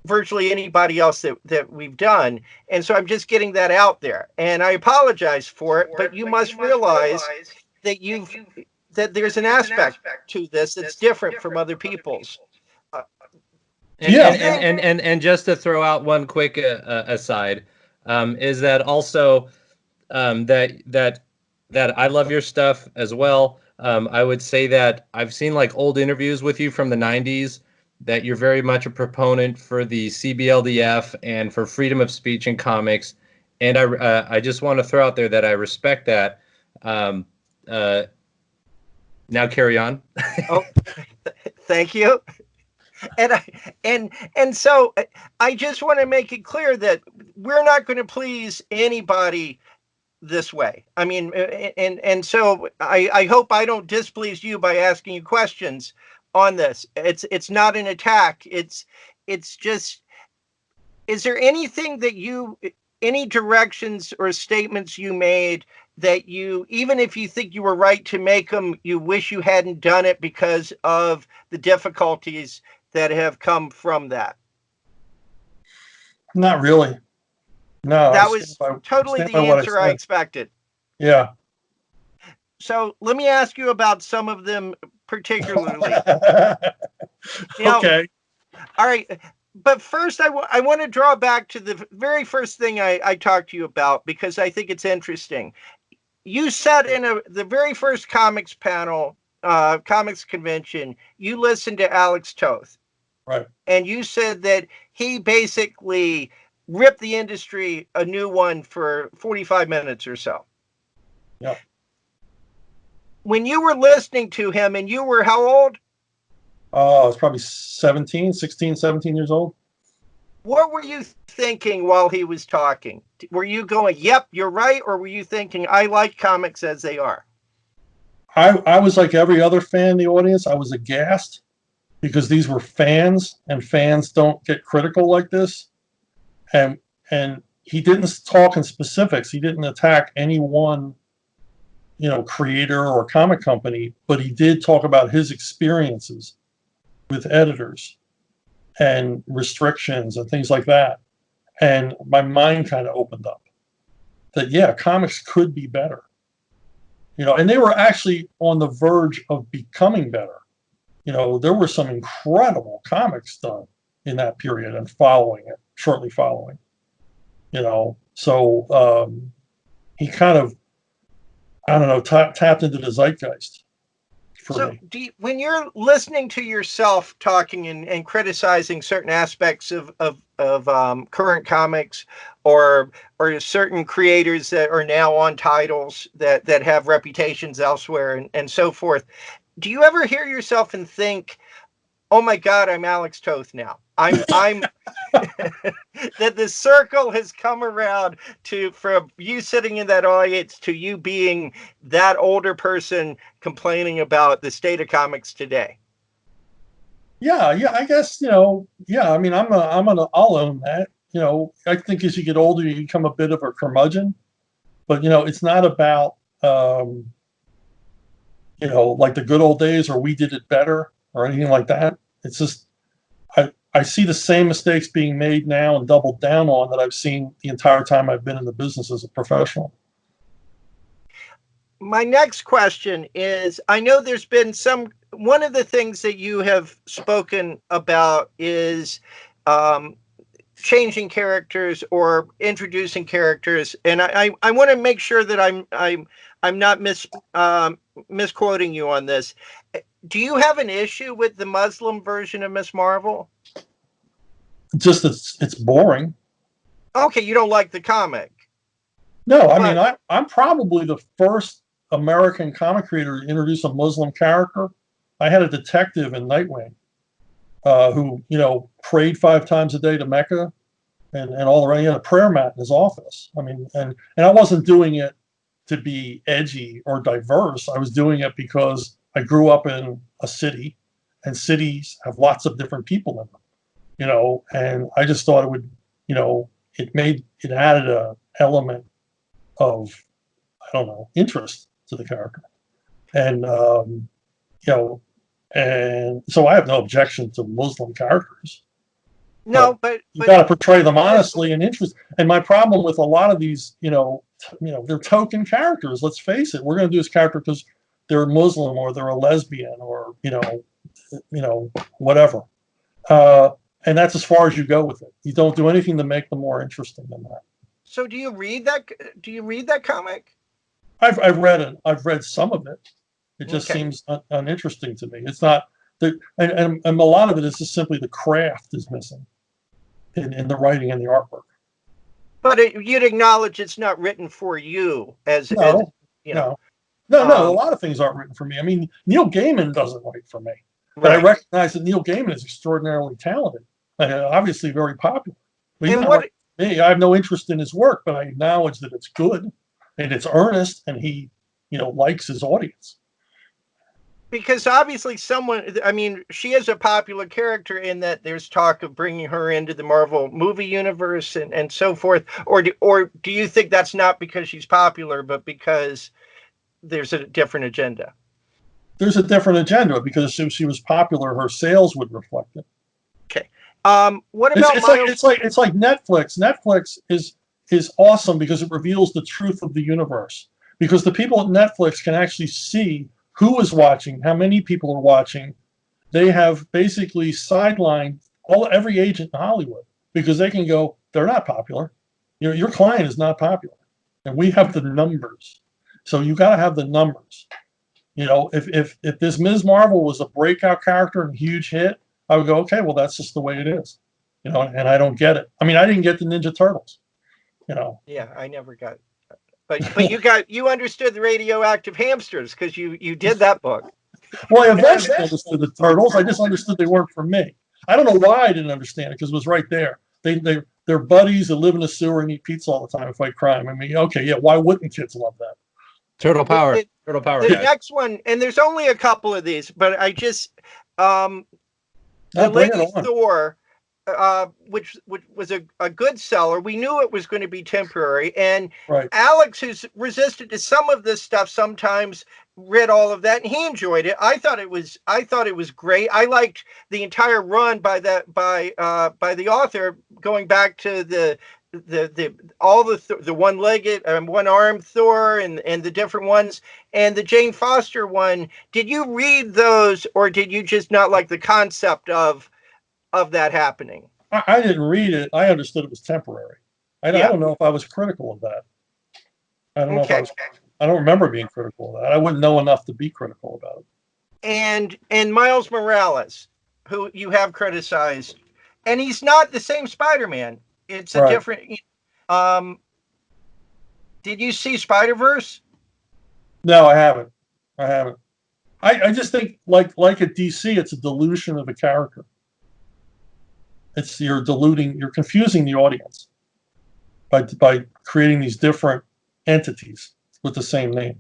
virtually anybody else that we've done. And so I'm just getting that out there. And I apologize for it, but you must realize that that there's an aspect to this that's different from other people's. And just to throw out one quick aside, is that also that I love your stuff as well. I would say that I've seen like old interviews with you from the 90s that you're very much a proponent for the CBLDF and for freedom of speech in comics. And I just want to throw out there that I respect that. Now carry on. Oh, thank you. And so I just want to make it clear that we're not going to please anybody this way. I mean, and so I hope I don't displease you by asking you questions on this. It's not an attack. It's just, is there anything that any directions or statements you made that you, even if you think you were right to make them, you wish you hadn't done it because of the difficulties that have come from that? Not really. No. That was totally the answer I expected. Yeah. So let me ask you about some of them particularly. Okay. All right. But first, I want to draw back to the very first thing I talked to you about, because I think it's interesting. You said in the very first comics panel comics convention, you listened to Alex Toth. Right. And you said that he basically ripped the industry a new one for 45 minutes or so. Yeah. When you were listening to him, and you were how old? I was probably 16, 17 years old. What were you thinking while he was talking? Were you going, yep, you're right? Or were you thinking, I like comics as they are? I was like every other fan in the audience. I was aghast because these were fans, and fans don't get critical like this. And he didn't talk in specifics. He didn't attack any one, creator or comic company, but he did talk about his experiences with editors and restrictions and things like that. And my mind kind of opened up that, yeah, comics could be better. And they were actually on the verge of becoming better. There were some incredible comics done in that period and shortly following. So he kind of, I don't know, tapped into the zeitgeist. So when you're listening to yourself talking and criticizing certain aspects of current comics or certain creators that are now on titles that have reputations elsewhere and so forth, do you ever hear yourself and think, oh my God, I'm Alex Toth now. I'm that the circle has come around from you sitting in that audience to you being that older person complaining about the state of comics today? Yeah, I guess, yeah, I mean, I'll own that. I think as you get older, you become a bit of a curmudgeon, but it's not about, like the good old days or we did it better or anything like that. It's just, I see the same mistakes being made now and doubled down on that I've seen the entire time I've been in the business as a professional. My next question is, I know there's been one of the things that you have spoken about is changing characters or introducing characters. And I want to make sure that I'm not misquoting you on this. Do you have an issue with the Muslim version of Miss Marvel? Just it's boring. Okay, you don't like the comic. No, I mean, I'm probably the first American comic creator to introduce a Muslim character. I had a detective in Nightwing who, prayed 5 times a day to Mecca and all around. He had a prayer mat in his office. I mean, and I wasn't doing it to be edgy or diverse. I was doing it because I grew up in a city, and cities have lots of different people in them. And I just thought it would, it added a element of, I don't know, interest to the character. And, and so I have no objection to Muslim characters. No, but you got to portray them honestly and interest. And my problem with a lot of these, they're token characters. Let's face it. We're going to do this character because they're Muslim or they're a lesbian or, whatever. And that's as far as you go with it. You don't do anything to make them more interesting than that. So do you read that? Do you read that comic? I've read it. I've read some of it. It just seems uninteresting to me. It's not, and a lot of it is just simply the craft is missing in the writing and the artwork. But you'd acknowledge it's not written for you No. A lot of things aren't written for me. I mean, Neil Gaiman doesn't write for me. But I recognize that Neil Gaiman is extraordinarily talented and obviously very popular. But I have no interest in his work, but I acknowledge that it's good and it's earnest and he, likes his audience. Because obviously she is a popular character in that there's talk of bringing her into the Marvel movie universe and so forth. Or do you think that's not because she's popular, but because there's a different agenda? There's a different agenda because if she was popular, her sales would reflect it. Okay. What about it's like Netflix. Netflix is awesome because it reveals the truth of the universe. Because the people at Netflix can actually see who is watching, how many people are watching. They have basically sidelined every agent in Hollywood because they can go, they're not popular. Your client is not popular, and we have the numbers. So you got to have the numbers. You know, if this Ms. Marvel was a breakout character and a huge hit, I would go, okay, well, that's just the way it is. You know, and I don't get it. I mean, I didn't get the Ninja Turtles. You know. Yeah, I never got. But you understood the radioactive hamsters because you did that book. Well, I eventually understood the turtles. I just understood they weren't for me. I don't know why I didn't understand it because it was right there. They're buddies that live in a sewer and eat pizza all the time and fight crime. I mean, okay, yeah, why wouldn't kids love that? Turtle power. Turtle power. The next one, and there's only a couple of these, but I just the Lady Thor, which was a good seller. We knew it was going to be temporary, and right. Alex, who's resisted to some of this stuff, sometimes read all of that, and he enjoyed it. I thought it was great. I liked the entire run by the author, going back to the one-legged and one-armed Thor and the different ones, and the Jane Foster one. Did you read those, or did you just not like the concept of that happening? I didn't read it. I understood it was temporary. I don't know if I was critical of that. I don't know if I was. I don't remember being critical of that. I wouldn't know enough to be critical about it. And Miles Morales, who you have criticized, and he's not the same Spider-Man. It's a different. Did you see Spider-Verse? No, I haven't. I just think like at DC, it's a dilution of a character. You're confusing the audience by creating these different entities with the same name.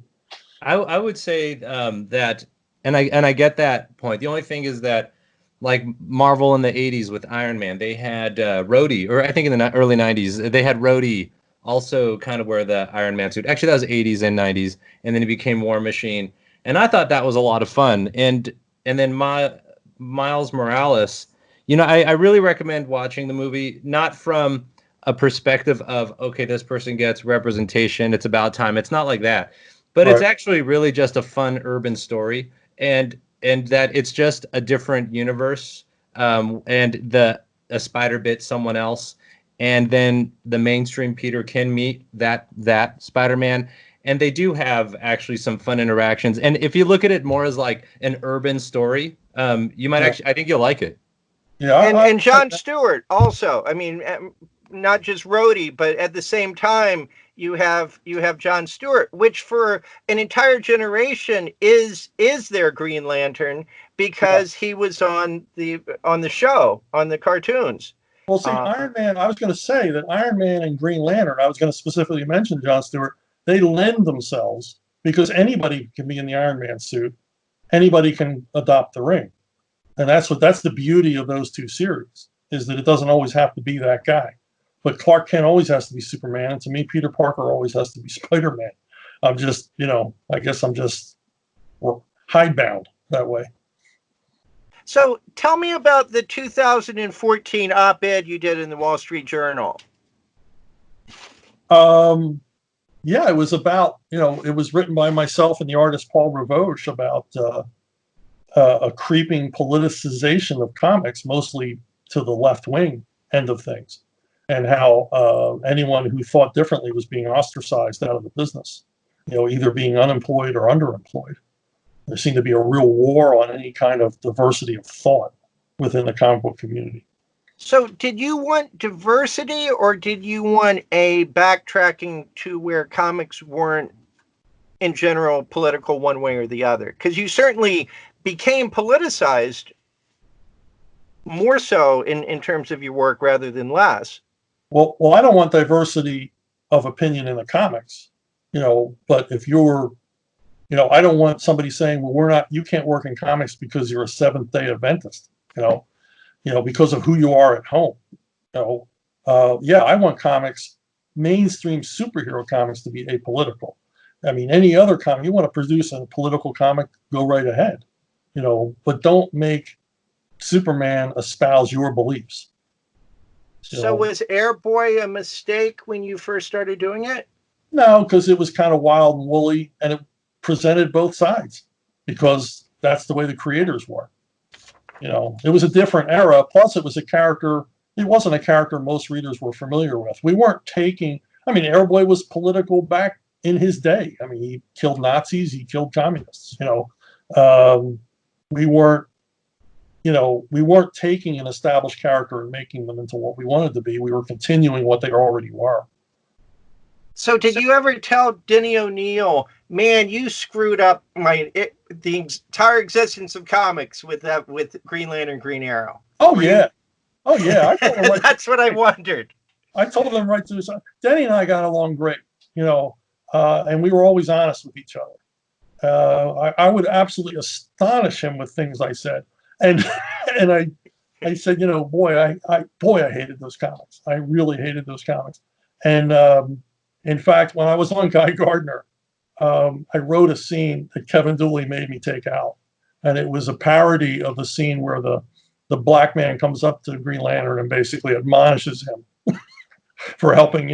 I would say that, and I get that point. The only thing is that, like Marvel in the 80s with Iron Man, they had Rhodey, or I think in the early 90s, they had Rhodey also kind of wear the Iron Man suit. Actually, that was 80s and 90s, and then he became War Machine. And I thought that was a lot of fun. And then Miles Morales, you know, I really recommend watching the movie, not from a perspective of, okay, this person gets representation, it's about time. It's not like that. But it's actually really just a fun urban story. And that it's just a different universe, and a spider bit someone else, and then the mainstream Peter can meet that Spider-Man, and they do have actually some fun interactions. And if you look at it more as like an urban story, you might actually, I think you'll like it. Yeah, and Jon Stewart also. I mean, not just Rhodey, but at the same time, you have Jon Stewart, which for an entire generation is their Green Lantern, because he was on the show, on the cartoons. Well, see, Iron Man, I was going to say that Iron Man and Green Lantern, I was going to specifically mention Jon Stewart, they lend themselves, because anybody can be in the Iron Man suit, anybody can adopt the ring. And that's the beauty of those two series, is that it doesn't always have to be that guy. But Clark Kent always has to be Superman, and to me, Peter Parker always has to be Spider-Man. I'm just, I guess I'm just hidebound that way. So tell me about the 2014 op-ed you did in the Wall Street Journal. Yeah, it was about, it was written by myself and the artist Paul Ravoche about a creeping politicization of comics, mostly to the left-wing end of things, and how anyone who thought differently was being ostracized out of the business, either being unemployed or underemployed. There seemed to be a real war on any kind of diversity of thought within the comic book community. So did you want diversity, or did you want a backtracking to where comics weren't, in general, political one way or the other? Because you certainly became politicized more so in terms of your work rather than less. Well, I don't want diversity of opinion in the comics, but if you're, I don't want somebody saying, well, you can't work in comics because you're a Seventh-day Adventist, because of who you are at home. I want comics, mainstream superhero comics, to be apolitical. I mean, any other comic, you want to produce a political comic, go right ahead, but don't make Superman espouse your beliefs. So was Airboy a mistake when you first started doing it? No, because it was kind of wild and woolly, and it presented both sides, because that's the way the creators were. It was a different era. Plus, it was a character. It wasn't a character most readers were familiar with. We weren't taking. I mean, Airboy was political back in his day. I mean, he killed Nazis, he killed communists. We weren't taking an established character and making them into what we wanted to be. We were continuing what they already were. So did you ever tell Denny O'Neill, man, you screwed up the entire existence of comics with Green Lantern, Green Arrow? Oh, yeah. Oh, yeah. That's what I wondered. I told him right to his son. Denny and I got along great, and we were always honest with each other. I would absolutely astonish him with things I said. And I said, boy, I hated those comics. I really hated those comics. And in fact, when I was on Guy Gardner, I wrote a scene that Kevin Dooley made me take out. And it was a parody of the scene where the black man comes up to Green Lantern and basically admonishes him for helping,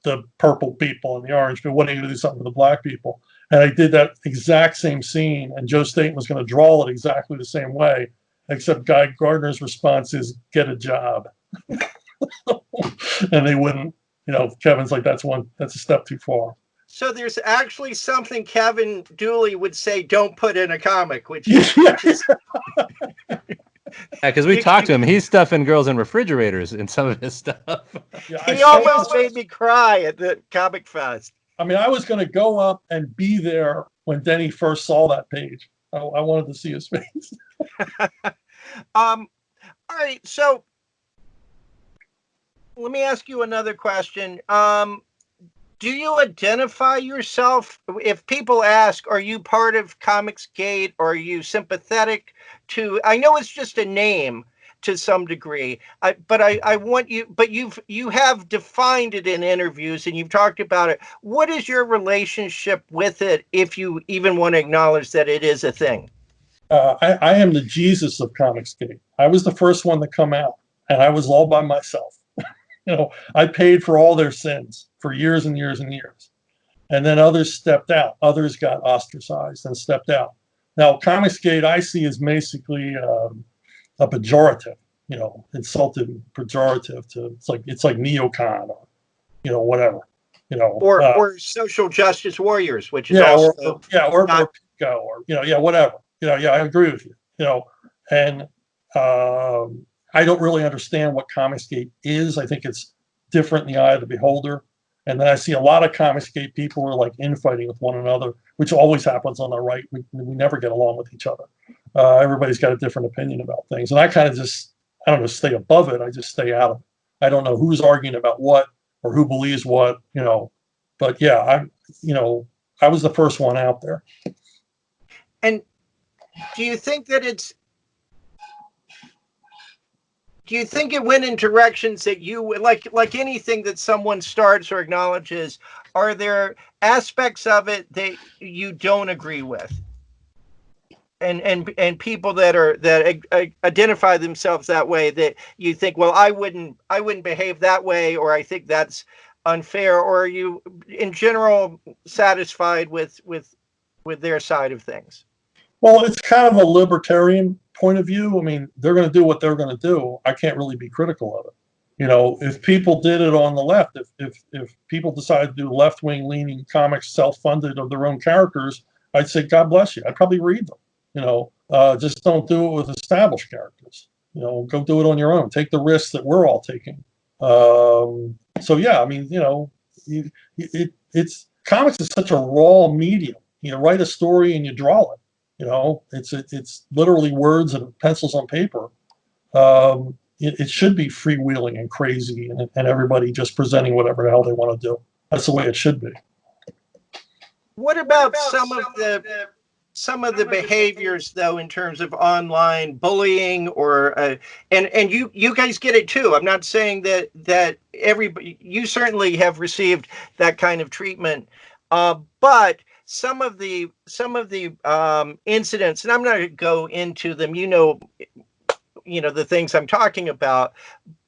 the purple people and the orange people. What are you going to do something for the black people? And I did that exact same scene, and Joe Staten was going to draw it exactly the same way, except Guy Gardner's response is, get a job. And they wouldn't. Kevin's like, that's a step too far. So there's actually something Kevin Dooley would say, don't put in a comic, which is because we talked to him. He's stuffing girls in refrigerators in some of his stuff. Yeah, he almost made me cry at the Comic Fest. I mean, I was going to go up and be there when Denny first saw that page. I wanted to see his face. All right, so let me ask you another question. Do you identify yourself? If people ask, are you part of Comicsgate, or are you sympathetic to? I know it's just a name to some degree, but I want you. But you have defined it in interviews, and you've talked about it. What is your relationship with it, if you even want to acknowledge that it is a thing? I am the Jesus of Comicsgate. I was the first one to come out, and I was all by myself. I paid for all their sins for years and years and years. And then others stepped out. Others got ostracized and stepped out. Now, Comicsgate I see is basically a pejorative, insulted pejorative to, it's like neocon or, whatever, or social justice warriors, which is also or Pico or, whatever. I agree with you, and I don't really understand what Comicsgate is. I think it's different in the eye of the beholder. And then I see a lot of Comicsgate people are like infighting with one another, which always happens on the right. We never get along with each other. Everybody's got a different opinion about things. And I kind of stay above it. I just stay out of it. I don't know who's arguing about what or who believes what, But yeah, I was the first one out there. And do you think that do you think it went in directions that you like anything that someone starts or acknowledges? Are there aspects of it that you don't agree with? And people that identify themselves that way, that you think, well, I wouldn't behave that way, or I think that's unfair, or are you in general satisfied with their side of things? Well, it's kind of a libertarian point of view. I mean, they're going to do what they're going to do. I can't really be critical of it. If people did it on the left, if people decide to do left-wing leaning comics, self-funded of their own characters, I'd say, God bless you. I'd probably read them. Just don't do it with established characters. Go do it on your own. Take the risks that we're all taking. So yeah, I mean, it's comics is such a raw medium. You write a story and you draw it. It's literally words and pencils on paper. It should be freewheeling and crazy, and everybody just presenting whatever the hell they want to do. That's the way it should be. What about some of the behaviors, though, in terms of online bullying, or and you guys get it too. I'm not saying that everybody. You certainly have received that kind of treatment, but some of the incidents, and I'm not going to go into them. The things I'm talking about.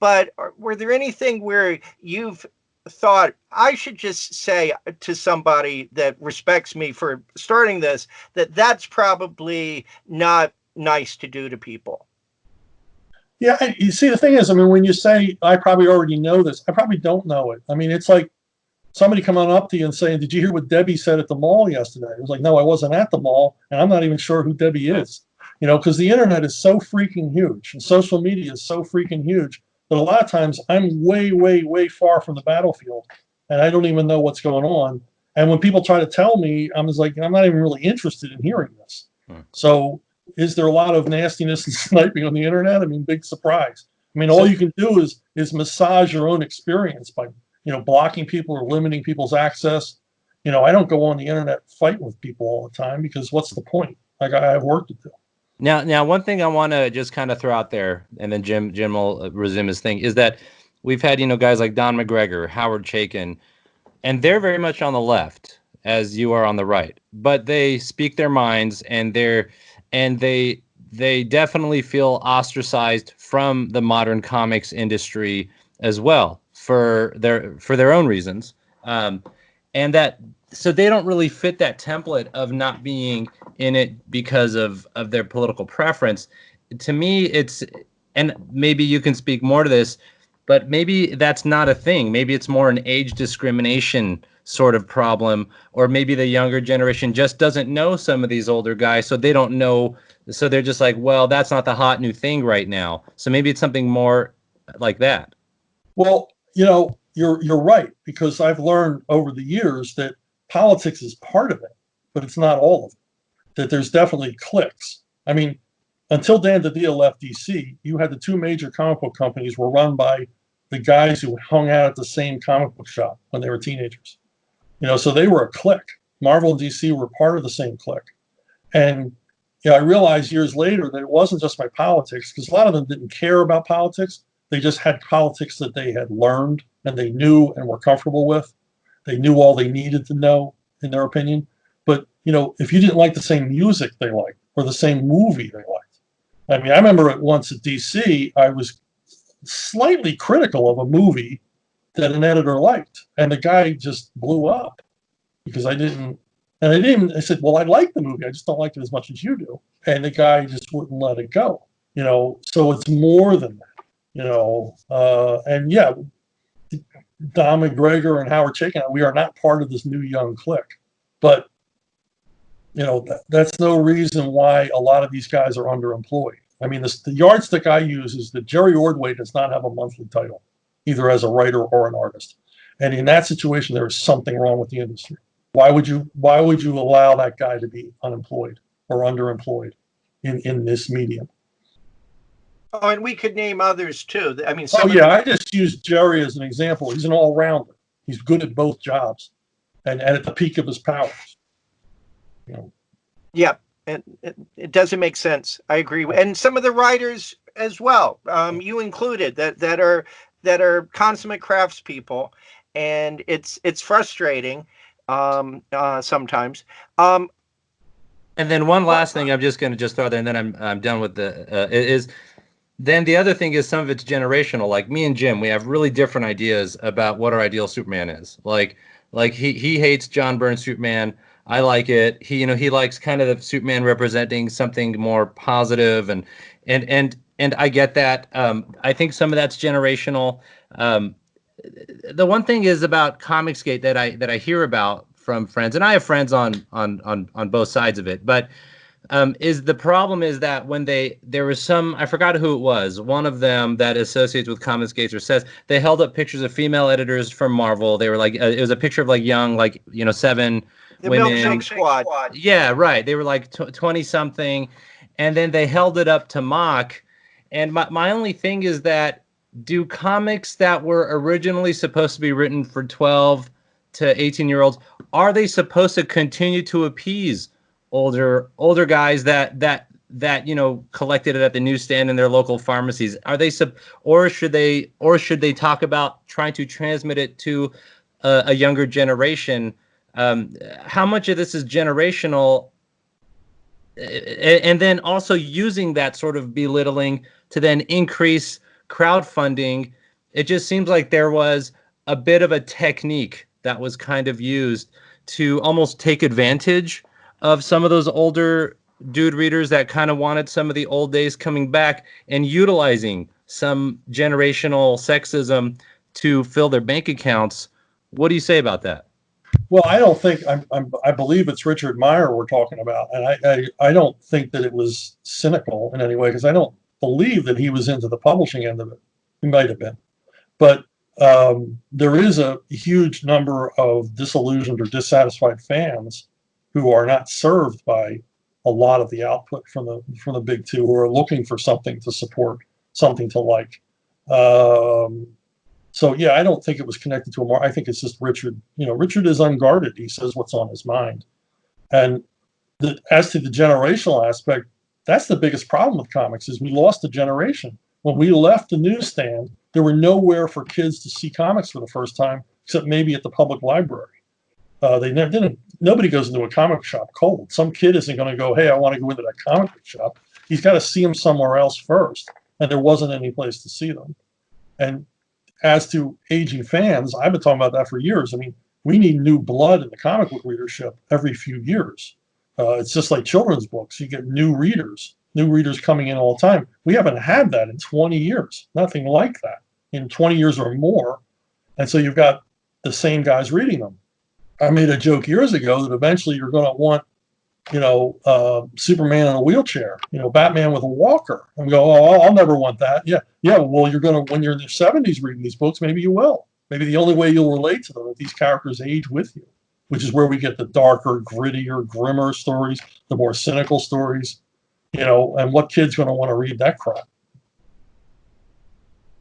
But were there anything where you've thought, I should just say to somebody that respects me for starting this, that's probably not nice to do to people? Yeah, you see, the thing is, I mean, when you say, I probably already know this, I probably don't know it. I mean, it's like somebody coming up to you and saying, "Did you hear what Debbie said at the mall yesterday?" It was like, "No, I wasn't at the mall, and I'm not even sure who Debbie is." Because the internet is so freaking huge and social media is so freaking huge that a lot of times I'm way, way, way far from the battlefield, and I don't even know what's going on. And when people try to tell me, I'm just like, I'm not even really interested in hearing this. So is there a lot of nastiness and sniping on the internet? I mean, big surprise. I mean, all you can do is massage your own experience by, blocking people or limiting people's access. I don't go on the internet fighting with people all the time because what's the point? Like, I have work to do. Now, one thing I want to just kind of throw out there, and then Jim will resume his thing, is that we've had, guys like Don McGregor, Howard Chaykin, and they're very much on the left, as you are on the right. But they speak their minds, and they definitely feel ostracized from the modern comics industry as well for their own reasons, and that. So they don't really fit that template of not being in it because of their political preference. To me, and maybe you can speak more to this, but maybe that's not a thing. Maybe it's more an age discrimination sort of problem, or maybe the younger generation just doesn't know some of these older guys, so they don't know. So they're just like, well, that's not the hot new thing right now. So maybe it's something more like that. Well, you're right, because I've learned over the years that politics is part of it, but it's not all of it. That there's definitely cliques. I mean, until Dan DiDio left DC, you had the two major comic book companies were run by the guys who hung out at the same comic book shop when they were teenagers. So they were a clique. Marvel and DC were part of the same clique. And I realized years later that it wasn't just my politics, because a lot of them didn't care about politics. They just had politics that they had learned and they knew and were comfortable with. They knew all they needed to know, in their opinion. But, if you didn't like the same music they liked or the same movie they liked. I mean, I remember it once at DC, I was slightly critical of a movie that an editor liked. And the guy just blew up because I said, well, I like the movie. I just don't like it as much as you do. And the guy just wouldn't let it go, so it's more than that, and yeah, Don McGregor and Howard Chaykin, we are not part of this new young clique. But, that's no reason why a lot of these guys are underemployed. I mean, the yardstick I use is that Jerry Ordway does not have a monthly title, either as a writer or an artist. And in that situation, there is something wrong with the industry. Why would you allow that guy to be unemployed or underemployed in this medium? Oh, and we could name others too. I mean, I just used Jerry as an example. He's an all-rounder. He's good at both jobs, and at the peak of his powers. Yeah, and it doesn't make sense. I agree, and some of the writers as well. You included that are consummate craftspeople, and it's frustrating sometimes. And then one last thing I'm just going to throw there, and then I'm done with is. Then the other thing is some of it's generational. Like me and Jim, we have really different ideas about what our ideal Superman is. Like he hates John Byrne's Superman. I like it. He likes kind of the Superman representing something more positive, and I get that. I think some of that's generational. The one thing is about Comicsgate that I hear about from friends, and I have friends on both sides of it, but. Is the problem is that when there was some, I forgot who it was, one of them that associates with Comicsgate or says they held up pictures of female editors from Marvel. They were like, it was a picture of like young, 7 the women. Milkshake Squad. Yeah, right. They were like 20 something, and then they held it up to mock. And my only thing is that do comics that were originally supposed to be written for 12 to 18-year-olds, are they supposed to continue to appease older guys that collected it at the newsstand in their local pharmacies? Are they or should they talk about trying to transmit it to a younger generation? How much of this is generational, and then also using that sort of belittling to then increase crowdfunding? It just seems like there was a bit of a technique that was kind of used to almost take advantage of some of those older dude readers that kind of wanted some of the old days coming back, and utilizing some generational sexism to fill their bank accounts What do you say about that? Well, I don't think I believe it's Richard Meyer we're talking about, and I don't think that it was cynical in any way, because I don't believe that he was into the publishing end of it. He might have been, but there is a huge number of disillusioned or dissatisfied fans who are not served by a lot of the output from the big two, who are looking for something to support, something to like. So yeah, I don't think it was connected to him. I think it's just Richard. Richard is unguarded. He says what's on his mind. And as to the generational aspect, that's the biggest problem with comics, is we lost a generation. When we left the newsstand, there were nowhere for kids to see comics for the first time, except maybe at the public library. They never didn't. Nobody goes into a comic shop cold. Some kid isn't going to go, hey, I want to go into that comic book shop. He's got to see them somewhere else first. And there wasn't any place to see them. And as to aging fans, I've been talking about that for years. I mean, we need new blood in the comic book readership every few years. It's just like children's books. You get new readers coming in all the time. We haven't had that in 20 years. Nothing like that in 20 years or more. And so you've got the same guys reading them. I made a joke years ago that eventually you're going to want, Superman in a wheelchair, Batman with a walker. And go, oh, I'll never want that. Yeah. Well, you're going to, when you're in your 70s reading these books, maybe you will. Maybe the only way you'll relate to them is these characters age with you, which is where we get the darker, grittier, grimmer stories, the more cynical stories, and what kid's going to want to read that crap?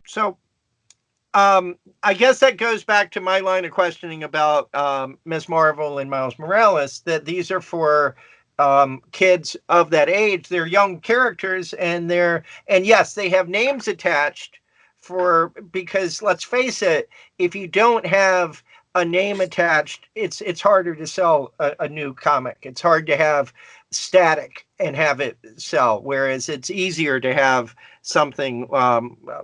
So, I guess that goes back to my line of questioning about Ms. Marvel and Miles Morales, that these are for kids of that age. They're young characters, and yes, they have names attached because let's face it, if you don't have a name attached, it's harder to sell a new comic. It's hard to have static and have it sell, whereas it's easier to have something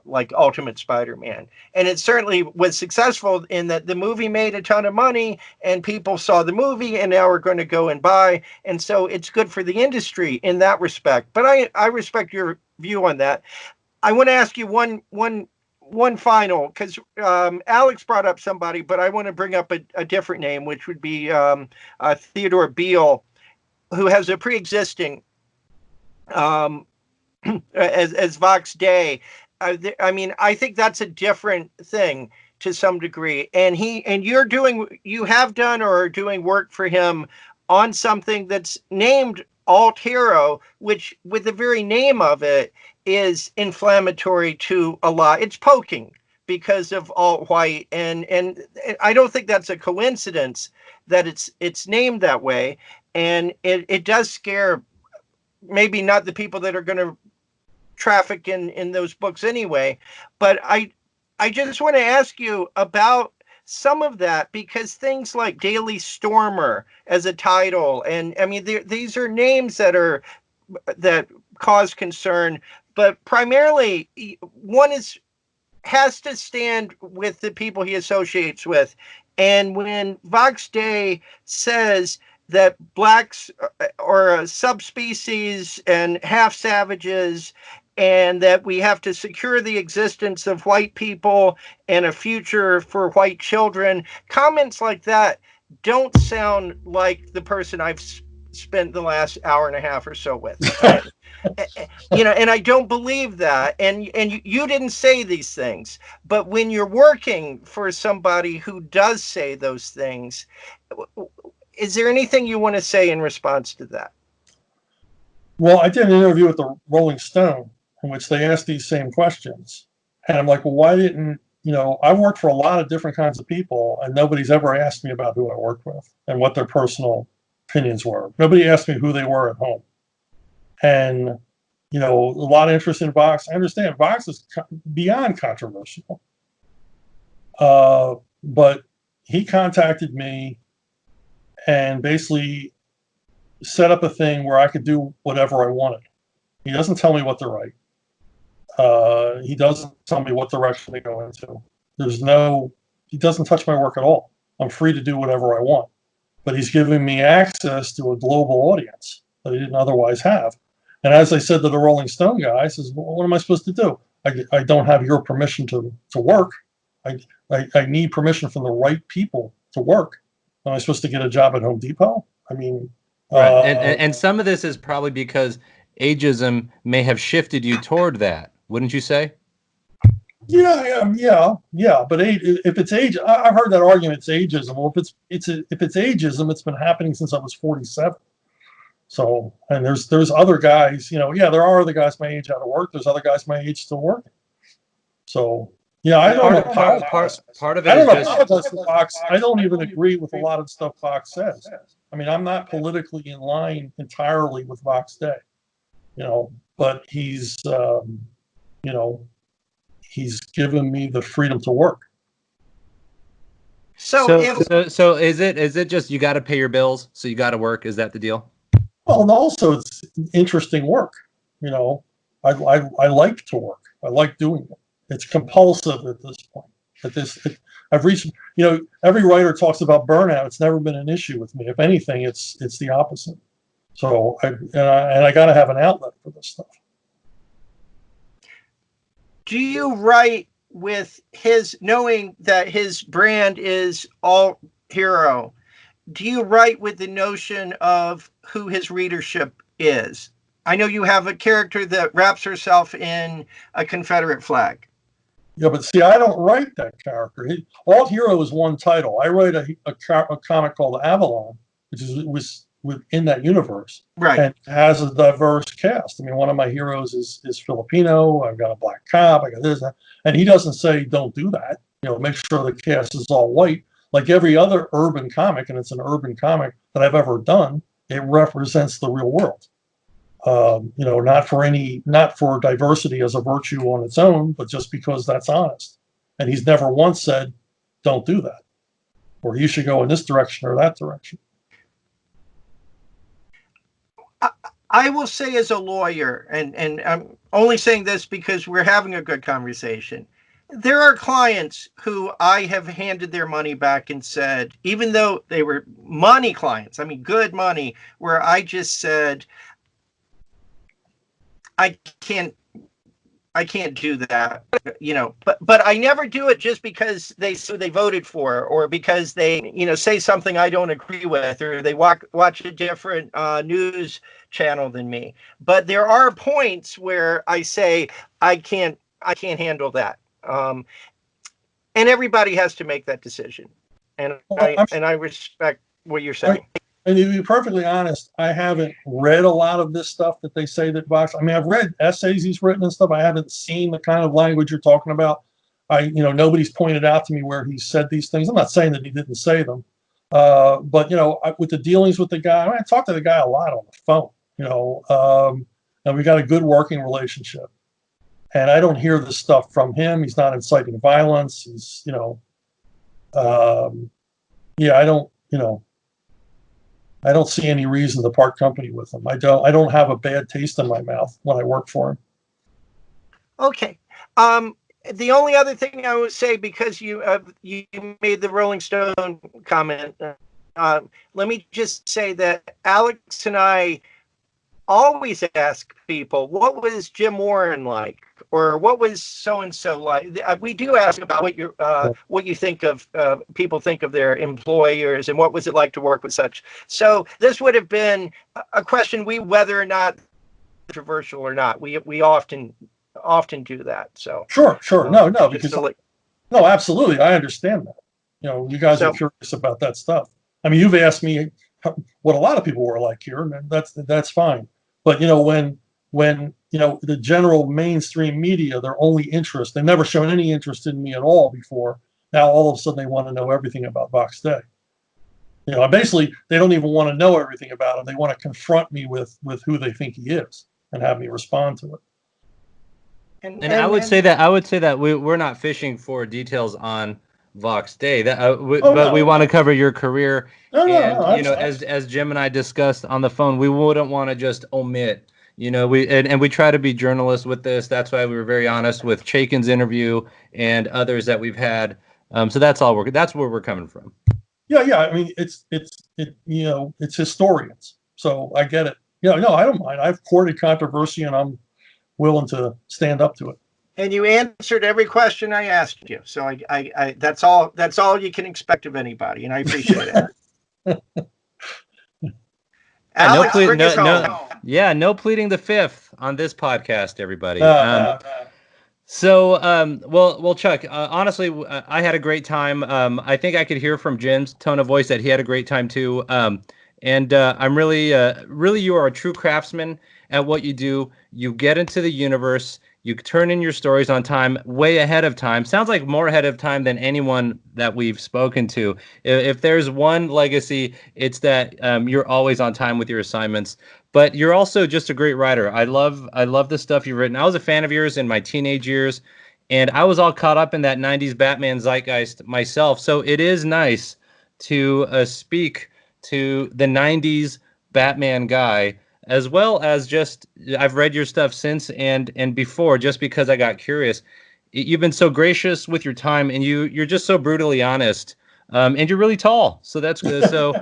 like Ultimate Spider-Man. And it certainly was successful in that the movie made a ton of money and people saw the movie and now are going to go and buy. And so it's good for the industry in that respect. But I respect your view on that. I want to ask you one final, because Alex brought up somebody, but I want to bring up a different name, which would be Theodore Beale, who has a pre-existing as Vox Day. I mean, I think that's a different thing to some degree. And you have done or are doing work for him on something that's named Alt Hero, which with the very name of it is inflammatory to a lot. It's poking because of alt white, and I don't think that's a coincidence that it's named that way. And it does scare maybe not the people that are going to traffic in those books anyway. But I just want to ask you about some of that, because things like Daily Stormer as a title, and I mean, these are names that cause concern, but primarily one has to stand with the people he associates with. And when Vox Day says that blacks are a subspecies and half savages, and that we have to secure the existence of white people and a future for white children, comments like that don't sound like the person I've spent the last hour and a half or so with. And I don't believe that. And you didn't say these things, but when you're working for somebody who does say those things, is there anything you want to say in response to that? Well, I did an interview with the Rolling Stone in which they asked these same questions. And I'm like, well, why didn't, I worked for a lot of different kinds of people, and nobody's ever asked me about who I worked with and what their personal opinions were. Nobody asked me who they were at home. And, a lot of interest in Vox. I understand Vox is beyond controversial. But he contacted me and basically set up a thing where I could do whatever I wanted. He doesn't tell me what to write. He doesn't tell me what direction to go into. He doesn't touch my work at all. I'm free to do whatever I want. But he's giving me access to a global audience that he didn't otherwise have. And as I said to the Rolling Stone guy, I says, well, what am I supposed to do? I don't have your permission to work. I need permission from the right people to work. Am I supposed to get a job at Home Depot? I mean, right. And some of this is probably because ageism may have shifted you toward that, wouldn't you say? Yeah. But if it's age, I've heard that argument. It's ageism. Well, if it's ageism, it's been happening since I was 47. So, and there's other guys. There are other guys my age out of work. There's other guys my age still working. So, I don't know. Part of it is just Fox. I don't even agree with a lot of stuff Fox says. I mean, I'm not politically in line entirely with Fox Day, but he's given me the freedom to work. So is it just you got to pay your bills, so you got to work? Is that the deal? Well, and also it's interesting work. I like to work. I like doing it. It's compulsive at this point. I've reached. Every writer talks about burnout. It's never been an issue with me. If anything, it's the opposite. So I got to have an outlet for this stuff. Do you write with knowing that his brand is all hero? Do you write with the notion of who his readership is? I know you have a character that wraps herself in a Confederate flag. Yeah, but see, I don't write that character. All hero is one title. I write a comic called Avalon, which was within that universe, right? And has a diverse cast. I mean, one of my heroes is Filipino. I've got a black cop. I got this, and he doesn't say don't do that. Make sure the cast is all white, like every other urban comic, and it's an urban comic that I've ever done. It represents the real world. Not for diversity as a virtue on its own, but just because that's honest. And he's never once said, don't do that, or you should go in this direction or that direction. I will say as a lawyer, and I'm only saying this because we're having a good conversation. There are clients who I have handed their money back and said, even though they were money clients, I mean, good money, where I just said, I can't do that, but I never do it just because they voted for, or because they, say something I don't agree with, or they watch a different news channel than me. But there are points where I say, I can't handle that. And everybody has to make that decision. And I respect what you're saying. And to be perfectly honest, I haven't read a lot of this stuff that they say that Vox. I mean, I've read essays he's written and stuff. I haven't seen the kind of language you're talking about. Nobody's pointed out to me where he said these things. I'm not saying that he didn't say them, but with the dealings with the guy, I talked to the guy a lot on the phone. And we got a good working relationship. And I don't hear this stuff from him. He's not inciting violence. He's, I don't see any reason to part company with him. I don't have a bad taste in my mouth when I work for him. Okay. The only other thing I would say, because you made the Rolling Stone comment, let me just say that Alex and I always ask people, what was Jim Warren like? Or what was so-and-so like? We do ask about what you think of, people think of their employers, and what was it like to work with such. So this would have been a question, whether or not controversial or not. We often do that. So sure. No, because no, absolutely, I understand that. You guys are curious about that stuff. I mean, you've asked me what a lot of people were like here, and that's fine. But when the general mainstream media, their only interest, they've never shown any interest in me at all before. Now all of a sudden they want to know everything about Vox Day. Basically they don't even want to know everything about him. They want to confront me with who they think he is and have me respond to it. And I would say that we're not fishing for details on Vox Day. But we want to cover your career. As Jim and I discussed on the phone, we wouldn't want to just omit. We try to be journalists with this. That's why we were very honest with Chaikin's interview and others that we've had. So that's where we're coming from. Yeah. I mean, it's historians. So I get it. I don't mind. I've courted controversy and I'm willing to stand up to it. And you answered every question I asked you. So I that's all you can expect of anybody, and I appreciate it. Alex, bring us home. No pleading the fifth on this podcast, everybody. Well, Chuck, honestly, I had a great time. I think I could hear from Jim's tone of voice that he had a great time too. And I'm really, you are a true craftsman at what you do. You get into the universe. You turn in your stories on time, way ahead of time. Sounds like more ahead of time than anyone that we've spoken to. If there's one legacy, it's that you're always on time with your assignments. But you're also just a great writer. I love the stuff you've written. I was a fan of yours in my teenage years, and I was all caught up in that 90s Batman zeitgeist myself. So it is nice to speak to the 90s Batman guy, as well as just I've read your stuff since and before, just because I got curious. You've been so gracious with your time, and you're just so brutally honest, and you're really tall, so that's good. So,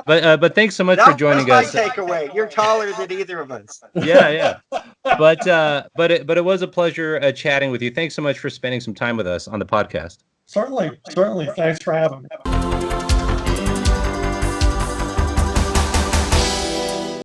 but thanks so much for joining us. That's my takeaway. You're taller than either of us. Yeah. But it was a pleasure chatting with you. Thanks so much for spending some time with us on the podcast. Certainly. Thanks for having me.